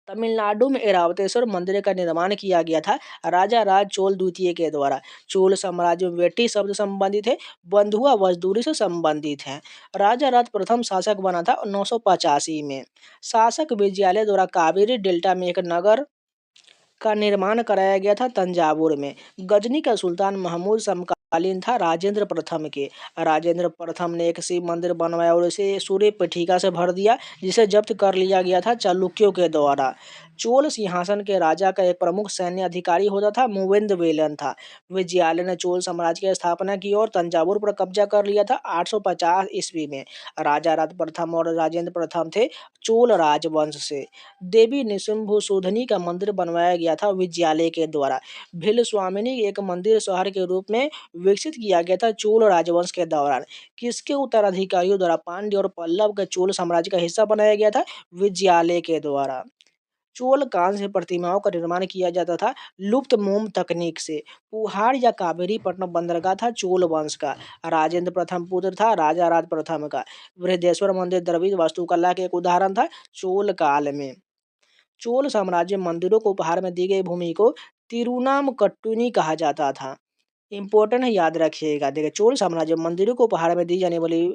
तमिलनाडु में ऐरावतेश्वर मंदिर का निर्माण किया गया था राजा राज चोल द्वितीय के द्वारा। चोल साम्राज्य में वेट्टी शब्द संबंधित है, बंधुआ मजदूरी से संबंधित है। राजा राज प्रथम शासक बना था 985 में। शासक विजयालय द्वारा कावेरी डेल्टा में एक नगर का निर्माण कराया गया था तंजावुर में। गजनी का सुल्तान महमूद समकालीन था राजेंद्र प्रथम के। राजेंद्र प्रथम ने एक शिव मंदिर बनवाया और इसे सूर्य पट्टिका से भर दिया, जिसे जब्त कर लिया गया था चालुक्यों के द्वारा। चोल सिंहासन के राजा का एक प्रमुख सैन्य अधिकारी होता था मुवेंदवेलन था। विजयालय ने चोल साम्राज्य की स्थापना की और तंजावुर पर कब्जा कर लिया था 850 ईस्वी में। राजा राज प्रथम और राजेंद्र प्रथम थे चोल राजवंश से। देवी निशुंभुशोधनी का मंदिर बनवाया गया था विजयालय के द्वारा। भिल स्वामिनी एक मंदिर शहर के रूप में विकसित किया गया था चोल राजवंश के दौरान। किसके उत्तराधिकारियों द्वारा पांड्य और पल्लव के चोल साम्राज्य का हिस्सा बनाया गया था? विजयालय के द्वारा। चोल कांस्य प्रतिमाओं का निर्माण किया जाता था लुप्त मोम तकनीक से। पुहाड़ या कावेरी पट्टनम बंदरगाह था चोल वंश का। राजेंद्र प्रथम पुत्र था राजा राज प्रथम का। बृहदेश्वर मंदिर द्रविड़ वास्तुकला के एक उदाहरण था चोल काल में। चोल साम्राज्य मंदिरों को उपहार में दी गई भूमि को तिरुनामकट्टुनी कहा जाता था। इंपॉर्टेंट है, याद रखिएगा। देखिए चोल साम्राज्य मंदिरों को उपहार में दी जाने वाली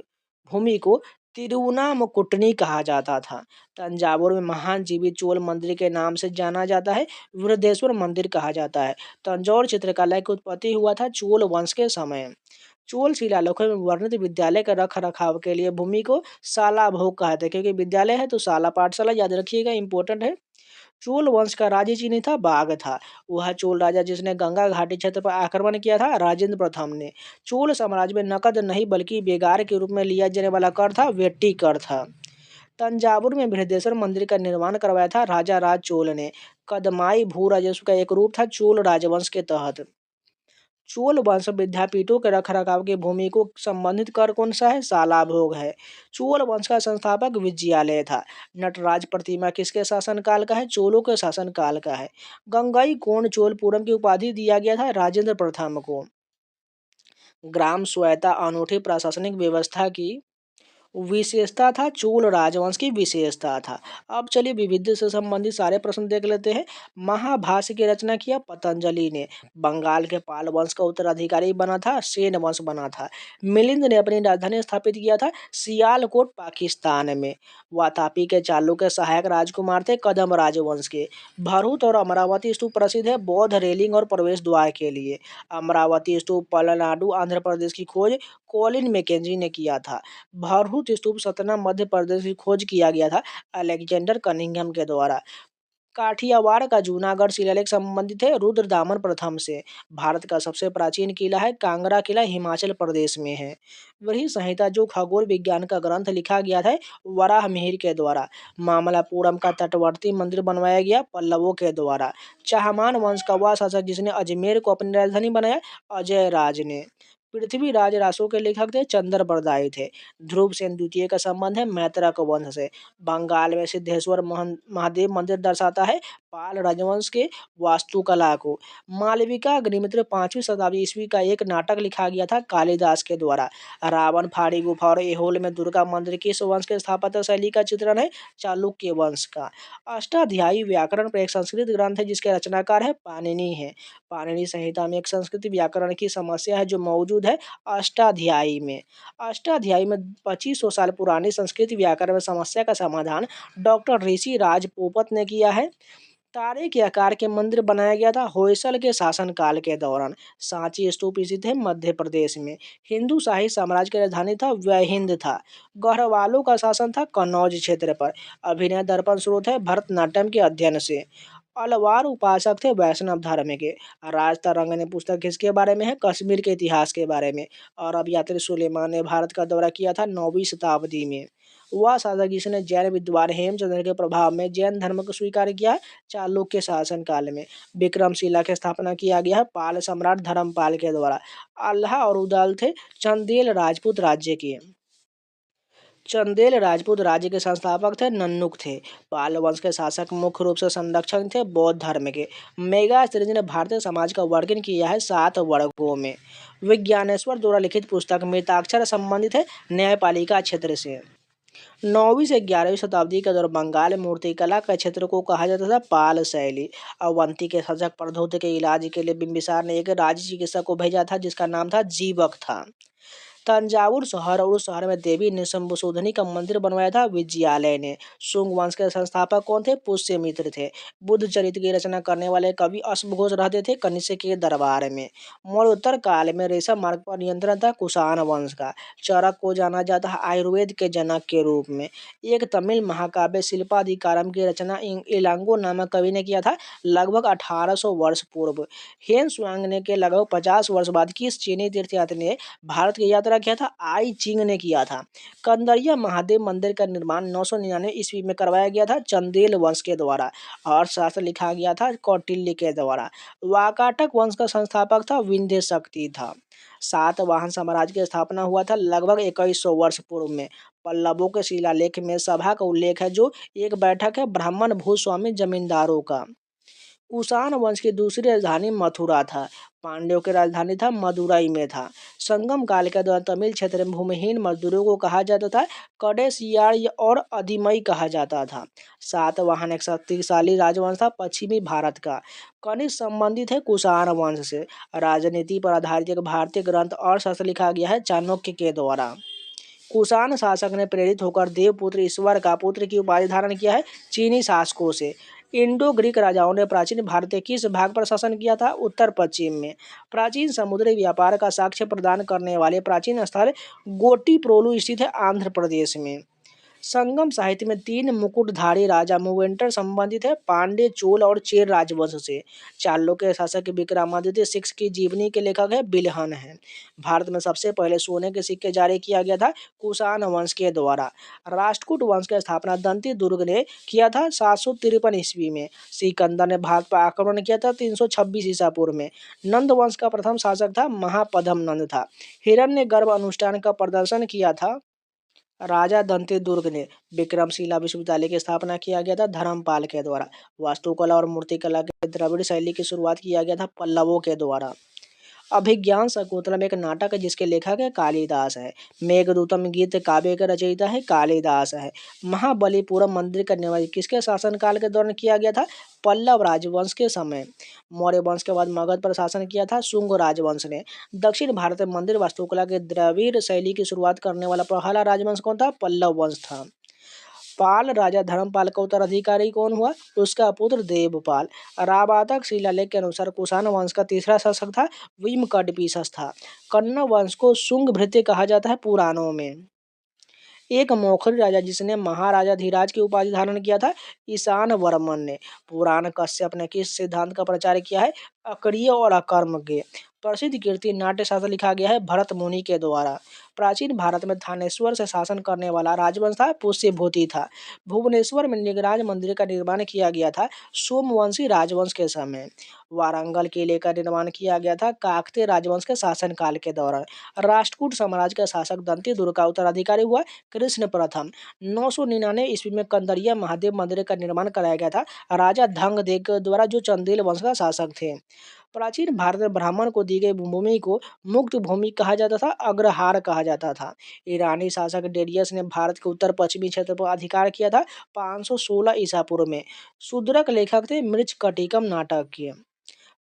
भूमि को तिरुनामकुटनी कहा जाता था। तंजावुर में महान जीवित चोल मंदिर के नाम से जाना जाता है, बृहदेश्वर मंदिर कहा जाता है। तंजौर चित्रकला की उत्पत्ति हुआ था चोल वंश के समय। चोल शिलालेखों में वर्णित विद्यालय का रख रखाव के लिए भूमि को शाला भोग कहते हैं, क्योंकि विद्यालय है तो शाला पाठशाला याद रखिएगा, इंपॉर्टेंट है। चोल वंश का राज्य चिन्ह था बाघ था। वह चोल राजा जिसने गंगा घाटी क्षेत्र पर आक्रमण किया था राजेंद्र प्रथम ने। चोल साम्राज्य में नकद नहीं बल्कि बेगार के रूप में लिया जाने वाला कर था वेट्टी कर था। तंजावुर में बृहदेश्वर मंदिर का निर्माण करवाया था राजा राज चोल ने। कदमाई भू राजस्व का एक रूप था चोल राजवंश के तहत। चोल वंश विद्यापीठों के रखरखाव की भूमि को संबंधित कर कौन सा है? साला भोग है। चोल वंश का संस्थापक विजयालय था। नटराज प्रतिमा किसके शासनकाल का है? चोलों के शासनकाल का है। गंगई कोण चोलपुरम की उपाधि दिया गया था राजेंद्र प्रथम को। ग्राम स्वायत्ता अनूठी प्रशासनिक व्यवस्था की विशेषता था, चोल राजवंश की विशेषता था। अब चलिए विविध से संबंधित सारे प्रश्न देख लेते हैं। महाभाष्य की रचना किया पतंजलि ने। बंगाल के पाल वंश का उत्तराधिकारी बना था, सेन वंश बना था। मिलिंद ने अपनी राजधानी स्थापित किया था सियालकोट पाकिस्तान में। वातापी के चालुक्य सहायक राजकुमार थे कदम राजवंश के। भरूच और अमरावती स्तूप प्रसिद्ध है बौद्ध रेलिंग और प्रवेश द्वार के लिए। अमरावती स्तूप पलनाडु आंध्र प्रदेश की खोज कॉलिन मैकेंजी ने किया था। भरहुत स्तूप सतना मध्य प्रदेश की खोज किया गया था अलेक्जेंडर कनिंघम के द्वारा। काठियावाड़ का जूनागढ़ शिलालेख संबंधित है रुद्रदामन प्रथम से। भारत का सबसे प्राचीन किला है कांगड़ा किला, हिमाचल प्रदेश में है। वही संहिता जो खगोल विज्ञान का ग्रंथ लिखा गया था वराहमिहिर के द्वारा। मामल्लपुरम का तटवर्ती मंदिर बनवाया गया पल्लवों के द्वारा। चाहमान वंश का वह शासक जिसने अजमेर को अपनी राजधानी बनाया, अजय राज ने। पृथ्वीराज रासो के लेखक थे चंद्र बरदाई थे। ध्रुव सेन द्वितीय का संबंध है मैत्रक वंश से। बंगाल में सिद्धेश्वर महादेव मंदिर दर्शाता है पाल राजवंश के वास्तुकला को। मालविका अग्निमित्र 5वीं शताब्दी ईस्वी का एक नाटक लिखा गया था कालिदास के द्वारा। रावण फाड़ी गुफा और एहोल में दुर्गा मंदिर किस वंश के स्थापत्य शैली का चित्रण है, चालुक्य वंश का। अष्टाध्यायी व्याकरण पर एक संस्कृत ग्रंथ है जिसके रचनाकार है पाणिनि है। पाणिनि संहिता में एक संस्कृत व्याकरण की समस्या है जो मौजूद है अष्टाध्यायी में। अष्टाध्यायी में 2500 साल पुरानी संस्कृत व्याकरण में समस्या का समाधान डॉक्टर ऋषि राज पोपट ने किया है। तारे के आकार के मंदिर बनाया गया था होयसल के शासनकाल के दौरान। सांची स्तूप स्थित है मध्य प्रदेश में। हिंदू शाही साम्राज्य की राजधानी था वयहिंद था। गढ़वालों का शासन था कन्नौज क्षेत्र पर। अभिनय दर्पण स्रोत है भरतनाट्यम के अध्ययन से। अलवार उपासक थे वैष्णव धर्म के। राज तरंग ने पुस्तक किसके बारे में है, कश्मीर के इतिहास के बारे में। और अब यात्री सुलेमान ने भारत का दौरा किया था 9वीं शताब्दी में। वह शासक जिसने जैन विद्वान हेमचंद्र के प्रभाव में जैन धर्म को स्वीकार किया चालुक्य शासन काल में। विक्रमशिला की स्थापना किया गया है पाल सम्राट धर्मपाल के द्वारा। अल्लाह और उदल थे चंदेल राजपूत राज्य के। चंदेल राजपूत राज्य के संस्थापक थे नन्नुक थे। पाल वंश के शासक मुख्य रूप से संरक्षक थे बौद्ध धर्म के। मेगा ने भारतीय समाज का वर्णन किया है 7 वर्गों में। विज्ञानेश्वर द्वारा लिखित पुस्तक मिताक्षर संबंधित है न्यायपालिका क्षेत्र से। 9वीं से 11वीं शताब्दी के दौरान बंगाल में मूर्तिकला के क्षेत्र को कहा जाता था पाल शैली। अवंती के शासक प्रद्योत के इलाज के लिए बिंबिसार ने एक राज्य चिकित्सक को भेजा था जिसका नाम था जीवक था। तंजावुर शहर और उस शहर में देवी निशंभुशोधनी का मंदिर बनवाया था विजयालय ने। शुंग वंश के संस्थापक कौन थे, पुष्यमित्र थे। बुद्ध चरित्र की रचना करने वाले कवि अश्वघोष रहते थे कनिष्क के दरबार में। मौर्योत्तर काल में रेशम मार्ग पर नियंत्रण था कुषाण वंश का। चरक को जाना जाता है आयुर्वेद के जनक के रूप में। एक तमिल महाकाव्य शिल्पाधिकारम की रचना इलांगो नामक कवि ने किया था लगभग 1800 वर्ष पूर्व। हेन सुआंग ने के लगभग 50 वर्ष बाद किस चीनी तीर्थयात्री ने भारत की यात्रा किया था, आई चिंग ने किया था। कंदरिया महादेव मंदिर का निर्माण 999 ईस्वी में करवाया गया था चंदेल वंश के द्वारा। अर्थशास्त्र लिखा गया था कौटिल्य के द्वारा। वाकाटक वंश का संस्थापक था विंध्य शक्ति था। सातवाहन साम्राज्य की स्थापना हुआ था लगभग 2100 वर्ष पूर्व में। पल्लवों के शिलालेख में सभा का उल्लेख है जो एक बैठक है ब्राह्मण भूस्वामी जमींदारों का। कुषाण वंश की दूसरी राजधानी मथुरा था। पांड्यों की राजधानी था मदुरई में था। संगम काल के दौरान तमिल क्षेत्र में भूमिहीन मजदूरों को कहा जाता था कडेसियार और अधिमई कहा जाता था। सातवाहन एक शक्तिशाली राजवंश था पश्चिमी भारत का। कनिष्क संबंधित है कुषाण वंश से। राजनीति पर आधारित एक भारतीय ग्रंथ और शास्त्र लिखा गया है चाणक्य के द्वारा। कुषाण शासक ने प्रेरित होकर देवपुत्र ईश्वर का पुत्र की उपाधि धारण किया है चीनी शासकों से। इंडो ग्रीक राजाओं ने प्राचीन भारत के किस भाग पर शासन किया था, उत्तर पश्चिम में। प्राचीन समुद्री व्यापार का साक्ष्य प्रदान करने वाले प्राचीन स्थल गोटीप्रोलु स्थित है आंध्र प्रदेश में। संगम साहित्य में 3 मुकुटधारी राजा मूवेंटर संबंधित है पांड्य, चोल और चेर राजवंश से। चालुक्य शासक विक्रमादित्य 6 की जीवनी के लेखक है बिल्हन है। भारत में सबसे पहले सोने के सिक्के जारी किया गया था कुषाण वंश के द्वारा। राष्ट्रकूट वंश की स्थापना दंती दुर्ग ने किया था 753 ईस्वी में। सिकंदर ने भारत पर आक्रमण किया था 326 ईसा पूर्व में। नंद वंश का प्रथम शासक था महापद्म नंद था। हिरण्यगर्भ अनुष्ठान का प्रदर्शन किया था राजा दंती दुर्ग ने। विक्रमशिला विश्वविद्यालय की स्थापना किया गया था धर्मपाल के द्वारा। वास्तुकला और मूर्तिकला के द्रविड़ शैली की शुरुआत किया गया था पल्लवों के द्वारा। अभिज्ञान शाकुंतलम एक नाटक है जिसके लेखक है कालिदास है। मेघदूतम गीत काव्य का रचयिता है कालिदास है। महाबलीपुरम मंदिर का निर्माण किसके शासनकाल के दौरान किया गया था? पल्लव राजवंश के समय। मौर्य वंश के बाद मगध पर शासन किया था शुंग राजवंश ने। दक्षिण भारत में मंदिर वास्तुकला के द्रविड़ शैली की शुरुआत करने वाला पहला राजवंश कौन था? पल्लव वंश था। पाल राजा धर्मपाल का उत्तराधिकारी कौन हुआ? उसका पुत्र देवपाल। रावातक शिलालेख के अनुसार कुषाण वंश का तीसरा शासक था विमकटपीसस था। कण्व वंश को शुंग भृत्य कहा जाता है पुराणों में। एक मौखरी राजा जिसने महाराजा धीराज की उपाधि धारण किया था ईशान वर्मन ने। पुराण कश्यप ने किस सिद्धांत का प्रचार किया है? अक्रिय और अकर्मण्य। प्रसिद्ध कीर्ति नाट्य शास्त्र लिखा गया है भरत मुनि के द्वारा। प्राचीन भारत में थानेश्वर से शासन करने वाला राजवंश था पुष्यभूति था। भुवनेश्वर में लिंगराज मंदिर का निर्माण किया गया था सोमवंशी राजवंश के समय। वारंगल किले का निर्माण किया गया था काकतीय राजवंश के शासनकाल के दौरान। राष्ट्रकूट साम्राज्य का शासक दंती दुर्ग का उत्तराधिकारी हुआ कृष्ण प्रथम। 999 ईस्वी में कंदरिया महादेव मंदिर का निर्माण कराया गया था राजा धंगदेव के द्वारा जो चंदेल वंश का शासक थे। प्राचीन भारत में ब्राह्मण को दी गई भूमि को मुक्त भूमि कहा जाता था अग्रहार कहा जाता था। ईरानी शासक डेरियस ने भारत के उत्तर पश्चिमी क्षेत्र पर अधिकार किया था 516 ईसा पूर्व में। शूद्रक लेखक थे मृच्छकटिकम नाटक के।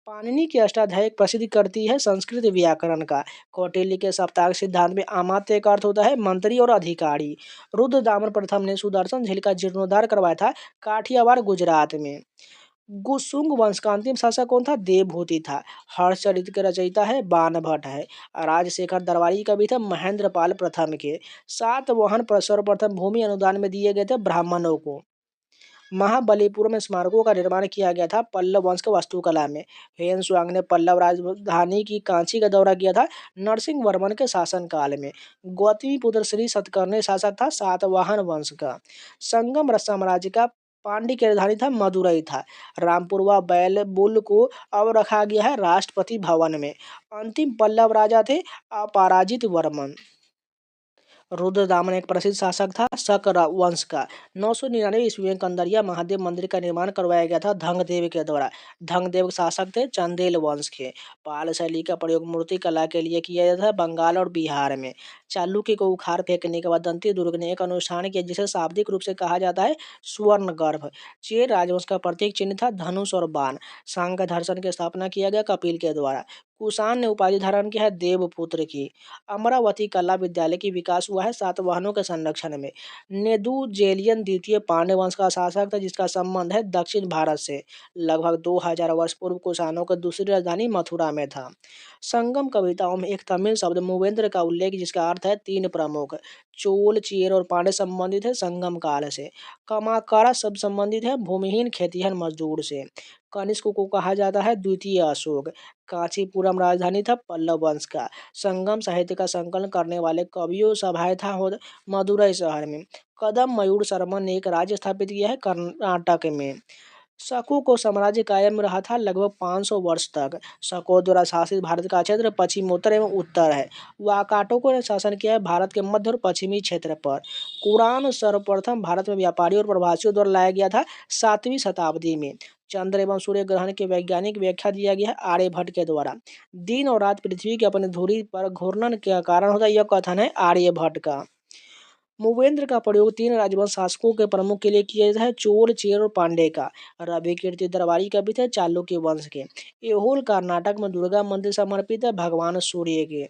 पाणिनि की अष्टाध्यायी एक प्रसिद्ध करती है संस्कृत व्याकरण का। कौटिल्य के सप्ताह सिद्धांत में अमात्य का अर्थ होता है मंत्री और अधिकारी। रुद्रदामन प्रथम ने सुदर्शन झील का जीर्णोद्धार करवाया था काठियावाड़ गुजरात में। गुसुंग वंश का अंतिम शासक कौन था? देवभूति था। हर्षचरित के रचयिता है बाणभट्ट है। राजशेखर दरबारी कवि थे महेंद्रपाल प्रथम के। सातवाहन सर्वप्रथम भूमि अनुदान में दिए गए थे ब्राह्मणों को। महाबलीपुरम में स्मारकों का निर्माण किया गया था पल्लव वंश के वास्तुकला में। हेनसुआंग ने पल्लव राजधानी की कांची का दौरा किया था नरसिंह वर्मन के शासनकाल में। गौतमीपुत्र श्री सतकर्णी शासक था सातवाहन वंश का। संगम साम्राज्य का पांड्य की राजधानी था मदुरई था। रामपुर व बैलबुल को अब रखा गया है राष्ट्रपति भवन में। अंतिम पल्लव राजा थे अपराजित वर्मन। रुद्रदामन एक प्रसिद्ध शासक था शक वंश का। 999 ईस्वी में कंदरिया महादेव मंदिर का निर्माण करवाया गया था धंगदेव के द्वारा। धंगदेव शासक थे चंदेल वंश के। पाल शैली का प्रयोग मूर्ति कला के लिए किया जाता है बंगाल और बिहार में। चालुक्य को उखाड़ फेंकने के बाद दंती दुर्ग ने एक अनुष्ठान किया जिसे शाब्दिक रूप से कहा जाता है स्वर्ण गर्भ। चेर राजवंश का प्रतीक चिन्ह था धनुष और बाण। सांग दर्शन की स्थापना किया गया कपिल के द्वारा। कुषाण ने उपाधि धारण किया है देवपुत्र की। अमरावती कला विद्यालय की विकास हुआ है सातवाहनों के संरक्षण में। नेदुजेलियन द्वितीय पांड्य वंश का शासक था जिसका संबंध है दक्षिण भारत से। लगभग 2000 वर्ष पूर्व कुषाणों का दूसरी राजधानी मथुरा में था। संगम कविताओं में एक तमिल शब्द मूवेंद्र का उल्लेख जिसका अर्थ है तीन प्रमुख। चोल चेर और पांड्य संबंधित है संगम काल से। कमाकारा शब्द संबंधित है भूमिहीन खेतिहर मजदूर से। कनिष्क को कहा जाता है द्वितीय अशोक। कांचीपुरम राजधानी था पल्लव वंश का। संगम साहित्य का संकलन करने वाले कवियों सभाएं था मदुरई शहर में। कदम मयूर शर्मा ने एक राज्य स्थापित किया है कर्नाटक में। शकों को साम्राज्य कायम रहा था लगभग 500 वर्ष तक। शकों द्वारा शासित भारत का क्षेत्र पश्चिमोत्तर एवं उत्तर है। वाकाटकों ने शासन किया है भारत के मध्य और पश्चिमी क्षेत्र पर। कुरान सर्वप्रथम भारत में व्यापारियों और प्रवासियों द्वारा लाया गया था 7वीं शताब्दी में। चंद्र एवं सूर्य ग्रहण की वैज्ञानिक व्याख्या दिया गया है आर्यभट्ट के द्वारा। दिन और रात पृथ्वी के अपनी धुरी पर घूर्णन के कारण होता है यह कथन है आर्यभट्ट का। मूवेंद्र का प्रयोग तीन राजवंश शासकों के प्रमुख के लिए किया जाता है चोल चेर और पांडे का। रवि कीर्ति दरबारी कवि थे चालुक्य वंश के। एहोल कर्नाटक में दुर्गा मंदिर समर्पित है भगवान सूर्य के।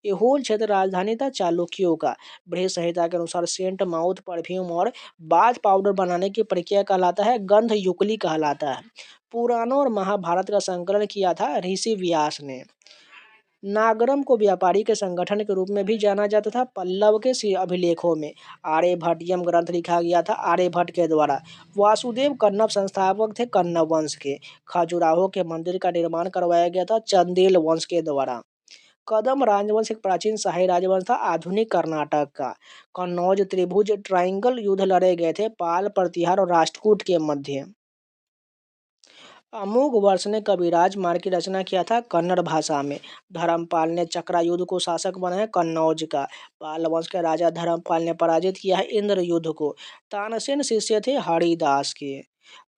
एहोल क्षेत्र राजधानी था चालुक्यों का। बृहद संहिता के अनुसार सेंट माउथ परफ्यूम और बाथ पाउडर बनाने की प्रक्रिया कहलाता है गंध युगली कहलाता है। पुराणों और महाभारत का संकलन किया था ऋषि व्यास ने। नागरम को व्यापारी के संगठन के रूप में भी जाना जाता था पल्लव के अभिलेखों में। आर्यभट्टियम ग्रंथ लिखा गया था आर्यभट्ट के द्वारा। वासुदेव कन्नव संस्थापक थे कन्नव वंश के। खजुराहो के मंदिर का निर्माण करवाया गया था चंदेल वंश के द्वारा। कदम राजवंश एक प्राचीन शाही राजवंश था आधुनिक कर्नाटक का। कन्नौज त्रिभुज ट्राइंगल युद्ध लड़े गए थे पाल प्रतिहार और राष्ट्रकूट के मध्य। अमोघ वर्ष ने कविराज मार्ग की रचना किया था कन्नड़ भाषा में। धर्मपाल ने चक्रा युद्ध को शासक बनाया कन्नौज का। पाल वंश के राजा धर्मपाल ने पराजित किया है इंद्र युद्ध को। तानसेन शिष्य थे हरिदास के।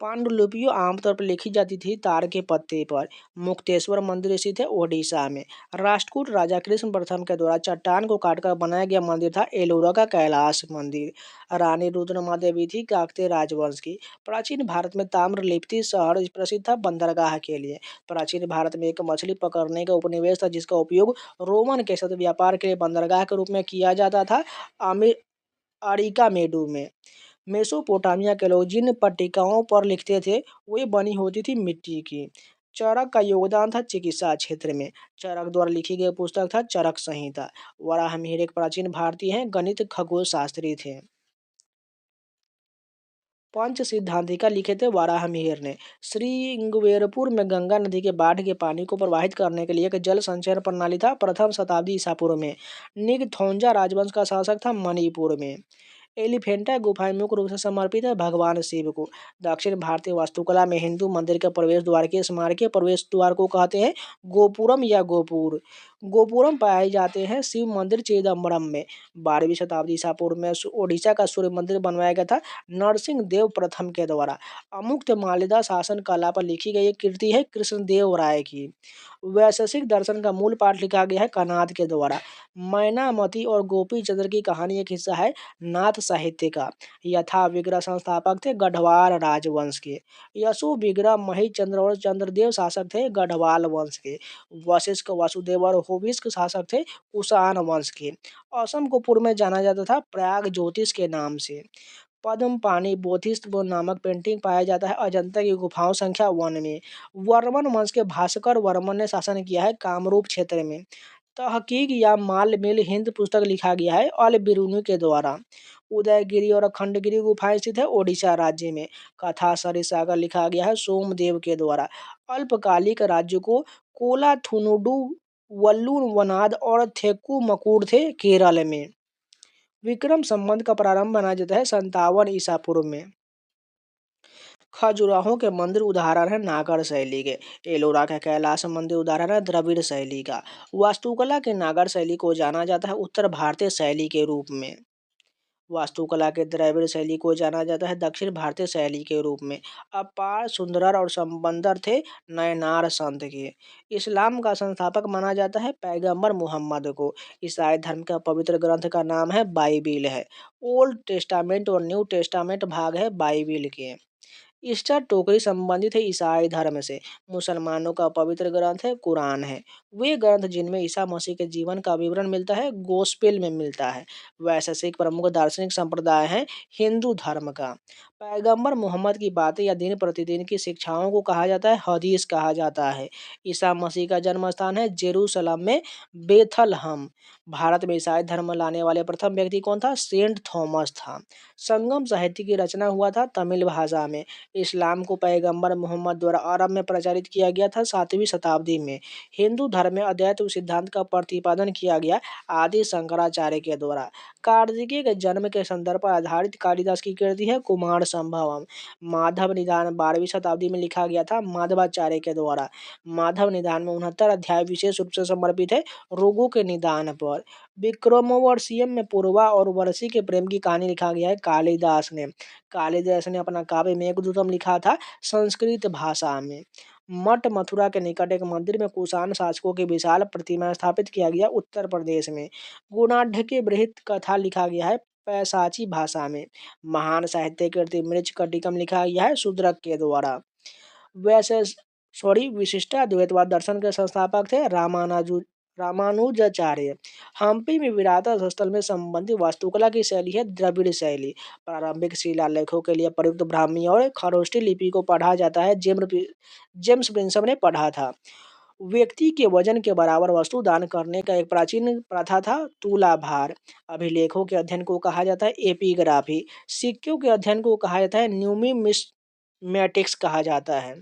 पांडुलिपियां आमतौर पर लिखी जाती थी तार के पत्ते पर। मुक्तेश्वर मंदिर स्थित है ओडिशा में। राष्ट्रकूट राजा कृष्ण प्रथम के द्वारा चट्टान को काटकर बनाया गया मंदिर था एलोरा का कैलाश मंदिर। रानी रुद्रमा देवी थी काकतीय राजवंश की। प्राचीन भारत में ताम्रलिप्ति शहर प्रसिद्ध था बंदरगाह के लिए। प्राचीन भारत में एक मछली पकड़ने का उपनिवेश था जिसका उपयोग रोमन के साथ व्यापार के लिए बंदरगाह के रूप में किया जाता था। आमिर अरिका मेडू में मेसोपोटामिया के लोग जिन पट्टिकाओं पर लिखते थे वे बनी होती थी मिट्टी की। चरक का योगदान था चिकित्सा क्षेत्र में। चरक द्वारा लिखी गई पुस्तक था चरक संहिता। वराहमिहिर एक प्राचीन भारतीय हैं गणित खगोल शास्त्री थे। पंच सिद्धांतिका लिखे थे वाराहमिहिर ने। श्रृंगवेरपुर में गंगा नदी के बाढ़ के पानी को प्रवाहित करने के लिए एक जल संचयन प्रणाली था प्रथम शताब्दी ईसा पूर्व में। निगथौजा राजवंश का शासक था मणिपुर में। एलिफेंटा गुफाएं मुख्य रूप से समर्पित है भगवान शिव को। दक्षिण भारतीय वास्तुकला में हिंदू मंदिर के प्रवेश द्वार के स्मारकीय प्रवेश द्वार को कहते हैं गोपुरम या गोपुर। गोपुरम पाए जाते हैं शिव मंदिर चिदम्बरम में। 12वीं शताब्दी ईसा पूर्व में ओडिशा का सूर्य मंदिर बनवाया गया था नरसिंह देव प्रथम के द्वारा। अमुक्त मालिदा शासन कला पर लिखी गई एक कृति है कृष्णदेव राय की। वैशेषिक दर्शन का मूल पाठ लिखा गया है कनाद के द्वारा। मैनामती और गोपी चंद्र की कहानी एक हिस्सा है नाथ साहित्य का। यथा विग्रह संस्थापक थे गढ़वाल राजवंश के। यशो विग्रह महीचंद्र और चंद्रदेव शासक थे गढ़वाल वंश के। वशिष्ठ वासुदेव और होविष्क शासक थे कुषाण वंश के। असम को पूर्व में जाना जाता था प्रयाग ज्योतिष के नाम से। पद्म पानी बोधिसत्व नामक पेंटिंग पाया जाता है अजंता की गुफाओं संख्या 1 में। वर्मन वंश के भास्कर वर्मन ने शासन किया है कामरूप क्षेत्र में। तहकीक या माल मिल हिंद पुस्तक लिखा गया है अल बिरुनी के द्वारा। उदयगिरी और खंडगिरी गुफाएं स्थित है ओडिशा राज्य में। कथा सरिसागर लिखा गया है सोमदेव के द्वारा। अल्पकालिक राज्य को कोलाथुनुडु वल्लूर वनाद और थेक्कू मकुड़ थे केरल में। विक्रम संवत का प्रारंभ माना जाता है 57 ईसा पूर्व में। खजुराहो के मंदिर उदाहरण है नागर शैली के। एलोरा का कैलाश मंदिर उदाहरण है द्रविड़ शैली का। वास्तुकला के नागर शैली को जाना जाता है उत्तर भारतीय शैली के रूप में। वास्तुकला के द्रविड़ शैली को जाना जाता है दक्षिण भारतीय शैली के रूप में। अपार सुंदर और संबंदर थे नयनार संत के। इस्लाम का संस्थापक माना जाता है पैगंबर मोहम्मद को। ईसाई धर्म का पवित्र ग्रंथ का नाम है बाइबिल है। ओल्ड टेस्टामेंट और न्यू टेस्टामेंट भाग है बाइबिल के। ईस्टर टोकरी संबंधित है ईसाई धर्म से। मुसलमानों का पवित्र ग्रंथ है कुरान है। वे ग्रंथ जिनमें ईसा मसीह के जीवन का विवरण मिलता है गोस्पेल में मिलता है। वैश्विक प्रमुख दार्शनिक संप्रदाय है हिंदू धर्म का। पैगंबर मोहम्मद की बातें या दिन प्रतिदिन की शिक्षाओं को कहा जाता है हदीस कहा जाता है। ईसा मसीह का जन्म स्थान है जेरूशलम में बेथलहम। भारत में ईसाई धर्म लाने वाले प्रथम व्यक्ति कौन था सेंट थॉमस था। संगम साहित्य की रचना हुआ था तमिल भाषा में। इस्लाम को पैगंबर मोहम्मद द्वारा अरब में प्रचारित किया गया था 7वीं शताब्दी में। हिंदू धर्म में अद्वैत सिद्धांत का प्रतिपादन किया गया आदि शंकराचार्य के द्वारा। कार्तिकेय के जन्म के संदर्भ पर आधारित कालिदास की कृति है कुमार संभवम। माधव निदान 12वीं शताब्दी में लिखा गया था माधवाचार्य के द्वारा। माधव निदान में 69 अध्याय विशेष रूप से समर्पित है रोगों के निदान पर। विक्रमोर्वशीय में पूर्वा और वर्षी के प्रेम की कहानी लिखा गया है कालिदास ने। कालिदास ने अपना काव्य मेघदूतम लिखा था संस्कृत भाषा में। मठ मथुरा के निकट एक मंदिर में कुषाण शासकों की विशाल प्रतिमा स्थापित किया गया उत्तर प्रदेश में। गुणाढ़ के बृहत कथा लिखा गया है पैशाची भाषा में। महान साहित्य कृति मृच कटिकम लिखा गया है शूद्रक के द्वारा। वैसे विशिष्टाद्वैतवाद दर्शन के संस्थापक थे रामानुजाचार्य। हम्पी में विरासत स्थल में संबंधित वास्तुकला की शैली है द्रविड़ शैली। प्रारंभिक शिलालेखों के लिए प्रयुक्त ब्राह्मी और खरोष्टी लिपि को पढ़ा जाता है जेम्स प्रिंसम ने पढ़ा था। व्यक्ति के वजन के बराबर वस्तु दान करने का एक प्राचीन प्रथा था तुलाभार। अभिलेखों के अध्ययन को कहा जाता है एपिग्राफी। सिक्कों के अध्ययन को कहा जाता है न्यूमिस्मेटिक्स कहा जाता है।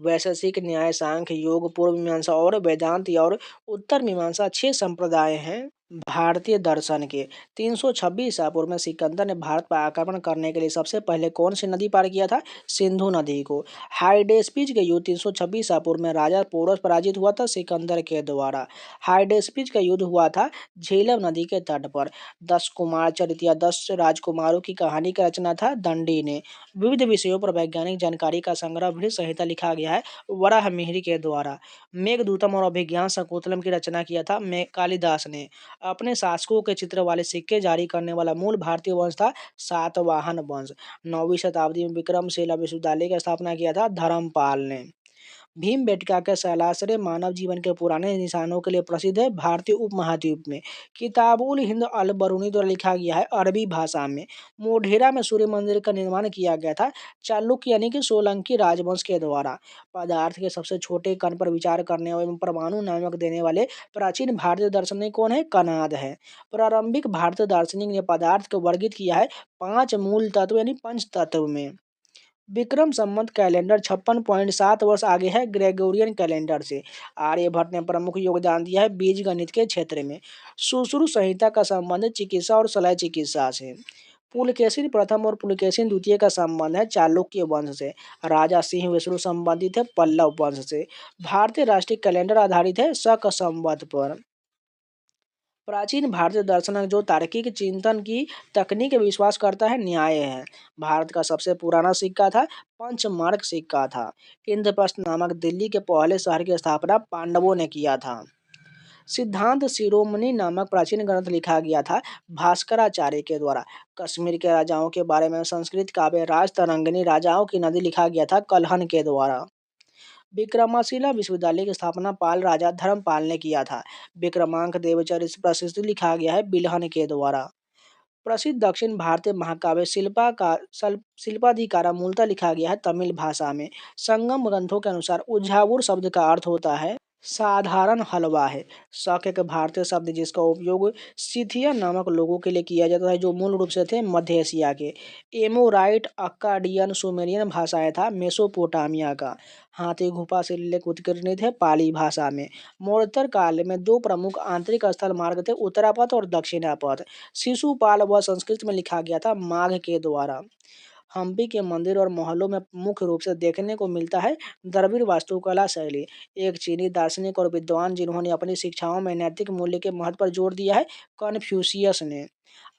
वैशेषिक न्याय सांख्य योग पूर्व मीमांसा और वेदांत और उत्तर मीमांसा 6 संप्रदाय हैं। भारतीय दर्शन के 326 ईसा पूर्व में सिकंदर ने भारत पर आक्रमण करने के लिए सबसे पहले कौन सी नदी पार किया था? सिंधु नदी को। हाइडेस्पिज के युद्ध 326 ईसा पूर्व में राजा पोरस पराजित हुआ था सिकंदर के द्वारा। हाइडेस्पिज का युद्ध हुआ था झेलम नदी के तट पर। 10 कुमार चरित या 10 राजकुमारों की कहानी का रचना था दंडी ने। विविध विषयों पर वैज्ञानिक जानकारी का संग्रह भी संहिता लिखा गया है वराह मिहिर के द्वारा। मेघदूतम और अभिज्ञान शकुंतलम की रचना किया था कालिदास ने। अपने शासकों के चित्र वाले सिक्के जारी करने वाला मूल भारतीय वंश था सातवाहन वंश। 9वीं शताब्दी में विक्रमशिला विश्वविद्यालय की स्थापना किया था धर्मपाल ने। भीमबेटका के शैलाश्रय मानव जीवन के पुराने निशानों के लिए प्रसिद्ध है भारतीय उपमहाद्वीप में। किताबुल हिंद अल बरूनी द्वारा लिखा गया है अरबी भाषा में। मोढेरा में सूर्य मंदिर का निर्माण किया गया था चालुक्य यानी कि सोलंकी राजवंश के द्वारा। पदार्थ के सबसे छोटे कण पर विचार करने एवं परमाणु नामक देने वाले प्राचीन भारतीय दार्शनिक कौन है? कणाद है। प्रारंभिक भारतीय दार्शनिक ने पदार्थ को वर्गित किया है 5 मूल तत्व यानी पंच तत्व में। विक्रम संवत कैलेंडर 56.7 वर्ष आगे है ग्रेगोरियन कैलेंडर से। आर्यभट्ट ने प्रमुख योगदान दिया है बीज गणित के क्षेत्र में। सुश्रुत संहिता का संबंध चिकित्सा और शल्य चिकित्सा से। पुलकेशिन प्रथम और पुलकेशिन द्वितीय का संबंध है चालुक्य वंश से। राजा सिंह विष्णु संबंधित है पल्लव वंश से। भारतीय राष्ट्रीय कैलेंडर आधारित है शक संवत पर। प्राचीन भारतीय दर्शन जो तार्किक चिंतन की तकनीक विश्वास करता है न्याय है। भारत का सबसे पुराना सिक्का था पंचमार्क सिक्का था। इंद्रप्रस्थ नामक दिल्ली के पहले शहर की स्थापना पांडवों ने किया था। सिद्धांत शिरोमणि नामक प्राचीन ग्रंथ लिखा गया था भास्कराचार्य के द्वारा। कश्मीर के राजाओं के बारे में संस्कृत काव्य राजतरंगिणी राजाओं की नदी लिखा गया था कल्हन के द्वारा। विक्रमशिला विश्वविद्यालय की स्थापना पाल राजा धर्मपाल ने किया था। विक्रमांक देवचरित प्रसिद्ध लिखा गया है बिल्हन के द्वारा। प्रसिद्ध दक्षिण भारतीय महाकाव्य शिल्पाधिकारा मूलतः लिखा गया है तमिल भाषा में। संगम ग्रंथों के अनुसार उज्जावुर शब्द का अर्थ होता है साधारण हलवा है। शक एक भारतीय शब्द जिसका उपयोग सिथिया नामक लोगों के लिए किया जाता है जो मूल रूप से थे मध्य एशिया के। एमोराइट अक्काडियन सुमेरियन भाषाएं था मेसोपोटामिया का। हाथी गुफा शिलालेख उत्कीर्णित है पाली भाषा में। मौर्य काल में 2 प्रमुख आंतरिक स्थल मार्ग थे उत्तरापथ और दक्षिणापथ। शिशुपाल व संस्कृत में लिखा गया था माघ के द्वारा। हम्पी के मंदिर और महलों में मुख्य रूप से देखने को मिलता है द्रविड़ वास्तुकला शैली। एक चीनी दार्शनिक और विद्वान जिन्होंने अपनी शिक्षाओं में नैतिक मूल्य के महत्व पर जोर दिया है कन्फ्यूशियस ने।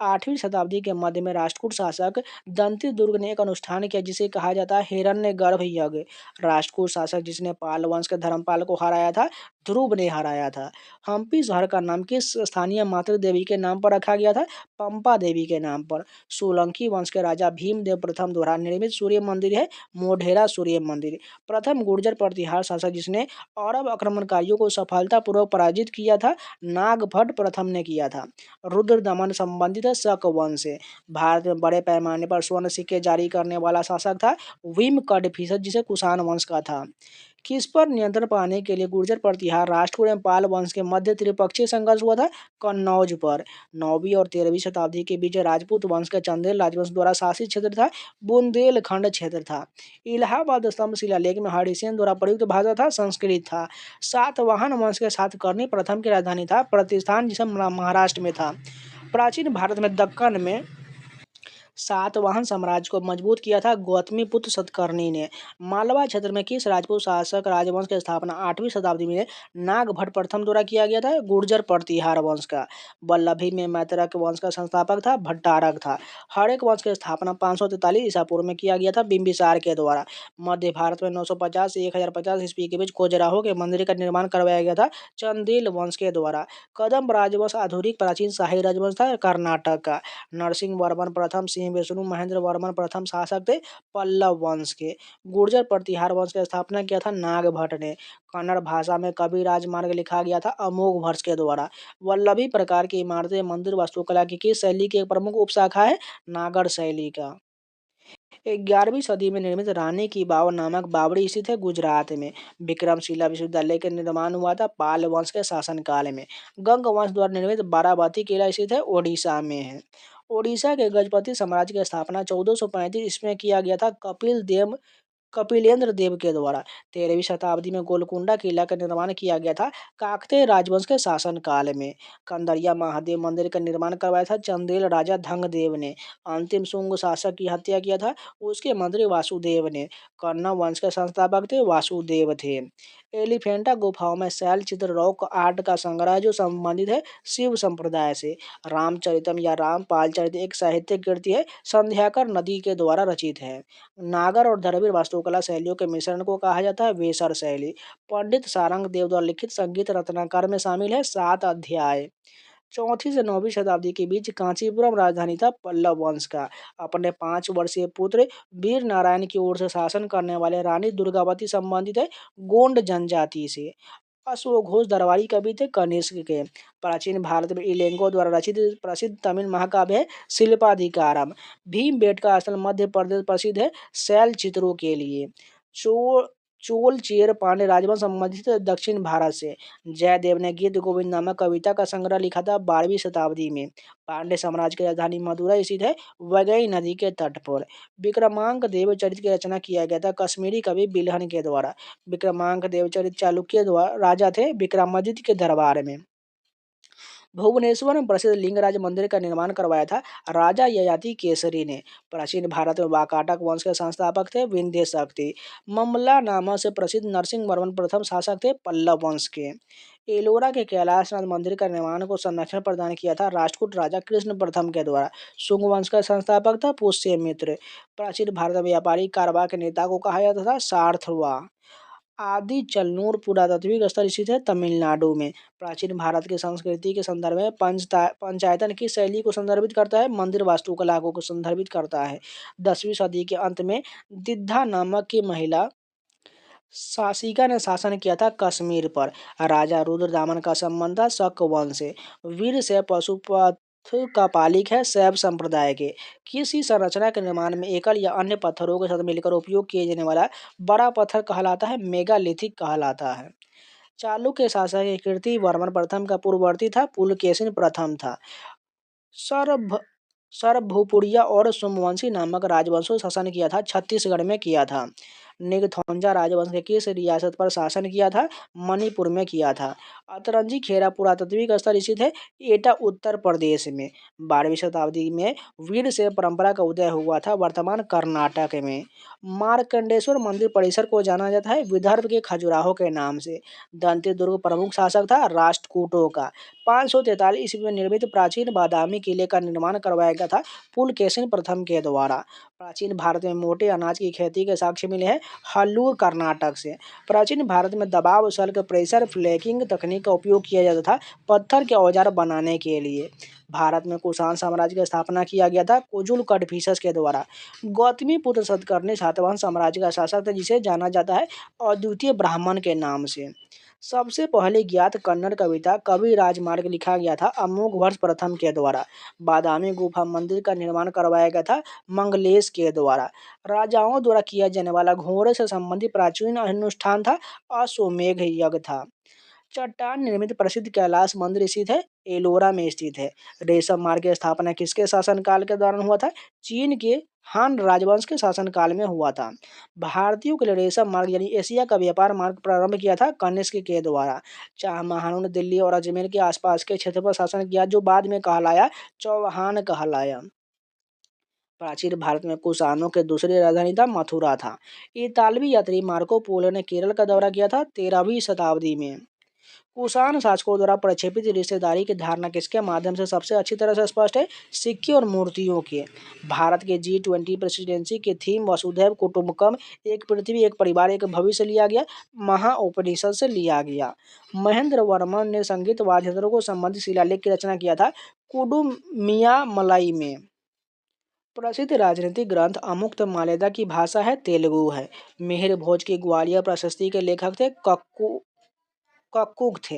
8वीं शताब्दी के मध्य में राष्ट्रकूट शासक दंती दुर्ग ने एक अनुष्ठान किया जिसे कहा जाता है हिरण्यगर्भ यज्ञ। राष्ट्रकूट शासक जिसने पाल वंश के धर्मपाल को हराया था ध्रुव ने हराया था। हम्पी शहर का नाम किस स्थानीय मातृ देवी के नाम पर रखा गया था? पंपा देवी के नाम पर। सोलंकी वंश के राजा भीमदेव प्रथम द्वारा निर्मित सूर्य मंदिर है मोढेरा सूर्य मंदिर। प्रथम गुर्जर प्रतिहार शासक जिसने अरब आक्रमणकारियों को सफलतापूर्वक पराजित किया था नागभट्ट प्रथम ने किया था। रुद्र दमन संबंधित है शक वंश से। भारत में बड़े पैमाने पर स्वर्ण सिक्के जारी करने वाला शासक था विम कड़फिसर जिसे कुषाण वंश का था। किस पर नियंत्रण पाने के लिए गुर्जर प्रतिहार राष्ट्रकूट एवं पाल वंश के मध्य त्रिपक्षीय संघर्ष हुआ था? कन्नौज पर। 9वीं और 13वीं शताब्दी के बीच राजपूत वंश का चंदेल राजवंश द्वारा शासित क्षेत्र था बुंदेलखंड क्षेत्र था। इलाहाबाद स्तंभ शिलालेख में हरिसेन द्वारा प्रयुक्त भाषा था संस्कृत था। सातवाहन वंश के सातकर्णी प्रथम की राजधानी था प्रतिष्ठान जिसे महाराष्ट्र में था। प्राचीन भारत में दक्कन में सातवाहन साम्राज्य को मजबूत किया था गौतमीपुत्र सतकर्णी ने। मालवा क्षेत्र में किस राजपूत शासक राजवंश की स्थापना 8वीं शताब्दी में नागभट्ट प्रथम द्वारा किया गया था? गुर्जर प्रतिहार वंश का। वल्लभी में मैत्रक वंश का संस्थापक था भट्टारक था। हड़ेक वंश की स्थापना 543 ईसा पूर्व में किया गया था बिंबिसार के द्वारा। मध्य भारत में 950 से 1050 ईस्वी के बीच खजुराहो के मंदिर का निर्माण करवाया गया था चंदेल वंश के द्वारा। कदम्ब राजवंश आधुनिक प्राचीन शाही राजवंश था कर्नाटक का। नरसिंह वर्मन प्रथम सिंह विष्णु महेंद्र वर्मन प्रथम शासक थे पल्लव वंश के। गुर्जर प्रतिहार वंश की स्थापना किया था नागभट्ट ने। कन्नड़ भाषा में कवि राजमार्ग लिखा गया था अमोघ वर्ष के द्वारा। वल्लभी प्रकार की इमारतें मंदिर वास्तुकला की किस शैली की एक प्रमुख उपशाखा है? नागर शैली का। 11वीं सदी में निर्मित रानी की बाव नामक बावड़ी स्थित है गुजरात में। विक्रमशिला विश्वविद्यालय का निर्माण हुआ था पाल वंश के शासनकाल में। गंग वंश द्वारा निर्मित बाराबती किला स्थित है ओडिशा में है। ओडिशा के गजपति साम्राज्य की स्थापना 1435 ईस्वी में किया गया था कपिल देव कपिलेंद्र देव के द्वारा। 13वीं शताब्दी में गोलकुंडा किला का निर्माण किया गया था काकतीय राजवंश के शासन काल में। कंदरिया महादेव मंदिर का निर्माण करवाया था चंदेल राजा धंगदेव ने। अंतिम शुंग शासक की हत्या किया था उसके मंत्री वासुदेव ने। कर्ण वंश के संस्थापक थे वासुदेव थे। एलिफेंटा गुफाओं में शैल चित्र रॉक आर्ट का संग्रह जो संबंधित है शिव संप्रदाय से। रामचरितम या रामपाल चरित एक साहित्यिक कृति है संध्याकर नदी के द्वारा रचित है। नागर और द्रविड़ वास्तुकला शैलियों के मिश्रण को कहा जाता है वेसर शैली। पंडित सारंग देव द्वारा लिखित संगीत रत्नाकर में शामिल है 7 अध्याय। 4वीं से 9वीं शताब्दी के बीच कांचीपुरम राजधानी था पल्लव वंश का। अपने 5 वर्षीय पुत्र वीर नारायण की ओर से शासन करने वाले रानी दुर्गावती संबंधित है गोंड जनजाति से। अश्वघोष दरबारी कवि थे कनिष्क के। प्राचीन भारत में इलेंगो द्वारा रचित प्रसिद्ध तमिल महाकाव्य है शिल्पाधिकारम। भीमबेटका स्थल मध्य प्रदेश प्रसिद्ध है शैल चित्रों के लिए। चो चोल चेर पांडे राजवंश संबंधित है दक्षिण भारत से। जयदेव ने गीत गोविंद नामक कविता का संग्रह लिखा था 12वीं शताब्दी में। पांडे साम्राज्य की राजधानी मदुरै स्थित है वगई नदी के तट पर। विक्रमांक देवचरित की रचना किया गया था कश्मीरी कवि बिल्हन के द्वारा। विक्रमांक देवचरित चालुक्य द्वारा राजा थे विक्रमादित्य के दरबार में। भुवनेश्वर में प्रसिद्ध लिंगराज मंदिर का निर्माण करवाया था राजा ययाति केसरी ने। प्राचीन भारत में वाकाटक वंश के संस्थापक थे विंध्य शक्ति। ममला नामा से प्रसिद्ध नरसिंह वर्मन प्रथम शासक थे पल्लव वंश के। एलोरा के कैलाशनाथ मंदिर का निर्माण को संरक्षण प्रदान किया था राष्ट्रकूट राजा कृष्ण प्रथम के द्वारा। शुंग वंश का संस्थापक था पुष्यमित्र। प्राचीन भारत में व्यापारिक कारोबार के नेता को कहा जाता था सारथवा। आदि चलनूर पुरातात्विक स्थल स्थित है तमिलनाडु में। प्राचीन भारत की संस्कृति के संदर्भ में पंचायतन की शैली को संदर्भित करता है मंदिर वास्तुकला को संदर्भित करता है। 10वीं सदी के अंत में दिद्धा नामक की महिला शासिका ने शासन किया था कश्मीर पर। राजा रुद्रदामन का संबंध था शक वंश से। वीर से पशुपथ का पालिक है शैव संप्रदाय के। किसी संरचना के निर्माण में एकल या अन्य पत्थरों के साथ मिलकर उपयोग किए जाने वाला बड़ा पत्थर कहलाता है मेगालिथिक कहलाता है। चालुक्य शासक की कीर्ति वर्मन प्रथम का पूर्ववर्ती था पुलकेशिन प्रथम था। सर्व सर्वभूपुरिया और सोमवंशी नामक राजवंशों शासन किया था छत्तीसगढ़ में किया था। निगथौंजा राजवंश के किस रियासत पर शासन किया था मणिपुर में किया था। अतरंजी खेरा पुरातात्विक स्थल स्थित है एटा उत्तर प्रदेश में। 12वीं शताब्दी में वीर से परंपरा का उदय हुआ था वर्तमान कर्नाटक में। मार्कंडेश्वर मंदिर परिसर को जाना जाता है विदर्भ के खजुराहो के नाम से। दंती दुर्ग प्रमुख शासक था राष्ट्रकूटों का। 543 ईस्वी में निर्मित प्राचीन बादामी किले का निर्माण करवाया गया था पुलकेशिन प्रथम के द्वारा। प्राचीन भारत में मोटे अनाज की खेती के साक्ष्य मिले हैं हल्लूर कर्नाटक से। प्राचीन भारत में दबाव सल्क प्रेशर फ्लेकिंग तकनीक का उपयोग किया जाता था पत्थर के औजार बनाने के लिए। भारत में कुषाण साम्राज्य की स्थापना किया गया था कुजुल कड़फिसस के द्वारा। गौतमी पुत्र सतकर्णी सातवाहन साम्राज्य का शासक था जिसे जाना जाता है अद्वितीय ब्राह्मण के नाम से। सबसे पहले ज्ञात कन्नड़ कविता कवि राजमार्ग लिखा गया था अमोघ वर्ष प्रथम के द्वारा। बादामी गुफा मंदिर का निर्माण करवाया गया था मंगलेश के द्वारा। राजाओं द्वारा किया जाने वाला घोड़े से संबंधित प्राचीन अनुष्ठान था अश्वमेघ यज्ञ था। चट्टान निर्मित प्रसिद्ध कैलाश मंदिर स्थित है एलोरा में स्थित है। रेशम मार्ग की स्थापना किसके शासनकाल के दौरान हुआ था चीन के हान राजवंश के शासनकाल में हुआ था। भारतीयों के लिए रेशम मार्ग यानी एशिया का व्यापार मार्ग प्रारंभ किया था कनिष्क के द्वारा। शाह महानों ने दिल्ली और अजमेर के आसपास के क्षेत्र पर शासन किया जो बाद में कहलाया चौहान कहलाया। प्राचीन भारत में कुषाणों के दूसरी राजधानी था मथुरा था। इतालवी यात्री मार्को पोलो ने केरल का दौरा किया था 13वीं शताब्दी में। कुषाण शासकों द्वारा प्रक्षेपित रिश्तेदारी की धारणा किसके माध्यम से सबसे अच्छी तरह से स्पष्ट है सिक्के और मूर्तियों के। भारत के G20 प्रेसिडेंसी के थीम वसुधैव कुटुंबकम एक पृथ्वी एक परिवार एक भविष्य लिया गया महाउपनिषद से लिया गया। महेंद्र वर्मन ने संगीत वाद्य यंत्रों को संबंधित शिलालेख की रचना किया था कुडुमियामलाई में। प्रसिद्ध राजनीतिक ग्रंथ अमुक्त मालेदा की भाषा है तेलुगु है। मिहिर भोज की ग्वालियर प्रशस्ति के लेखक थे कक्कुक थे।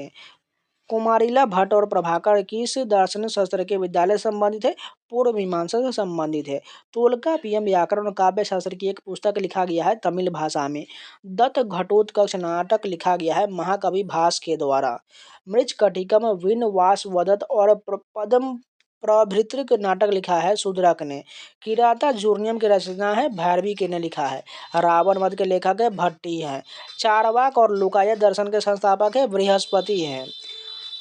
कुमारिला भट्ट और प्रभाकर किस दार्शनिक शास्त्र के विद्यालय संबंधित है पूर्व मीमांसा से संबंधित है। तोल्कापियम व्याकरण और काव्य शास्त्र की एक पुस्तक लिखा गया है तमिल भाषा में। दत्त घटोत्कच नाटक लिखा गया है महाकवि भास के द्वारा। मृच्छकटिकम विन वासवदत्त और पद्म प्रभृतिक नाटक लिखा है शूद्रक ने। किराता जूर्नियम की रचना है भैरवी के ने लिखा है। रावण वध के लेखक है भट्टी हैं। चारवाक और लुकायत दर्शन के संस्थापक है बृहस्पति हैं।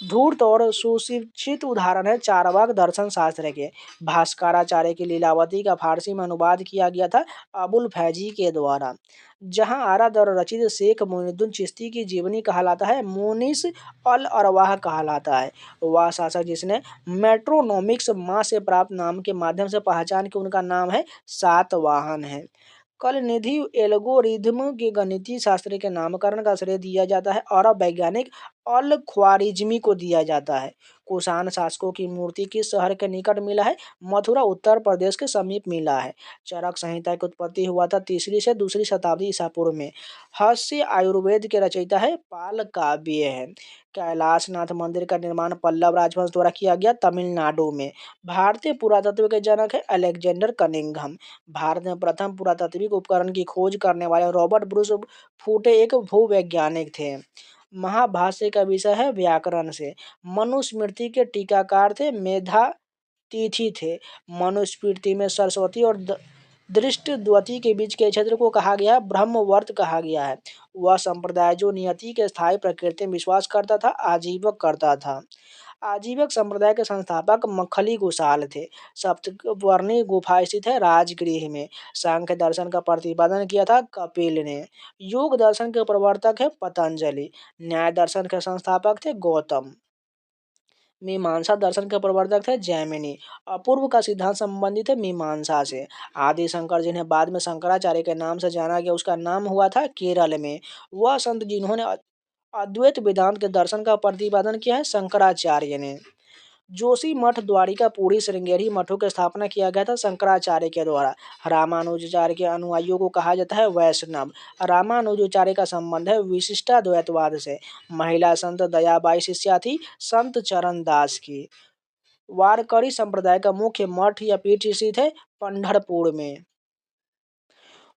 धूर्त और सुशिक्षित उदाहरण है चारवाक दर्शन शास्त्र के। भास्कराचार्य की लीलावती का फारसी में अनुवाद किया गया था अबुल फैजी के द्वारा। जहां आरा द्वारा रचित शेख मोइनुद्दीन चिश्ती की जीवनी कहलाता है मोनिस अल अरवाह कहलाता है। वह शासक जिसने मेट्रोनोमिक्स माँ से प्राप्त नाम के माध्यम से पहचान के उनका नाम है सातवाहन है। कल निधि एल्गोरिथ्म के गणितीय शास्त्र के नामकरण का श्रेय दिया जाता है अरब वैज्ञानिक अल ख्वारिज्मी को दिया जाता है। कुषाण शासकों की मूर्ति किस शहर के निकट मिला है? मथुरा उत्तर प्रदेश के समीप मिला है। चरक संहिता की उत्पत्ति हुआ था 3री से 2री शताब्दी ईसा पूर्व में। हास्य आयुर्वेद के रचयिता है पाल काव्य है। कैलाशनाथ मंदिर का निर्माण पल्लव राजवंश द्वारा किया गया तमिलनाडु में। भारतीय पुरातत्व के जनक है अलेक्जेंडर कनिंघम। भारत में प्रथम पुरातात्विक उपकरण की खोज करने वाले रॉबर्ट ब्रूस फूटे एक भूवैज्ञानिक थे। महाभाष्य का विषय है व्याकरण से। मनुस्मृति के टीकाकार थे मेधा तिथि थे। मनुस्मृति में सरस्वती और दृष्टद्वती के बीच के क्षेत्र को कहा गया है ब्रह्मवर्त कहा गया है। वह संप्रदाय जो नियति के स्थायी प्रकृति में विश्वास करता था आजीवक करता था। आजीवक संप्रदाय के संस्थापक मखली गोसाल थे। सप्तवर्णी गुफा स्थित है राजगृह में। सांख्य दर्शन का प्रतिपादन किया था कपिल ने। योग दर्शन के प्रवर्तक है पतंजलि। न्याय दर्शन के संस्थापक थे गौतम। मीमांसा दर्शन के प्रवर्तक थे जैमिनी। अपूर्व का सिद्धांत संबंधित है मीमांसा से। आदि शंकर जिन्हें बाद में शंकराचार्य के नाम से जाना गया उसका नाम हुआ था केरल में। वह संत जिन्होंने अद्वैत वेदांत के दर्शन का प्रतिपादन किया है शंकराचार्य ने। जोशी मठ द्वारिका पुरी श्रृंगेरी मठों की स्थापना किया गया था शंकराचार्य के द्वारा। रामानुजाचार्य के अनुयायियों को कहा जाता है वैष्णव। रामानुजाचार्य का संबंध है विशिष्टाद्वैतवाद से। महिला संत दयाबाई शिष्या थी संत चरण दास की। वारकरी संप्रदाय का मुख्य मठ या पीठ स्थित है पंढरपुर में।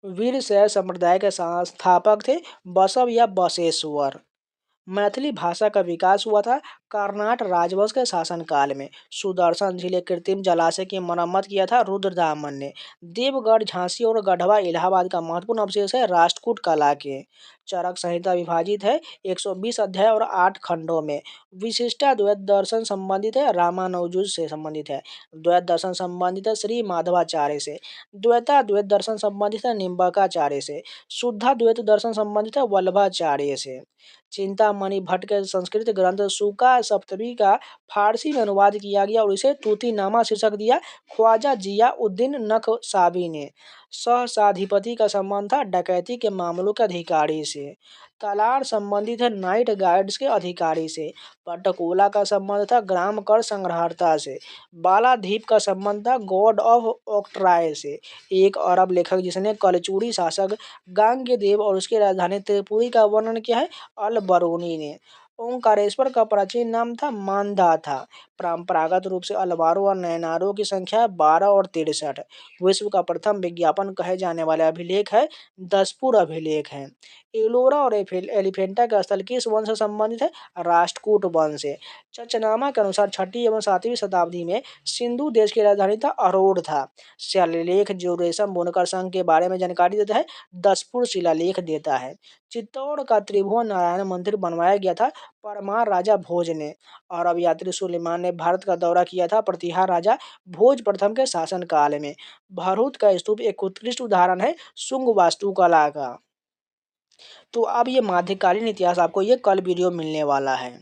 वीरशैव संप्रदाय के संस्थापक थे बसव या बसेश्वर। मैथिली भाषा का विकास हुआ था कर्नाट राजवंश के शासनकाल में। सुदर्शन झील एक कृत्रिम जलाशय की मरम्मत किया था रुद्रदामन ने। देवगढ़ झांसी और गढ़वा इलाहाबाद का महत्वपूर्ण अवशेष है राष्ट्रकूट कला के। चरक संहिता विभाजित है 120 अध्याय और 8 खंडों में। विशिष्टाद्वैत दर्शन संबंधित है रामानुज से संबंधित है। द्वैत दर्शन संबंधित है श्री माधवाचार्य से। द्वैताद्वैत दर्शन संबंधित है निम्बकाचार्य से। शुद्धाद्वैत दर्शन संबंधित है वल्लभाचार्य से। चिंतामणि भट्ट के संस्कृत ग्रंथ सुका सप्तमी का फारसी में अनुवाद किया गया और इसे तूतीनामा शीर्षक दिया ख्वाजा जिया उद्दीन नक्शबंदी ने। सहसाधिपति का संबंध था डकैती के मामलों के अधिकारी से। तालार संबंधित है नाइट गार्ड्स के अधिकारी से। पटकोला का संबंध था ग्राम कर संग्रहर्ता से। बालादीप का संबंध था गॉड ऑफ ऑक्ट्राय से। एक अरब लेखक जिसने कलचुरी शासक गांगेदेव और उसकी राजधानी त्रिपुरी का वर्णन किया है अल बरूनी ने। ओंकारेश्वर का प्राचीन नाम था मांदा था। परंपरागत रूप से अलवारों और नैनारों की संख्या 12 और 63। विश्व का प्रथम विज्ञापन कहे जाने वाले अभिलेख है दसपुर अभिलेख है। एलोरा और एलिफेंटा का स्थल किस वंश से संबंधित है? राष्ट्रकूट वंश से। चचनामा के अनुसार 6ठी एवं 7वीं शताब्दी में सिंधु देश की राजधानी था अरोड़ था। शिलालेख जो रेशम बुनकर संघ के बारे में जानकारी देता है दसपुर शिलालेख देता है। चित्तौड़ का त्रिभुवन नारायण मंदिर बनवाया गया था परमार राजा भोज ने। अरब यात्री सुलेमान ने भारत का दौरा किया था प्रतिहार राजा भोज प्रथम के शासनकाल में। भरूच का स्तूप एक उत्कृष्ट उदाहरण है शुंग वास्तुकला का। तो अब ये मध्यकालीन इतिहास आपको ये कल वीडियो मिलने वाला है।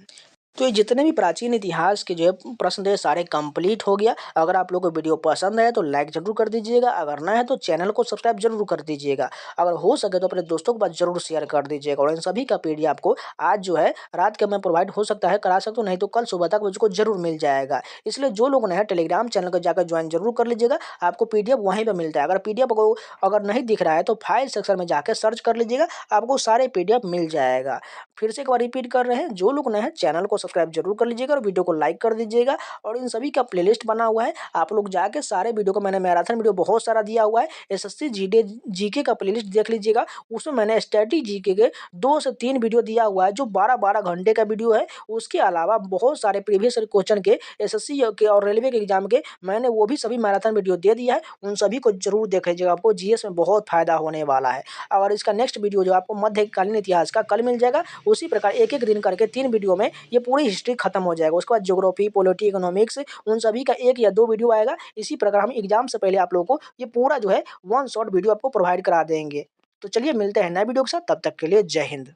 तो ये जितने भी प्राचीन इतिहास के जो है प्रश्न थे सारे कंप्लीट हो गया। अगर आप लोगों को वीडियो पसंद आया तो लाइक जरूर कर दीजिएगा। अगर नया है तो चैनल को सब्सक्राइब जरूर कर दीजिएगा। अगर हो सके तो अपने दोस्तों के पास जरूर शेयर कर दीजिएगा। और इन सभी का पीडीएफ आपको आज जो है रात के में प्रोवाइड हो सकता है करा सकता हूँ, नहीं तो कल सुबह तक मुझको जरूर मिल जाएगा। इसलिए जो लोग नए हैं टेलीग्राम चैनल को जाकर ज्वाइन जरूर कर लीजिएगा। आपको पीडीएफ वहीं पर मिलता है। अगर पीडीएफ को अगर नहीं दिख रहा है तो फाइल सेक्शन में जाकर सर्च कर लीजिएगा, आपको सारे पीडीएफ मिल जाएगा। फिर से एक बार रिपीट कर रहे हैं, जो लोग नए हैं चैनल को सब्सक्राइब जरूर कर लीजिएगा और वीडियो को लाइक कर दीजिएगा। और इन सभी का प्लेलिस्ट बना हुआ है, आप लोग जाके सारे वीडियो को, मैंने मैराथन वीडियो बहुत सारा दिया हुआ है, एसएससी जीके का प्लेलिस्ट देख लीजिएगा। उसमें मैंने स्टैटिक जीके के 2 से 3 वीडियो दिया हुआ है जो 12-12 घंटे का वीडियो है। उसके अलावा बहुत सारे प्रीवियस क्वेश्चन के एसएससी के और रेलवे के एग्जाम के मैंने वो भी सभी मैराथन वीडियो दे दिया है, उन सभी को जरूर देख लीजिएगा, आपको जीएस में बहुत फायदा होने वाला है। और इसका नेक्स्ट वीडियो जो आपको मध्यकालीन इतिहास का कल मिल जाएगा। उसी प्रकार एक-एक दिन करके 3 वीडियो में ये पूरी हिस्ट्री खत्म हो जाएगा। उसके बाद ज्योग्राफी, पॉलिटी, इकोनॉमिक्स उन सभी का 1 या 2 वीडियो आएगा। इसी प्रकार हम एग्जाम से पहले आप लोगों को ये पूरा जो है वन शॉट वीडियो आपको प्रोवाइड करा देंगे। तो चलिए मिलते हैं नए वीडियो के साथ, तब तक के लिए जय हिंद।